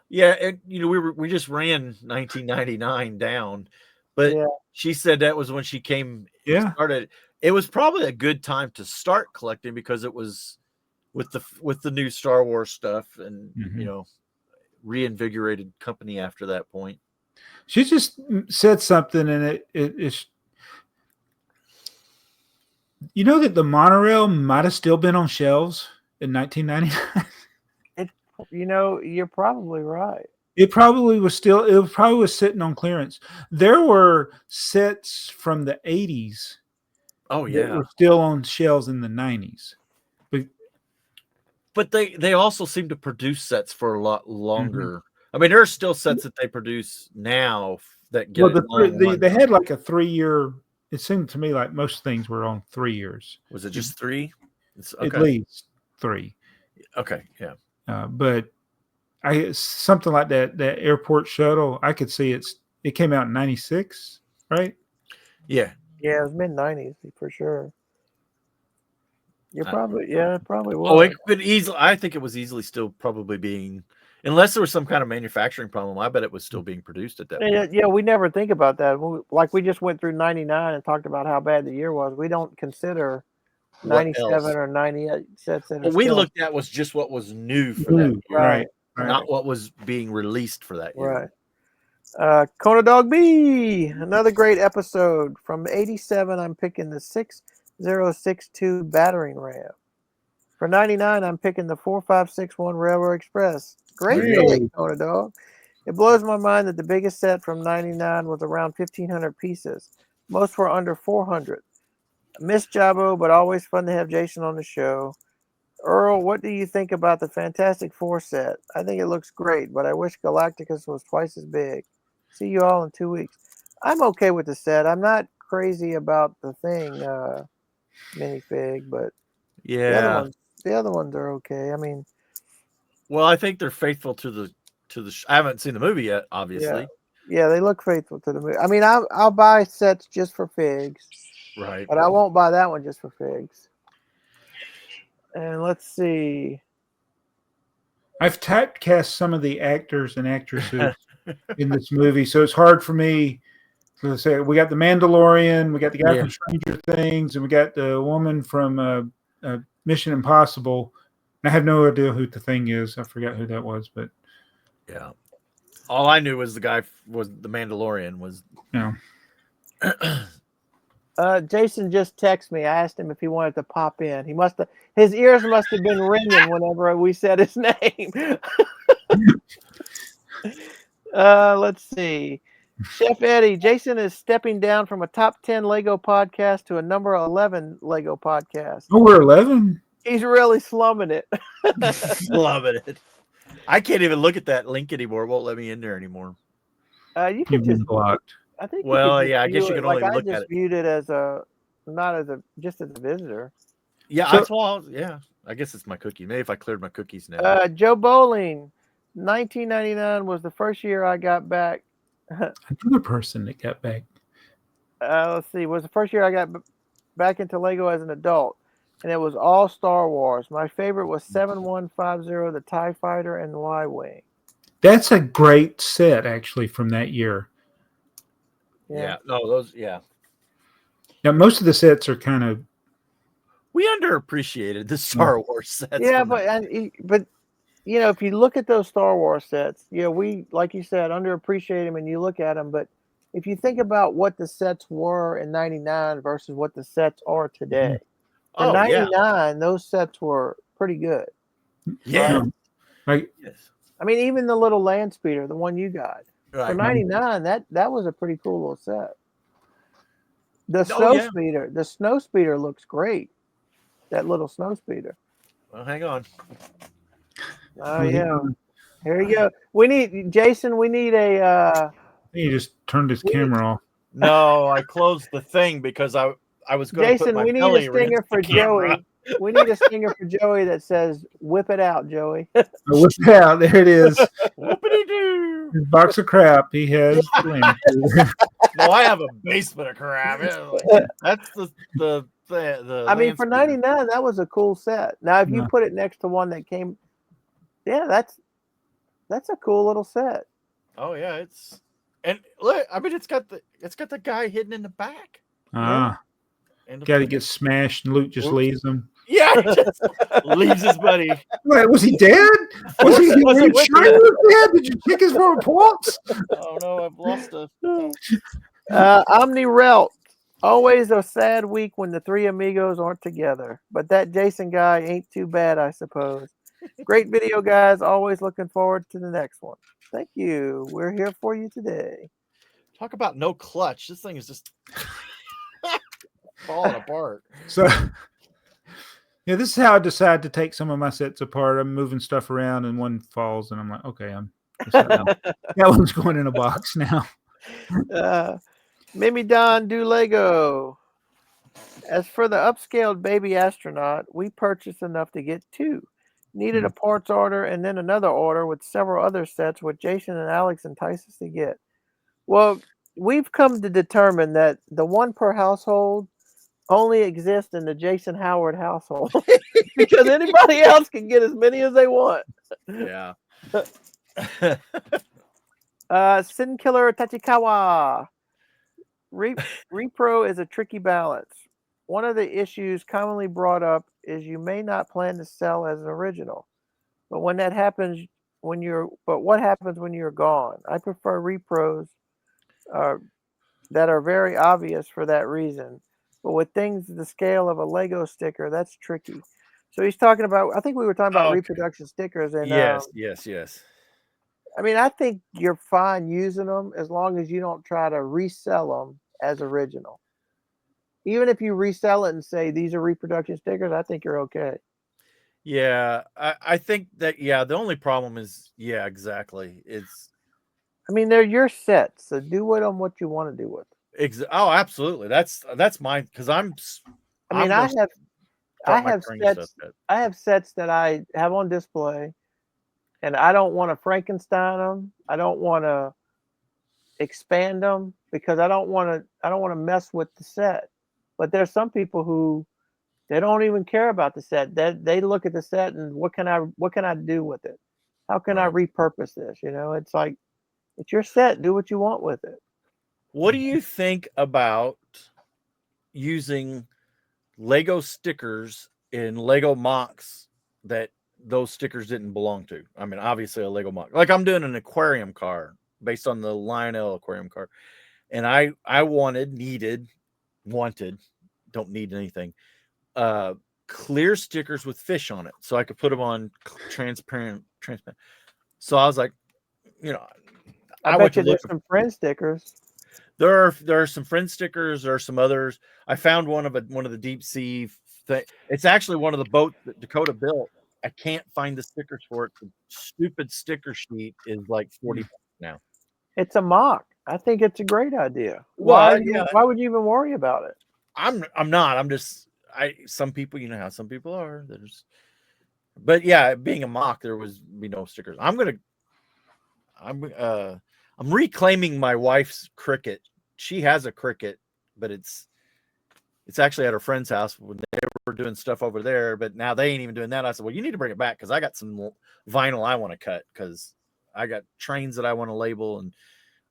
yeah, you know, we just ran 1999 down, but yeah. she said that was when she came Yeah. started. It was probably a good time to start collecting because it was with the new Star Wars stuff and you know, reinvigorated company after that point. She just said something, and it's, you know, that the monorail might have still been on shelves in 1999. You know, you're probably right. It probably was sitting on clearance. There were sets from the 80s. Oh that yeah, were still on shelves in the 90s. but they also seem to produce sets for a lot longer. I mean, there are still sets that they produce now that get they had like a 3-year. It seemed to me like most things were on 3 years. Was it just 3? At least 3. Okay, yeah. But something like that airport shuttle, I could see it came out in 96, right? Yeah. Yeah, it was mid-90s for sure. You're probably it probably was. Oh, it could easily. I think it was easily still probably being, unless there was some kind of manufacturing problem. I bet it was still being produced at that point. Yeah, we never think about that. Like we just went through 99 and talked about how bad the year was. We don't consider 97 or 98 sets that are What we still, looked at was just what was new for that year, right, not what was being released for that year. Right. Kona Dog B, another great episode from 87. I'm picking the 6062 battering ram. For 99, I'm picking the 4561 Railroad Express. Great pick, Kona Dog. It blows my mind that the biggest set from 99 was around 1,500 pieces. Most were under 400. Miss Jabo, but always fun to have Jason on the show. Earl, what do you think about the Fantastic Four set? I think it looks great, but I wish Galacticus was twice as big. See you all in 2 weeks. I'm okay with the set. I'm not crazy about the thing minifig, but yeah, the other ones are okay. I mean, well, I think they're faithful to the. I haven't seen the movie yet, obviously. Yeah, they look faithful to the movie. I mean, I'll buy sets just for figs, right? But I won't buy that one just for figs. And let's see. I've typecast some of the actors and actresses in this movie, so it's hard for me to say. We got the Mandalorian, we got the guy from Stranger Things, and we got the woman from Mission Impossible. And I have no idea who the thing is. I forgot who that was, but yeah. All I knew was the guy was the Mandalorian was. No. Jason just texted me. I asked him if he wanted to pop in. His ears must have been ringing whenever we said his name. Let's see. Chef Eddie, Jason is stepping down from a top 10 Lego podcast to a number 11 Lego podcast. Oh, we're 11? He's really slumming it. Slumming it. I can't even look at that link anymore. It won't let me in there anymore. You can just blocked. I think. Well, yeah, I guess you can only look at it. I just viewed it as just as a visitor. Yeah, yeah. I guess it's my cookie. Maybe if I cleared my cookies now. Joe Bowling, 1999 was the first year I got back. Another person that got back. Let's see, was the first year I got back into Lego as an adult, and it was all Star Wars. My favorite was 7150, the TIE Fighter, and the Y-Wing. That's a great set, actually, from that year. Yeah. No, those. Yeah. Now, most of the sets are kind of. We underappreciated the Star Wars sets. Yeah, but you know, if you look at those Star Wars sets, we, like you said, underappreciate them, and you look at them. But if you think about what the sets were in '99 versus what the sets are today, in '99, those sets were pretty good. Yeah. Like, I mean, even the little land speeder, the one you got for Right. 99, that was a pretty cool little set. The Oh, snow speeder looks great. That little snow speeder. Well, hang on. Oh yeah. Here you go. We need Jason. We need a. He just turned his camera off. No, I closed the thing because I was going to put Jason, my we need belly a stinger against for the camera. Joey. We need a stinger for Joey that says "Whip it out, Joey." Whip it out. There it is. Whoopity-doo. His box of crap. He has. No, I have a basement of crap. That's the I mean, for land speeder. 99, that was a cool set. Now, if you Yeah. put it next to one that came, yeah, that's a cool little set. Oh yeah, and look. I mean, it's got the guy hidden in the back. Got to get smashed and Luke just leaves him. Yeah, he just leaves his buddy. Wait, was he dead? Was he dead? Did you check his reports? Oh no, I've lost a. Omni Relt. Always a sad week when the three amigos aren't together. But that Jason guy ain't too bad, I suppose. Great video, guys. Always looking forward to the next one. Thank you. We're here for you today. Talk about no clutch. This thing is just falling apart. So, yeah, this is how I decide to take some of my sets apart. I'm moving stuff around, and one falls, and I'm like, okay, that one's going in a box now. Mimi Don do Lego. As for the upscaled baby astronaut, we purchased enough to get 2. Needed a parts order and then another order with several other sets, which Jason and Alex entice us to get. Well, we've come to determine that the one per household only exists in the Jason Howard household because anybody else can get as many as they want. Yeah. Sin Killer Tachikawa. Repro is a tricky balance. One of the issues commonly brought up is you may not plan to sell as an original, but what happens when you're gone? I prefer repros that are very obvious for that reason, but with things the scale of a Lego sticker, that's tricky. So he's talking about. I think we were talking about reproduction stickers, and yes. I mean, I think you're fine using them as long as you don't try to resell them as original. Even if you resell it and say these are reproduction stickers, I think you're okay. Yeah, I think that, the only problem is, exactly. I mean, they're your sets, so do with them what you want to do with them. Oh, absolutely. That's mine, because I have sets that I have on display, and I don't want to Frankenstein them. I don't want to expand them because I don't want to mess with the set. But there's some people who they don't even care about the set. They look at the set and what can I do with it? How can I repurpose this? It's like it's your set. Do what you want with it. What do you think about using Lego stickers in Lego mocks that those stickers didn't belong to? I mean, obviously a Lego mock. Like I'm doing an aquarium car based on the Lionel aquarium car. And I wanted, don't need anything, clear stickers with fish on it. So I could put them on transparent. So I was like, I bet you there's some friend stickers. There are some friend stickers. There are some others. I found one of the deep sea thing. It's actually one of the boats that Dakota built. I can't find the stickers for it. The stupid sticker sheet is like $40 now. It's a mock. I think it's a great idea. Why would you even worry about it? I'm not. I'm just some people, how some people are. But being a mock, there was be no stickers. I'm reclaiming my wife's Cricut. She has a Cricut, but it's actually at her friend's house when they were doing stuff over there, but now they ain't even doing that. I said, well, you need to bring it back because I got some vinyl I want to cut because I got trains that I want to label, and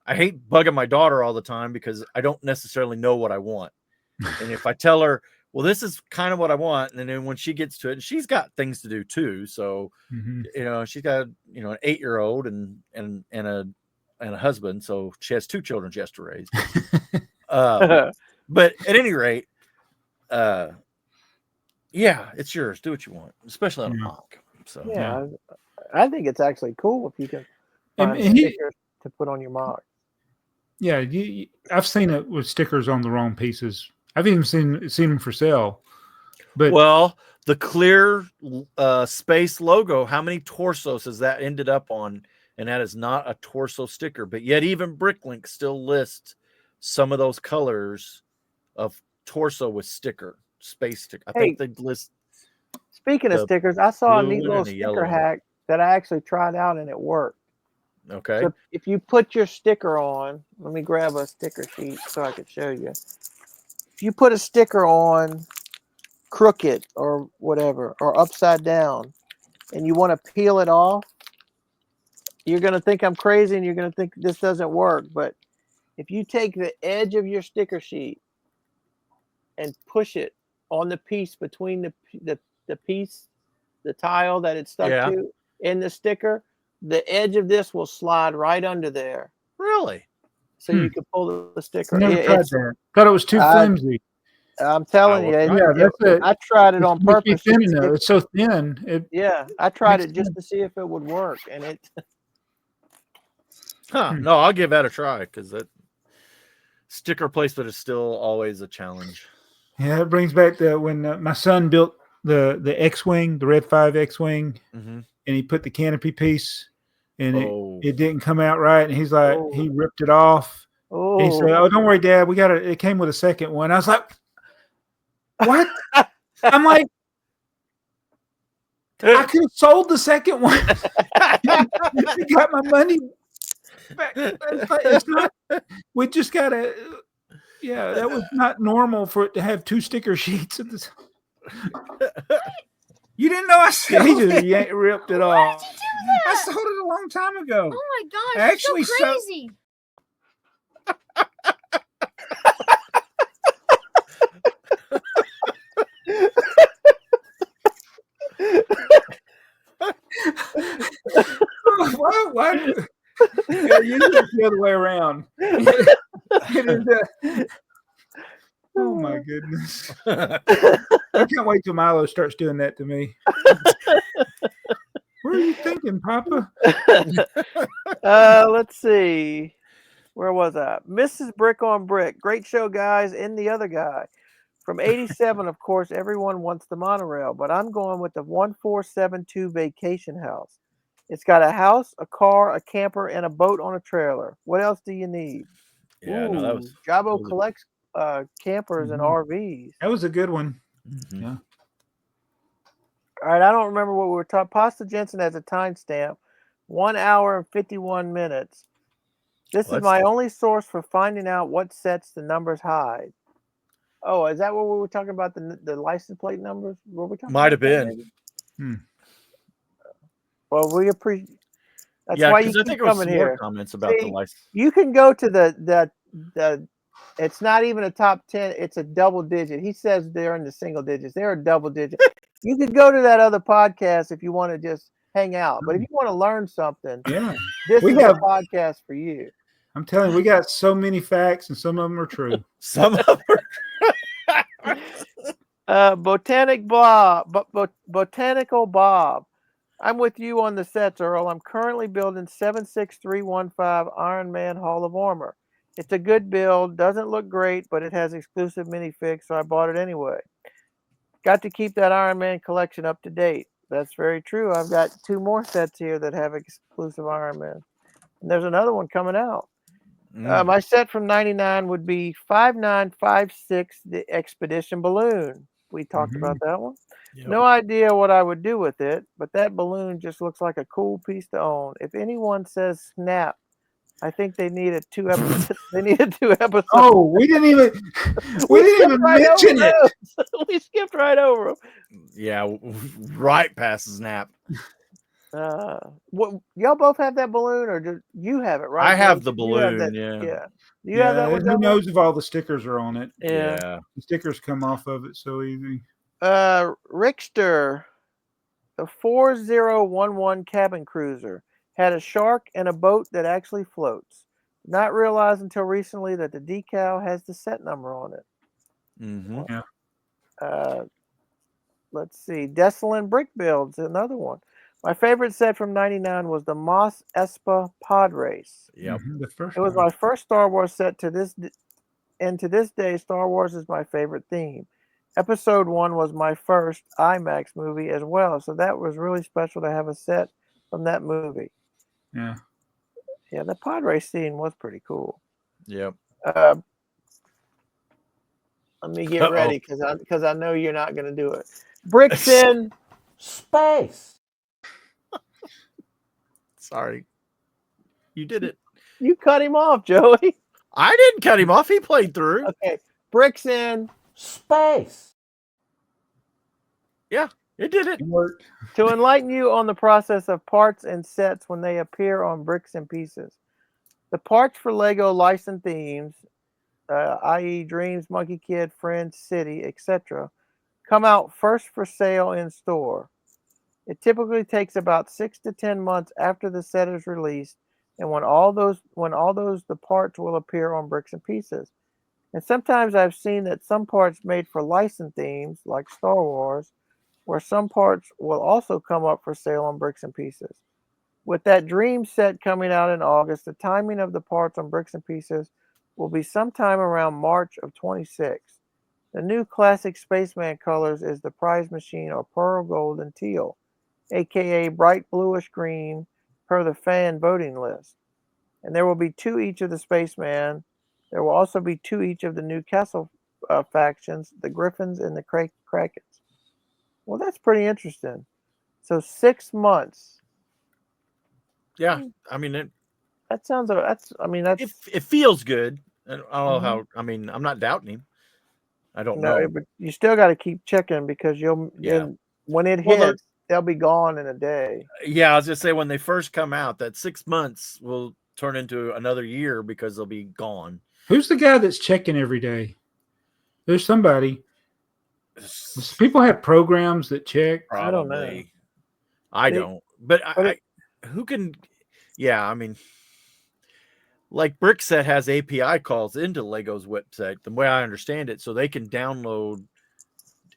I hate bugging my daughter all the time because I don't necessarily know what I want. And if I tell her, well, this is kind of what I want, and then when she gets to it, and she's got things to do too. So, she's got, an 8-year-old and a husband. So she has 2 children she has to raise. But at any rate, it's yours. Do what you want, especially on a mock. So I think it's actually cool if you can find stickers to put on your MOC. Yeah, I've seen it with stickers on the wrong pieces. I've even seen them for sale. But well, the clear space logo, how many torsos has that ended up on? And that is not a torso sticker, but yet even Bricklink still lists some of those colors of torso with sticker, space sticker. I think they list. Speaking of stickers, I saw a blue neat one little and a yellow sticker one. hack that I actually tried out and it worked. Okay. So if you put your sticker on, let me grab a sticker sheet so I could show you. If you put a sticker on crooked or whatever, or upside down, and you want to peel it off, you're going to think I'm crazy and you're going to think this doesn't work. But if you take the edge of your sticker sheet and push it on the piece between the piece, the tile that it's stuck to in the sticker, the edge of this will slide right under there. Really? So you can pull the sticker. Never tried that. Thought it was too flimsy. I'm telling you, that's it. I tried it on purpose. Thin enough. It's so thin. I tried it just to see if it would work, and it. No, I'll give that a try because that sticker placement is still always a challenge. Yeah, it brings back when my son built the X-wing, the Red 5 X-wing, and he put the canopy piece, and it didn't come out right, and he's like, he ripped it off. He said, "Oh, don't worry, Dad, we got it. It came with a second one." I was like, "What?" I'm like, I could have sold the second one. Got my money back. It's not. We just gotta. Yeah, that was not normal for it to have two sticker sheets at this. You didn't know I sold it? He just ripped it off. Why did you do that? I sold it a long time ago. Oh my gosh, Actually, that's so crazy. Why? Yeah, usually it's the other way around. Oh my goodness! I can't wait till Milo starts doing that to me. What are you thinking, Papa? Let's see. Where was I? Mrs. Brick on Brick. Great show, guys. And the other guy. From 87, of course, everyone wants the monorail, but I'm going with the 1472 vacation house. It's got a house, a car, a camper, and a boat on a trailer. What else do you need? Yeah, no, that was Jabo collects campers and RVs. That was a good one. Yeah. All right, I don't remember what we were talking. Pasta Jensen has a timestamp, 1 hour and 51 minutes. This is my only source for finding out what sets the numbers hide. Oh, is that what we were talking about? The license plate numbers? Were we talking Might have been. Well, we appreciate. That's yeah, why you I keep think there was coming some here. more comments about the license. You can go to the. It's not even a top 10. It's a double digit. He says they're in the single digits. They're a double digit. You could go to that other podcast if you want to just hang out. But if you want to learn something, this is a podcast for you. I'm telling you, we got so many facts, and some of them are true. Some of them are Botanical Bob. I'm with you on the sets, Earl. I'm currently building 76315 Iron Man Hall of Armor. It's a good build. Doesn't look great, but it has exclusive minifigs, so I bought it anyway. Got to keep that Iron Man collection up to date. That's very true. I've got 2 more sets here that have exclusive Iron Man. And there's another one coming out. My set from 99 would be 5956, the Expedition Balloon. We talked about that one. Yep. No idea what I would do with it, but that balloon just looks like a cool piece to own. If anyone says snap, I think they needed 2 episodes. They needed 2 episodes. Oh, we didn't even mention it. We skipped right over them. Yeah, right past snap. What, y'all both have that balloon, or do you have it? Right, I have the balloon. Yeah. Do you have that one? Who knows if all the stickers are on it? Yeah. The stickers come off of it so easy. Richter, the 4011 cabin cruiser, had a shark and a boat that actually floats. Not realized until recently that the decal has the set number on it. Yeah. Let's see. Desolin Brick Builds, another one. My favorite set from '99 was the Mos Espa Pod Race. Yep. The first It was one. my first Star Wars set and to this day, Star Wars is my favorite theme. Episode 1 was my first IMAX movie as well, so that was really special to have a set from that movie. Yeah. Yeah, the pod race scene was pretty cool. Yep. Let me get Uh-oh. ready because I know you're not going to do it. Bricks in Space. Sorry. You did it. You cut him off, Joey. I didn't cut him off. He played through. Okay. Bricks in Space. Yeah, it did it. It worked. to enlighten you on the process of parts and sets when they appear on Bricks and Pieces. The parts for Lego licensed themes, i.e. Dreams, Monkey Kid, Friends, City, etc., come out first for sale in store. It typically takes about 6 to 10 months after the set is released, and when all those the parts will appear on Bricks and Pieces. And sometimes I've seen that some parts made for licensed themes, like Star Wars, where some parts will also come up for sale on Bricks and Pieces. With that Dream set coming out in August, the timing of the parts on Bricks and Pieces will be sometime around March of 26. The new classic Spaceman colors is the prize machine or pearl gold and teal, aka bright bluish green, per the fan voting list. And there will be 2 each of the Spaceman. There will also be 2 each of the new castle factions, the Griffins and the Krakens. Well, that's pretty interesting. So 6 months. Yeah, I mean That sounds. it feels good. I don't know how. I mean, I'm not doubting him. I don't know. But you still got to keep checking because when it hits, they'll be gone in a day. Yeah, I was just say when they first come out, that 6 months will turn into another year because they'll be gone. Who's the guy that's checking every day? There's somebody. People have programs that check. Probably. I don't know. I don't. But who can? Yeah, I mean, like BrickTsar has API calls into Lego's website, the way I understand it, so they can download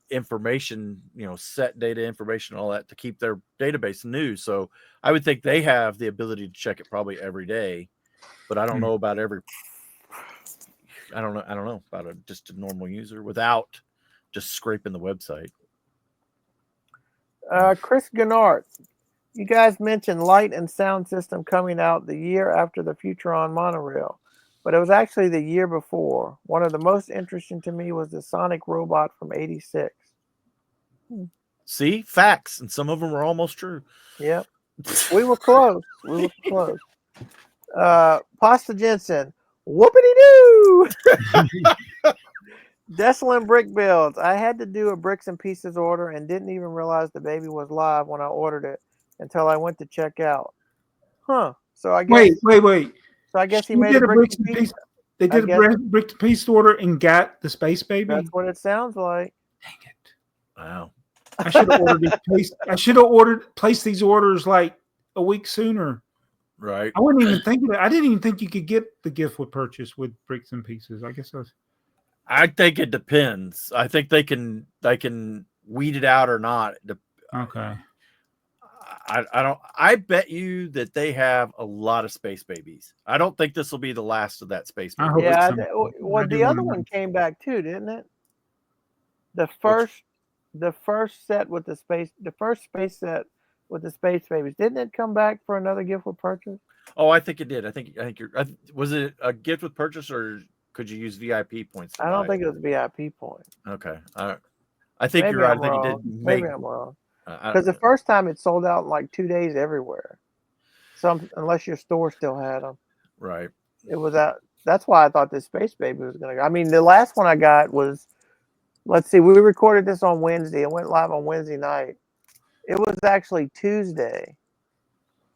information, set data information, all that to keep their database new. So I would think they have the ability to check it probably every day, but I don't know about I don't know about just a normal user without just scraping the website. Chris Gennard, you guys mentioned light and sound system coming out the year after the Futuron monorail, but it was actually the year before. One of the most interesting to me was the Sonic robot from '86. See, facts, and some of them are almost true. Yep, we were close. Pasta Jensen, whoopity doo. Desolate Brick Builds. I had to do a Bricks and Pieces order and didn't even realize the baby was live when I ordered it until I went to check out. Huh. So I guess. Wait. So I guess he made a Bricks and Pieces. They did a Brick and Piece order and got the Space Baby. That's what it sounds like. Dang it! Wow. I should have placed these orders like a week sooner. Right. I wouldn't even think of it. I didn't even think you could get the gift with purchase with Bricks and Pieces. I guess I think it depends. I think they can weed it out or not. Okay. I don't. I bet you that they have a lot of Space Babies. I don't think this will be the last of that Space Baby. Yeah. The other one came back too, didn't it? The first set with the first space set with the Space Babies, didn't it come back for another gift with purchase? Oh, I think it did. I think was it a gift with purchase or could you use VIP points? I don't think it was VIP points. Okay. I think you're right. I think it did. Maybe I'm wrong. Because the first time it sold out in like 2 days everywhere. Unless your store still had them. Right. It was out. That's why I thought this Space Baby was going to go. I mean, the last one I got was, let's see, we recorded this on Wednesday. It went live on Wednesday night. It was actually Tuesday.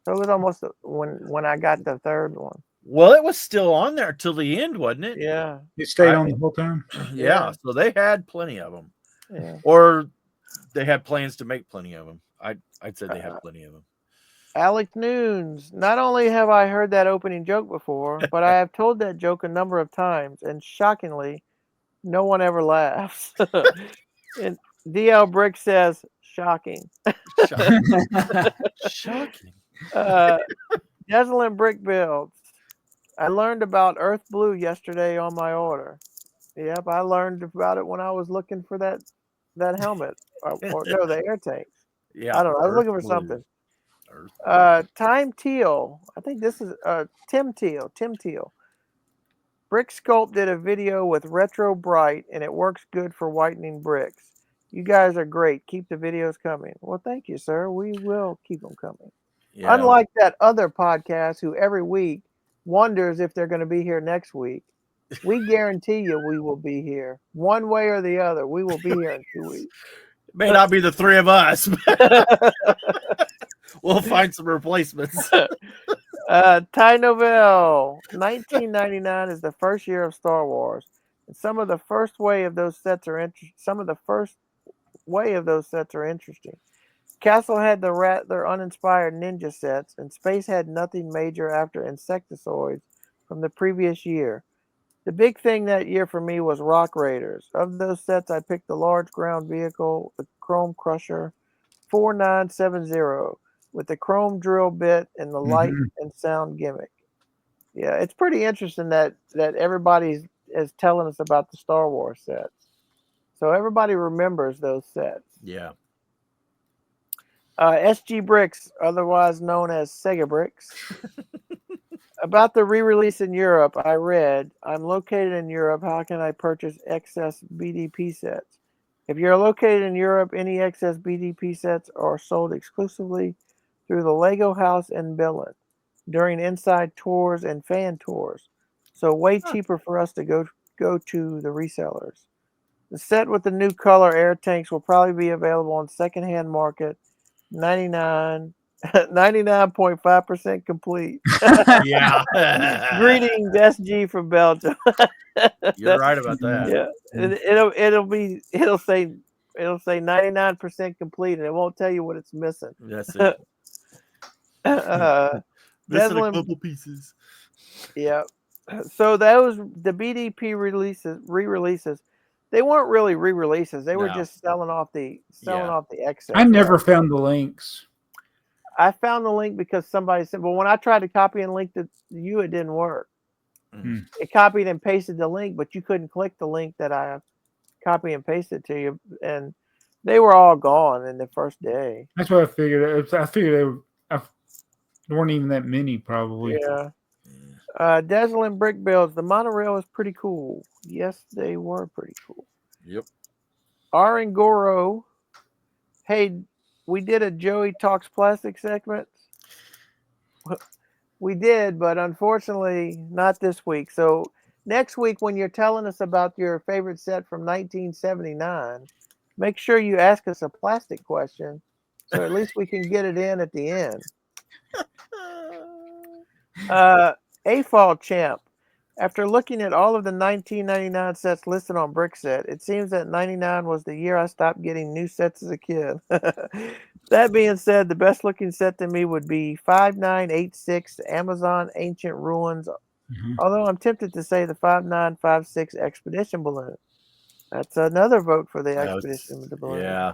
So it was almost when I got the third one. Well, it was still on there till the end, wasn't it? Yeah. It stayed on the whole time? Yeah. So they had plenty of them. Yeah. Or they had plans to make plenty of them. I'd say they had plenty of them. Alex Noons. Not only have I heard that opening joke before, but I have told that joke a number of times, and shockingly, no one ever laughs. And DL Brick says, Shocking. Shocking. Desolate Brick Builds. I learned about Earth Blue yesterday on my order. Yep, I learned about it when I was looking for that helmet. Or no, the air tanks. Yeah. I don't know. I was looking for Blue. something. Earth Time Teal. I think this is Tim Teal. Tim Teal. Brick Sculpt did a video with Retro Bright, and it works good for whitening bricks. You guys are great. Keep the videos coming. Well, thank you, sir. We will keep them coming. Yeah. Unlike that other podcast who every week wonders if they're going to be here next week, we guarantee you we will be here. One way or the other, we will be here in 2 weeks. It may not be the three of us. We'll find some replacements. Ty Novell, 1999 is the first year of Star Wars, and some of the first way of those sets are interesting. Castle had their uninspired ninja sets, and Space had nothing major after Insectoids from the previous year. The big thing that year for me was Rock Raiders. Of those sets, I picked the large ground vehicle, the Chrome Crusher 4970, with the chrome drill bit and the light and sound gimmick. Yeah, it's pretty interesting that everybody is telling us about the Star Wars sets. So everybody remembers those sets. Yeah. SG Bricks, otherwise known as Sega Bricks. About the re-release in Europe, I read, I'm located in Europe. How can I purchase excess BDP sets? If you're located in Europe, any excess BDP sets are sold exclusively through the Lego House in Billund during inside tours and fan tours. So way cheaper for us to go to the resellers. The set with the new color air tanks will probably be available on secondhand market. 99.5% complete. Yeah. Greetings, SG from Belgium. You're right about that. Yeah, it'll say 99% complete, and it won't tell you what it's missing. That's it. Missing a couple pieces. Yeah. So those the BDP re-releases, they weren't really re-releases. They were just selling off the excess. I never found the links. I found the link because somebody said, well, when I tried to copy and link to you, it didn't work. It copied and pasted the link, but you couldn't click the link that I copy and pasted to you, and they were all gone in the first day. That's what I figured. I figured there weren't even that many, probably. Yeah. Desolate Brick Builds. The monorail is pretty cool. Yes, they were pretty cool. Yep. Arangoro. Hey, we did a Joey Talks Plastic segment. We did, but unfortunately not this week. So next week, when you're telling us about your favorite set from 1979, make sure you ask us a plastic question, so at least we can get it in at the end. AFoOL Champ. After looking at all of the 1999 sets listed on BrickTsar, it seems that 99 was the year I stopped getting new sets as a kid. That being said, the best looking set to me would be 5986 Amazon Ancient Ruins, although I'm tempted to say the 5956 Expedition Balloon. That's another vote for the Expedition Balloon. Yeah.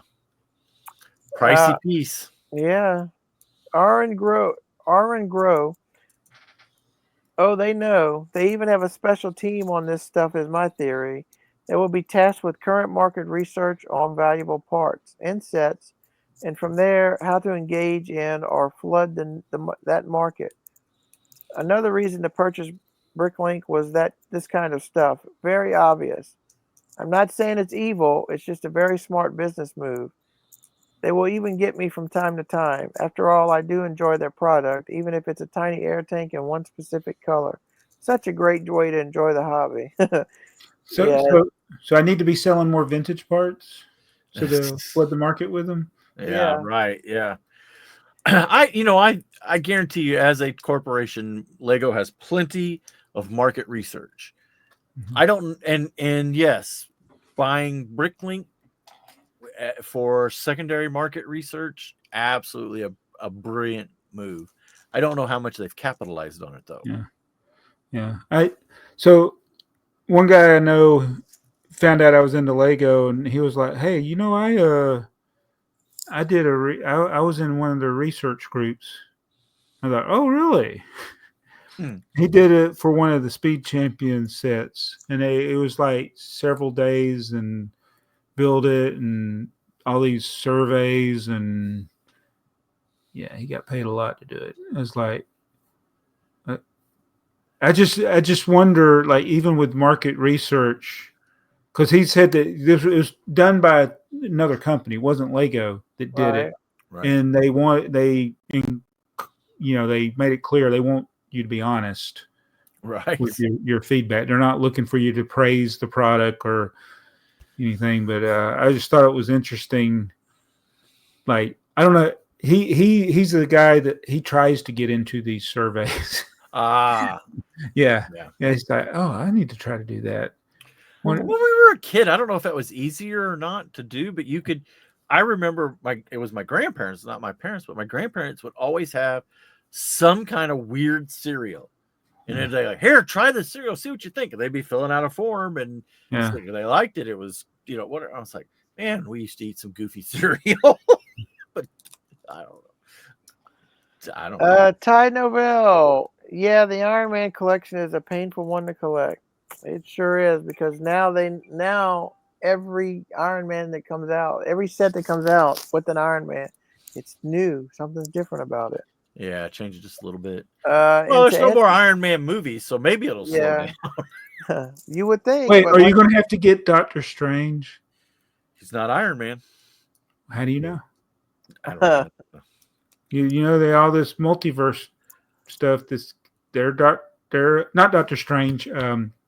Pricey piece. Yeah. Aaron Grow. Oh, they know. They even have a special team on this stuff, is my theory. They will be tasked with current market research on valuable parts and sets, and from there, how to engage in or flood that market. Another reason to purchase Bricklink was that this kind of stuff. Very obvious. I'm not saying it's evil. It's just a very smart business move. They will even get me from time to time. After all, I do enjoy their product, even if it's a tiny air tank in one specific color. Such a great way to enjoy the hobby. So I need to be selling more vintage parts to flood the market with them. Yeah, right. Yeah. I guarantee you, as a corporation, Lego has plenty of market research. I don't, and yes, buying Bricklink for secondary market research, absolutely a brilliant move. I don't know how much they've capitalized on it though. Yeah. So one guy I know found out I was into Lego, and he was like, "Hey, I did I was in one of the research groups. I thought, oh, really? He did it for one of the Speed Champion sets, and it was like several days and build it and all these surveys, and yeah, he got paid a lot to do it. It was like, I just wonder, like, even with market research, because he said that this was done by another company, it wasn't Lego that did it, and they made it clear they want you to be honest with your feedback. They're not looking for you to praise the product or anything, but I just thought it was interesting. Like, I don't know, he's the guy that he tries to get into these surveys. Yeah. He's like, oh, I need to try to do that. When we were a kid, I don't know if that was easier or not to do, but you could. I remember it was my grandparents, not my parents, but my grandparents would always have some kind of weird cereal. And then they're like, here, try this cereal, see what you think. And they'd be filling out a form, and if they liked it. It was, what I was like, man, we used to eat some goofy cereal. But I don't know. Ty Novell. Yeah, the Iron Man collection is a painful one to collect. It sure is, because now every Iron Man that comes out, every set that comes out with an Iron Man, it's new. Something's different about it. Yeah, change it just a little bit. Well, there's no more Iron Man movies, so maybe it'll slow down. You would think. Wait, are you going to have to get Doctor Strange? He's not Iron Man. How do you know? I don't know. You know, they all this multiverse stuff. They're not Doctor Strange.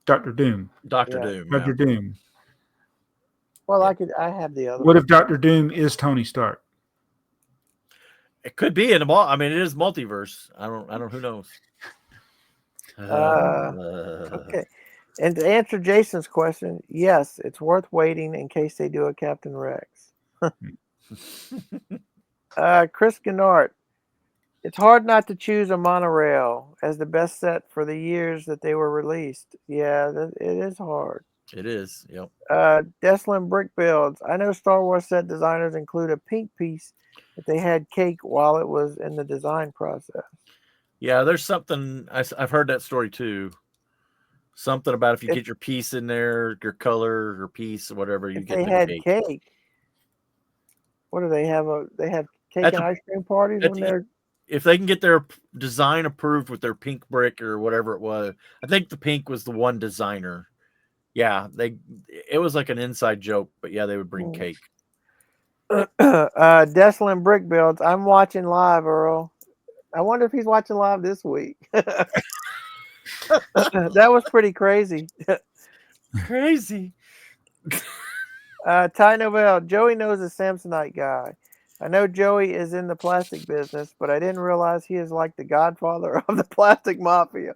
Doctor Doom. Doctor Doom. Doctor Doom. Well, I have the other. What if Doctor Doom is Tony Stark? It could be in I mean, it is multiverse. I don't. Who knows? Okay. And to answer Jason's question, yes, it's worth waiting in case they do a Captain Rex. Chris Gennard. It's hard not to choose a monorail as the best set for the years that they were released. Yeah, it is hard. It is. Yep. Deslin Brick Builds. I know Star Wars set designers include a pink piece if they had cake while it was in the design process. Yeah, there's something I've heard that story too. Something about if you get your piece in there, your color, your piece, or whatever, you get. They had cake. What do they have? They have cake and ice cream parties when they're. If they can get their design approved with their pink brick or whatever it was, I think the pink was the one designer. Yeah, it was like an inside joke, but yeah, they would bring cake. Deslin Brick Builds. I'm watching live, Earl. I wonder if he's watching live this week. That was pretty crazy. Crazy. Ty Novell. Joey knows a Samsonite guy. I know Joey is in the plastic business, but I didn't realize he is like the godfather of the plastic mafia.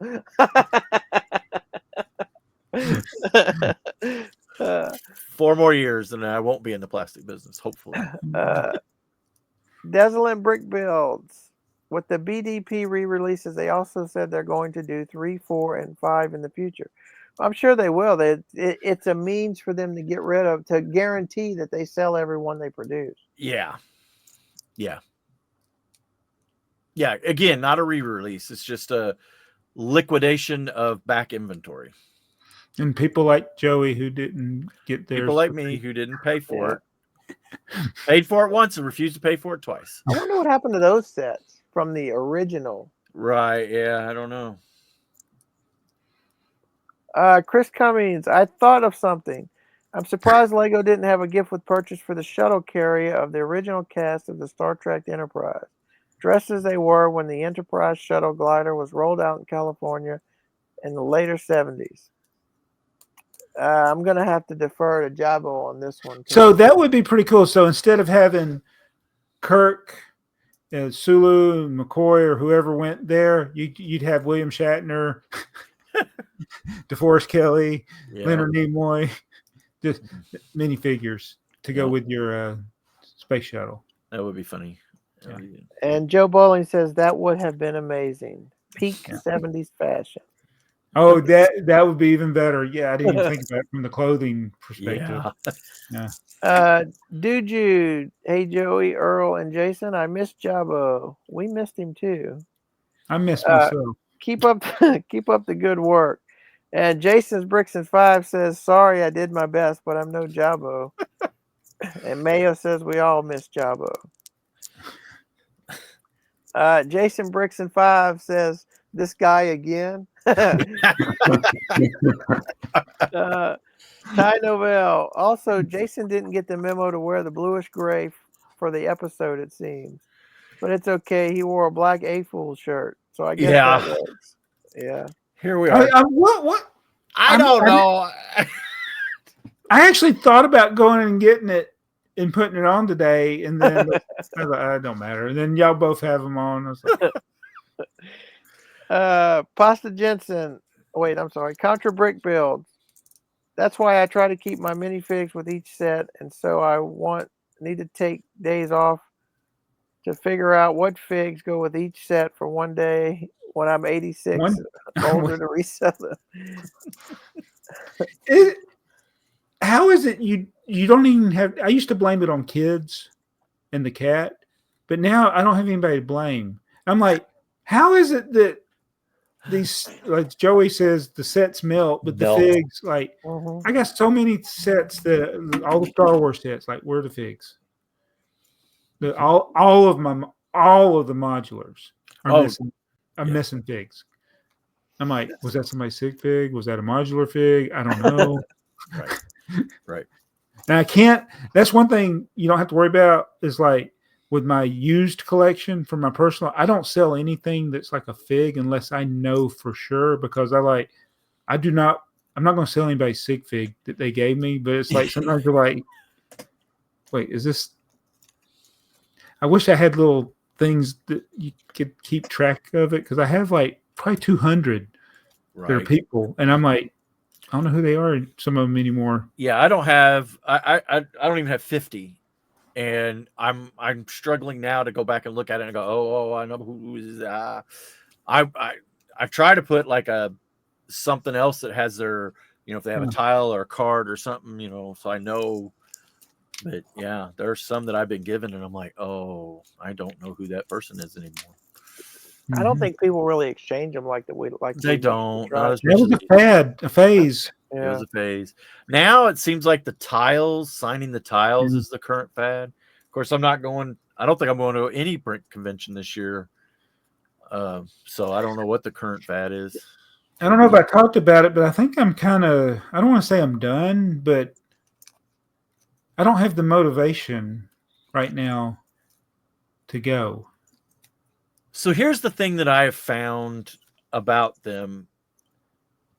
4 more years and I won't be in the plastic business, hopefully. Desolate Brick Builds. With the BDP re-releases, they also said they're going to do 3, 4, and 5 in the future. I'm sure they will. It's a means for them to get rid of, to guarantee that they sell every one they produce. Yeah. Again, not a re-release. It's just a liquidation of back inventory. And people like Joey who didn't get theirs. People like me who didn't pay for it. Paid for it once and refused to pay for it twice. I wonder what happened to those sets from the original. Right, yeah, I don't know. Chris Cummings, I thought of something. I'm surprised Lego didn't have a gift with purchase for the shuttle carrier of the original cast of the Star Trek Enterprise. Dressed as they were when the Enterprise shuttle glider was rolled out in California in the later 70s. I'm going to have to defer to Jabo on this one. So that would be pretty cool. So instead of having Kirk, Sulu, and McCoy, or whoever went there, you'd have William Shatner, DeForest Kelley, Leonard Nimoy, just minifigures to go with your space shuttle. That would be funny. Yeah. And Joe Bowling says that would have been amazing. Peak 70s fashion. Oh, that would be even better. Yeah, I didn't even think about it from the clothing perspective. Dude Jude, hey Joey, Earl, and Jason, I missed Jabbo. We missed him too. I miss myself. Keep up the good work. And Jason's Bricks and Five says, sorry, I did my best, but I'm no Jabbo. And Mayo says we all miss Jabbo. Jason Bricks and Five says, this guy again. Ty Novell. Also, Jason didn't get the memo to wear the bluish gray for the episode, it seems. But it's okay. He wore a black AFoOL shirt. So I guess that works. Yeah. Here we are. What? I don't know. I actually thought about going and getting it and putting it on today, and then I was like, it don't matter. And then y'all both have them on. I was like, Pasta Jensen. Wait, I'm sorry. Contra Brick Builds. That's why I try to keep my minifigs with each set, and so I need to take days off to figure out what figs go with each set for one day when I'm 86 older to resell them. How is it you don't even have? I used to blame it on kids and the cat, but now I don't have anybody to blame. I'm like, how is it that these, like Joey says, the sets melt, but the figs, like, I got so many sets that all the Star Wars sets, like, where are the figs? All of the modulars are missing. I'm missing figs. I'm like, was that somebody's sig fig? Was that a modular fig? I don't know. Right. And I can't. That's one thing you don't have to worry about. Is like with my used collection for my personal, I don't sell anything that's like a fig unless I know for sure, because I'm not going to sell anybody's sig fig that they gave me. But it's like sometimes you're like, wait, is this? I wish I had little things that you could keep track of it, because I have like probably 200 there are people, and I'm like, I don't know who they are, some of them anymore. Yeah, I don't have. I don't even have 50, and I'm struggling now to go back and look at it and go, oh, I know who is. I've tried to put like something else that has their, if they have a tile or a card or something, so I know. But yeah, there's some that I've been given, and I'm like, oh, I don't know who that person is anymore. I don't think people really exchange them like that. They don't. That was a phase. Yeah. It was a phase. Now it seems like signing the tiles is the current fad. Of course, I don't think I'm going to any brick convention this year. So I don't know what the current fad is. I don't know if I talked about it, but I think I'm I don't want to say I'm done, but I don't have the motivation right now to go. So here's the thing that I have found about them.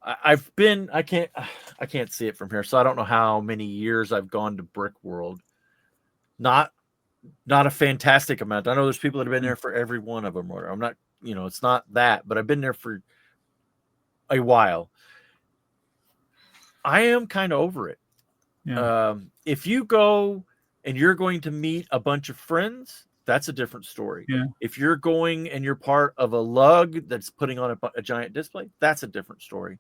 I can't see it from here, so I don't know how many years I've gone to Brick World. Not a fantastic amount. I know there's people that have been there for every one of them. Or I'm not, it's not that, but I've been there for a while. I am kind of over it. Yeah. If you go and you're going to meet a bunch of friends, that's a different story. Yeah. If you're going and you're part of a lug that's putting on a giant display, that's a different story.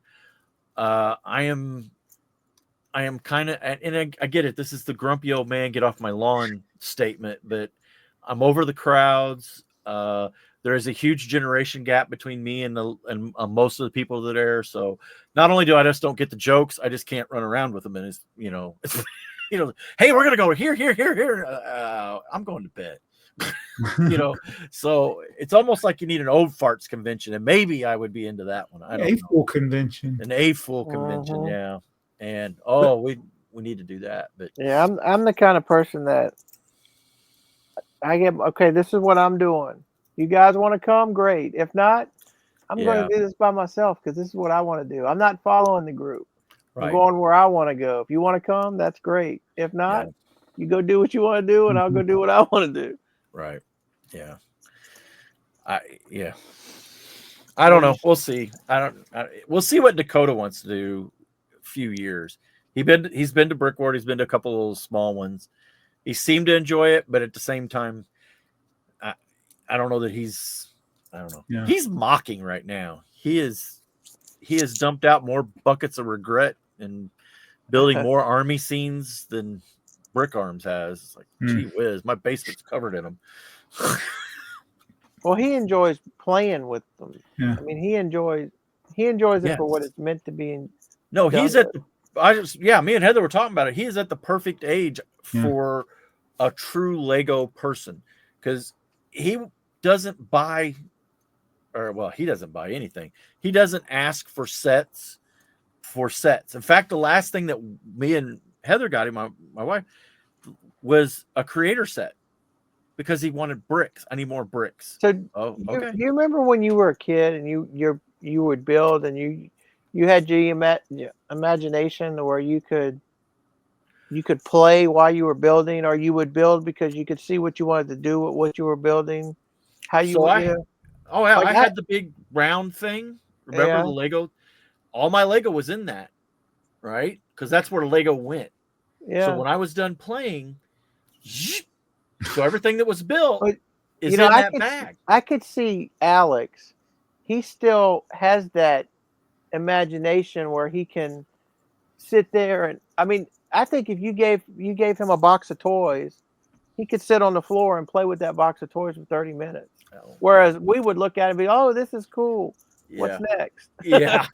I am kind of, and I get it. This is the grumpy old man get off my lawn statement, but I'm over the crowds. There is a huge generation gap between me and most of the people that are there. So not only do I just don't get the jokes, I just can't run around with them. And it's, hey, we're gonna go here. I'm going to bed. So it's almost like you need an old farts convention, and maybe I would be into that one. I don't know. AFoOL convention. An AFoOL convention, yeah. And we need to do that. But yeah, I'm the kind of person that I get, okay, this is what I'm doing. You guys want to come? Great. If not, I'm going to do this by myself, because this is what I want to do. I'm not following the group. I'm going where I want to go. If you want to come, that's great. If not, you go do what you want to do, and I'll go do what I want to do. Right. Yeah. I don't know. We'll see. We'll see what Dakota wants to do. A few years. He's been to Brick World. He's been to a couple of little small ones. He seemed to enjoy it, but at the same time, I don't know that I don't know. Yeah. He's mocking right now. He's he has dumped out more buckets of regret and building more army scenes than Brick Arms has. It's like, gee whiz, my basement's covered in them. Well, he enjoys playing with them. Yeah. I mean, he enjoys it for what it's meant to be. No, he's at the. Me and Heather were talking about it. He is at the perfect age for a true Lego person because he doesn't buy, he doesn't buy anything. He doesn't ask for sets. In fact, the last thing that me and Heather got him, my wife, was a creator set because he wanted bricks. I need more bricks. So, okay. You remember when you were a kid and you would build and you had your imagination where you could play while you were building, or you would build because you could see what you wanted to do with what you were building. I had the big round thing. Remember the Lego? All my Lego was in that, right? Because that's where Lego went. Yeah. So when I was done playing, so everything that was built is in that bag. I could see Alex. He still has that imagination where he can sit there and I think if you gave him a box of toys, he could sit on the floor and play with that box of toys for 30 minutes. Whereas we would look at it and be, oh, this is cool. What's next? Yeah.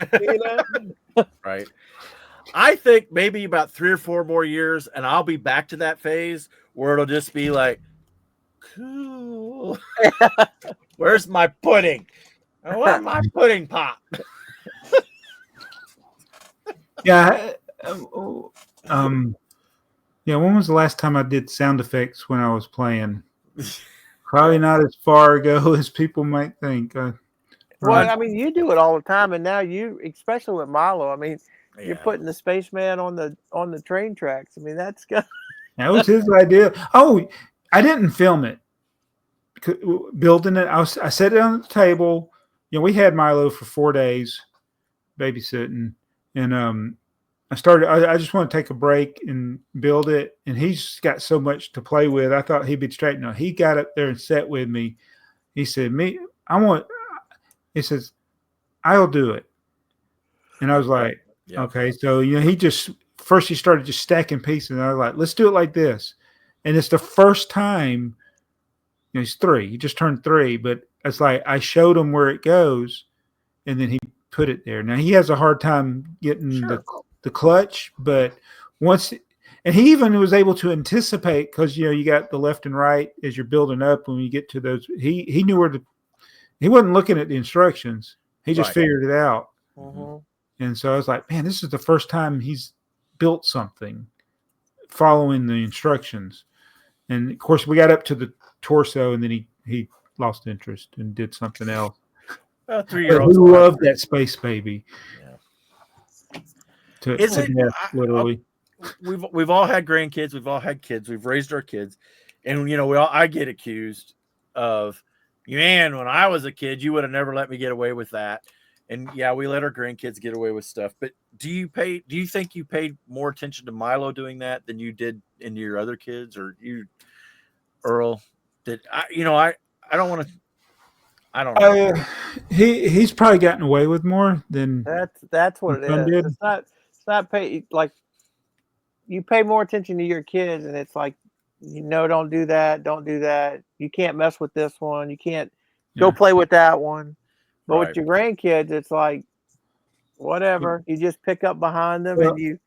Right. I think maybe about 3 or 4 more years and I'll be back to that phase where it'll just be like, cool. Where's my pudding? Where's my pudding pop? Yeah. When was the last time I did sound effects when I was playing? Probably not as far ago as people might think. Well, you do it all the time, and now especially with Milo, you're putting the spaceman on the train tracks. That's good. That was his idea. Oh, I didn't film it. Building it, I set it on the table. We had Milo for 4 days babysitting, and I just want to take a break and build it. And he's got so much to play with. I thought he'd be straight. No, he got up there and sat with me. He said, he says, I'll do it. And I was like, okay. So, he started just stacking pieces. And I was like, let's do it like this. And it's the first time, he's 3. He just turned 3. But it's like I showed him where it goes. And then he put it there. Now, he has a hard time getting the clutch, but and he even was able to anticipate because you got the left and right as you're building up. When you get to those, he knew he wasn't looking at the instructions. He just figured it out. And so I was like, man, this is the first time he's built something following the instructions. And of course, we got up to the torso, and then he lost interest and did something else. 3-year-olds love that space baby. Literally. We've all had grandkids. We've all had kids. We've raised our kids, and I get accused of, man, when I was a kid, you would have never let me get away with that. And we let our grandkids get away with stuff. But do you think you paid more attention to Milo doing that than you did in your other kids, or you, Earl? I don't want to. I don't know. He's probably gotten away with more than that's what it is. It's not pay like you pay more attention to your kids, and it's like, don't do that. You can't mess with this one. You can't go play with that one. But with your grandkids, it's like whatever. You just pick up behind them, and you.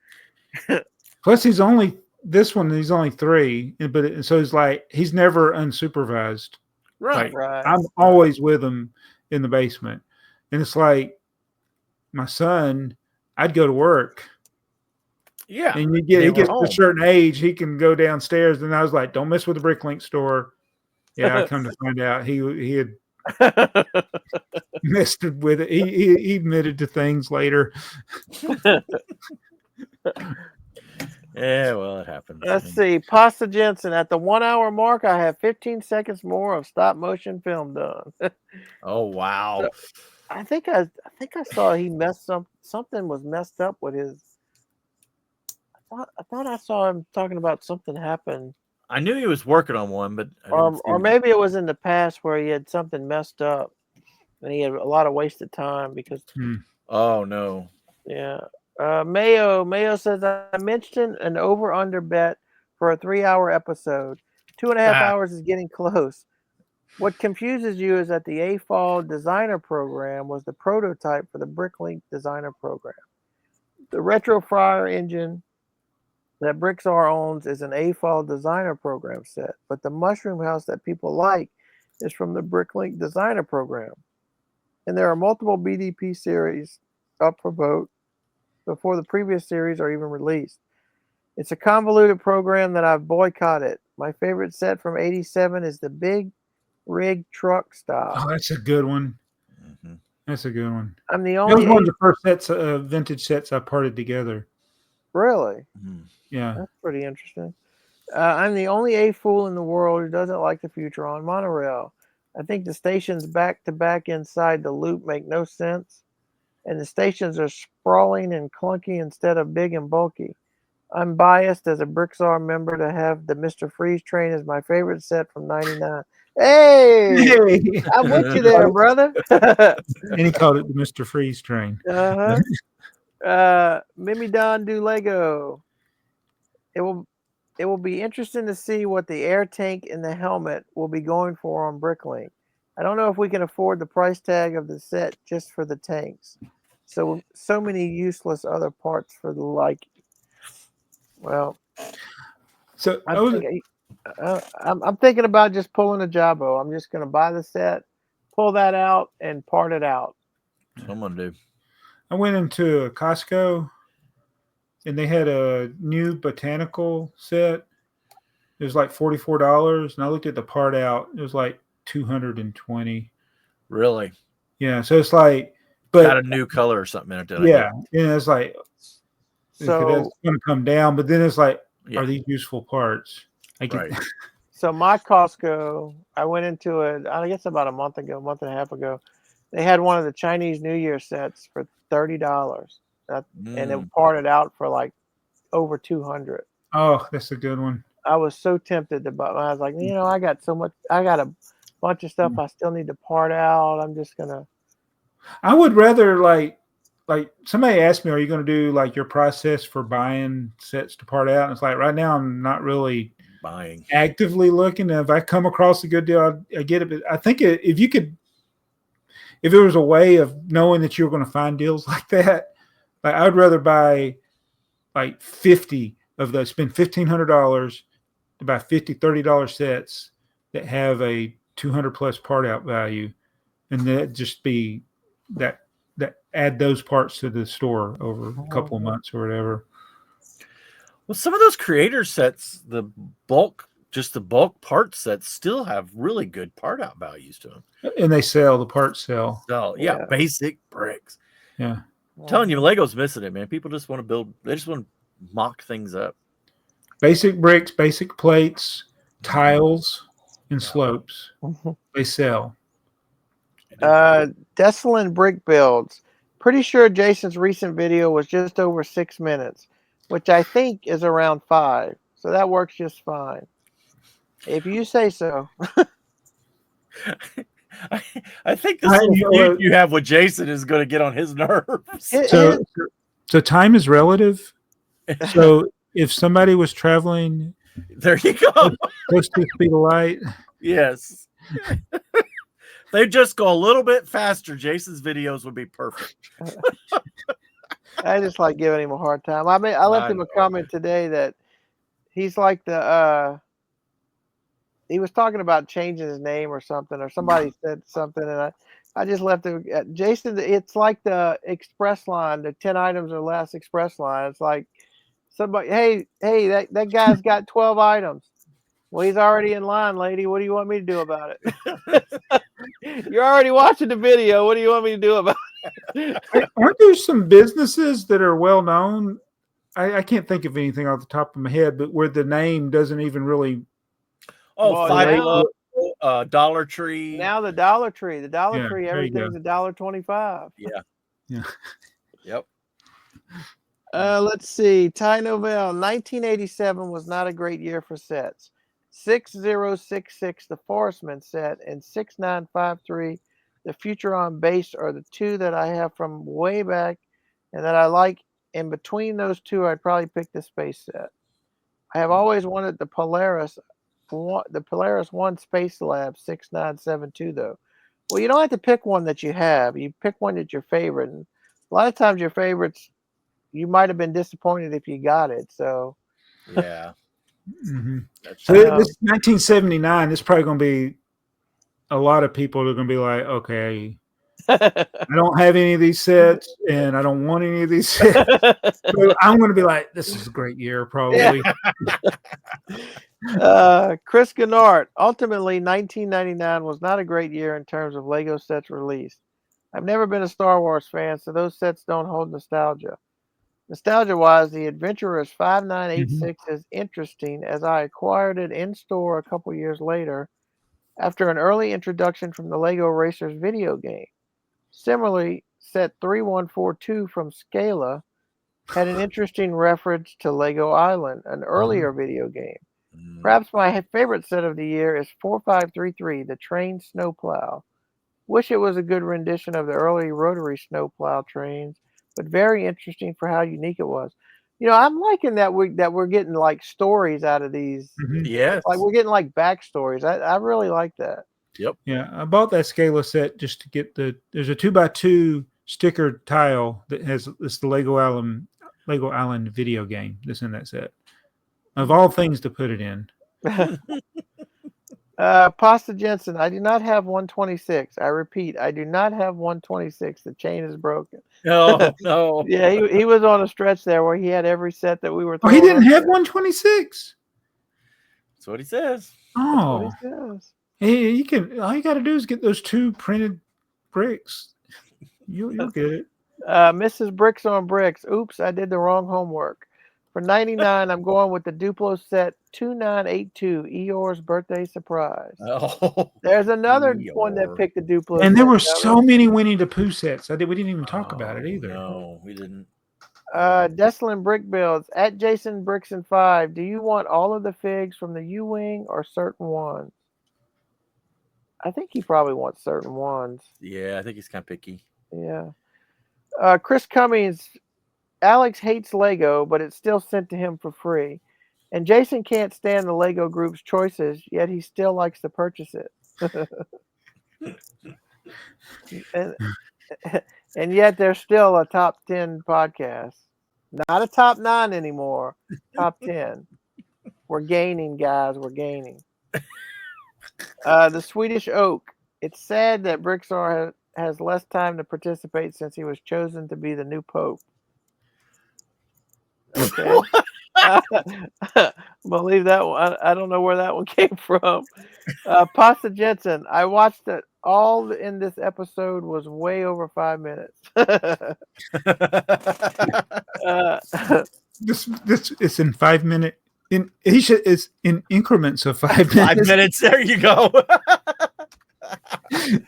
Plus, he's only 3, so he's like he's never unsupervised. Right. I'm always with him in the basement. And it's like my son, I'd go to work. Yeah. And he gets to a certain age, he can go downstairs. And I was like, don't mess with the Bricklink store. Yeah, I come to find out he had messed with it. He admitted to things later. Yeah, well, it happens. Let's see. Pasta Jensen, at the 1 hour mark, I have 15 seconds more of stop motion film done. Oh, wow. So, I think I saw he something was messed up with his. I thought I saw him talking about something happened. I knew he was working on one, but or maybe it was in the past where he had something messed up and he had a lot of wasted time because Oh no. Yeah. Mayo says I mentioned an over/under bet for a 3-hour episode. 2.5 hours is getting close. What confuses you is that the AFoOL designer program was the prototype for the Bricklink designer program. The retro fryer engine that BrickTsar owns is an AFoOL designer program set, but the mushroom house that people like is from the Bricklink designer program. And there are multiple BDP series up for vote before the previous series are even released. It's a convoluted program that I've boycotted. My favorite set from '87 is the big rig truck style. Oh, that's a good one. Mhm. That's a good one. I'm the That was only one of the first sets, vintage sets I parted together. really. Mhm. Yeah. That's pretty interesting. I'm the only AFoOL in the world who doesn't like the future on monorail. I think the stations back to back inside the loop make no sense, and the stations are sprawling and clunky instead of big and bulky. I'm biased as a BrickTsar member to have the Mr. Freeze train as my favorite set from '99. Hey, Hey! I'm with you there, brother. And he called it the Mr. Freeze train. Mimi Don do Lego. It will be interesting to see what the air tank and the helmet will be going for on Bricklink. I don't know if we can afford the price tag of the set just for the tanks. So many useless other parts for the like. Well, So I'm thinking about just pulling a Jabbo. I'm just going to buy the set, pull that out, and part it out. Someone do. I went into a Costco, and they had a new botanical set. It was like $44, and I looked at the part out. It was like $220. Really? Yeah, so it's like, Got a but new color or something in it. yeah, it's like that's So going to come down. But then it's like, Yeah. are these useful parts? I get Right. So my Costco, I went into it, I guess about a month and a half ago. They had one of the Chinese New Year sets for $30. And it parted out for like over 200. Oh, that's a good one. I was so tempted to buy. I was like, I got a bunch of stuff I still need to part out. I'm just gonna. I would rather like somebody asked me, are you going to do like your process for buying sets to part out? And it's like right now I'm not really buying actively looking. If I come across a good deal, I get it. But I think if there was a way of knowing that you were going to find deals like that, like I'd rather buy like 50 of those, spend $1,500 to buy $30 sets that have a 200 plus part out value, and that just be that add those parts to the store over a couple of months or whatever. Well, some of those creator sets, the bulk part sets still have really good part out values to them. And they sell, the parts sell. So yeah, basic bricks. Yeah. I'm telling you, Lego's missing it, man. People just want to build, they just want to mock things up. Basic bricks, basic plates, tiles, and slopes. They sell. Desolate Brick Builds. Pretty sure Jason's recent video was just over 6 minutes, which I think is around 5. So that works just fine. If you say so. I think this feud you have with Jason is going to get on his nerves. So time is relative. So if somebody was traveling, there you go, close to the speed of light. Yes. They just go a little bit faster. Jason's videos would be perfect. I just like giving him a hard time. I mean, I left him a comment today that he's like he was talking about changing his name or something, or somebody said something, and I just left him. Jason, it's like the express line, the 10 items or less express line. It's like somebody, hey, that guy's got 12 items. Well, he's already in line, lady. What do you want me to do about it? You're already watching the video. What do you want me to do about it? Aren't there some businesses that are well known? I can't think of anything off the top of my head, but where the name doesn't even really. Oh, Dollar Tree. Now the Dollar Tree. The Dollar Tree, everything's $1.25. Yeah. Yep. Let's see. Ty Novell, 1987 was not a great year for sets. 6066, the Forestman set, and 6953 the Futuron base are the two that I have from way back and that I like. In between those two, I'd probably pick the space set. I have always wanted the Polaris 1 Space Lab 6972 though. Well, you don't have to pick one that you have. You pick one that's your favorite. And a lot of times your favorites, you might have been disappointed if you got it. So Yeah. Mm-hmm. So this 1979, this is probably going to be a lot of people are going to be like, okay, I don't have any of these sets and I don't want any of these sets. So I'm going to be like, this is a great year, probably. Chris Gennard, ultimately 1999 was not a great year in terms of Lego sets released. I've never been a Star Wars fan, so those sets don't hold nostalgia. Nostalgia-wise, the Adventurers 5986 is interesting as I acquired it in store a couple years later after an early introduction from the Lego Racers video game. Similarly, set 3142 from Scala had an interesting reference to Lego Island, an earlier video game. Perhaps my favorite set of the year is 4533, the train snowplow. Wish it was a good rendition of the early rotary snowplow trains, but very interesting for how unique it was. You know, I'm liking that we're getting like stories out of these. Yes. Like we're getting like backstories. I really like that. Yep. Yeah, I bought that Scala set just to get there's a 2x2 sticker tile that has it's the Lego Island video game that's in that set. Of all things to put it in. Pasta Jensen, I do not have 126. I repeat, I do not have 126. The chain is broken. No, no. Yeah, he was on a stretch there where he had every set that we were. Oh, he didn't have 126. That's what he says. Oh, that's what he says. Hey, you can. All you got to do is get those 2 printed bricks. You'll get it. Mrs. Bricks on Bricks. Oops, I did the wrong homework. For 99, I'm going with the Duplo set 2982, Eeyore's birthday surprise. Oh, there's another one that picked the Duplo. And there were so many Winnie the Pooh sets. We didn't even talk about it either. No, we didn't. Deslin Brick Builds at Jason Bricks and 5. Do you want all of the figs from the U-Wing or certain ones? I think he probably wants certain ones. Yeah, I think he's kind of picky. Yeah. Chris Cummings, Alex hates Lego, but it's still sent to him for free. And Jason can't stand the Lego group's choices, yet he still likes to purchase it. and yet they're still a top 10 podcast. Not a top 9 anymore. Top 10. We're gaining, guys. We're gaining. The Swedish Oak. It's sad that BrickTsar has less time to participate since he was chosen to be the new pope. Okay. Believe that one. I don't know where that one came from. Pasta Jensen. I watched it. All in this episode was way over 5 minutes. This is in 5 minute. It's in increments of 5 minutes. 5 minutes. There you go.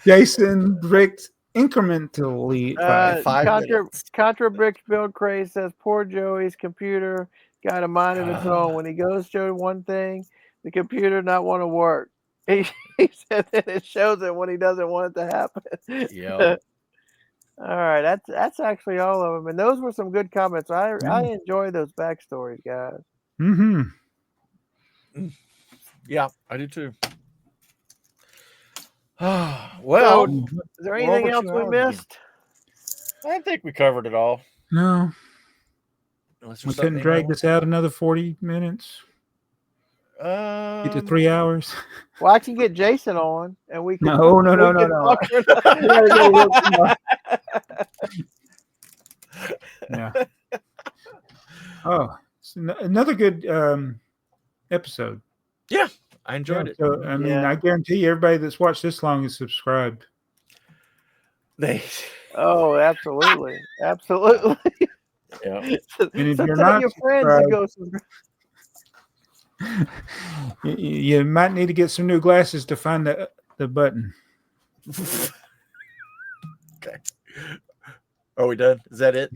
Jason Bricks incrementally 5 minutes. Contra Bricks Build Craze says poor Joey's computer got a mind of its own. When he goes to show one thing, the computer not want to work. He said that it shows it when he doesn't want it to happen. Yeah. All right, that's actually all of them, and those were some good comments. I enjoy those backstories, guys. Yeah, I do too. Well, so, is there anything else we missed? I think we covered it all. No. We couldn't drag this out another 40 minutes. Get to 3 hours. Well, I can get Jason on, and we can. No. Yeah. Oh, another good episode. Yeah, I enjoyed it. So, I mean, I guarantee you, everybody that's watched this long is subscribed. Oh, absolutely, absolutely. Yeah. And if so you're tell not your friends to go subscribe. You might need to get some new glasses to find the button. Okay. Are we done? Is that it?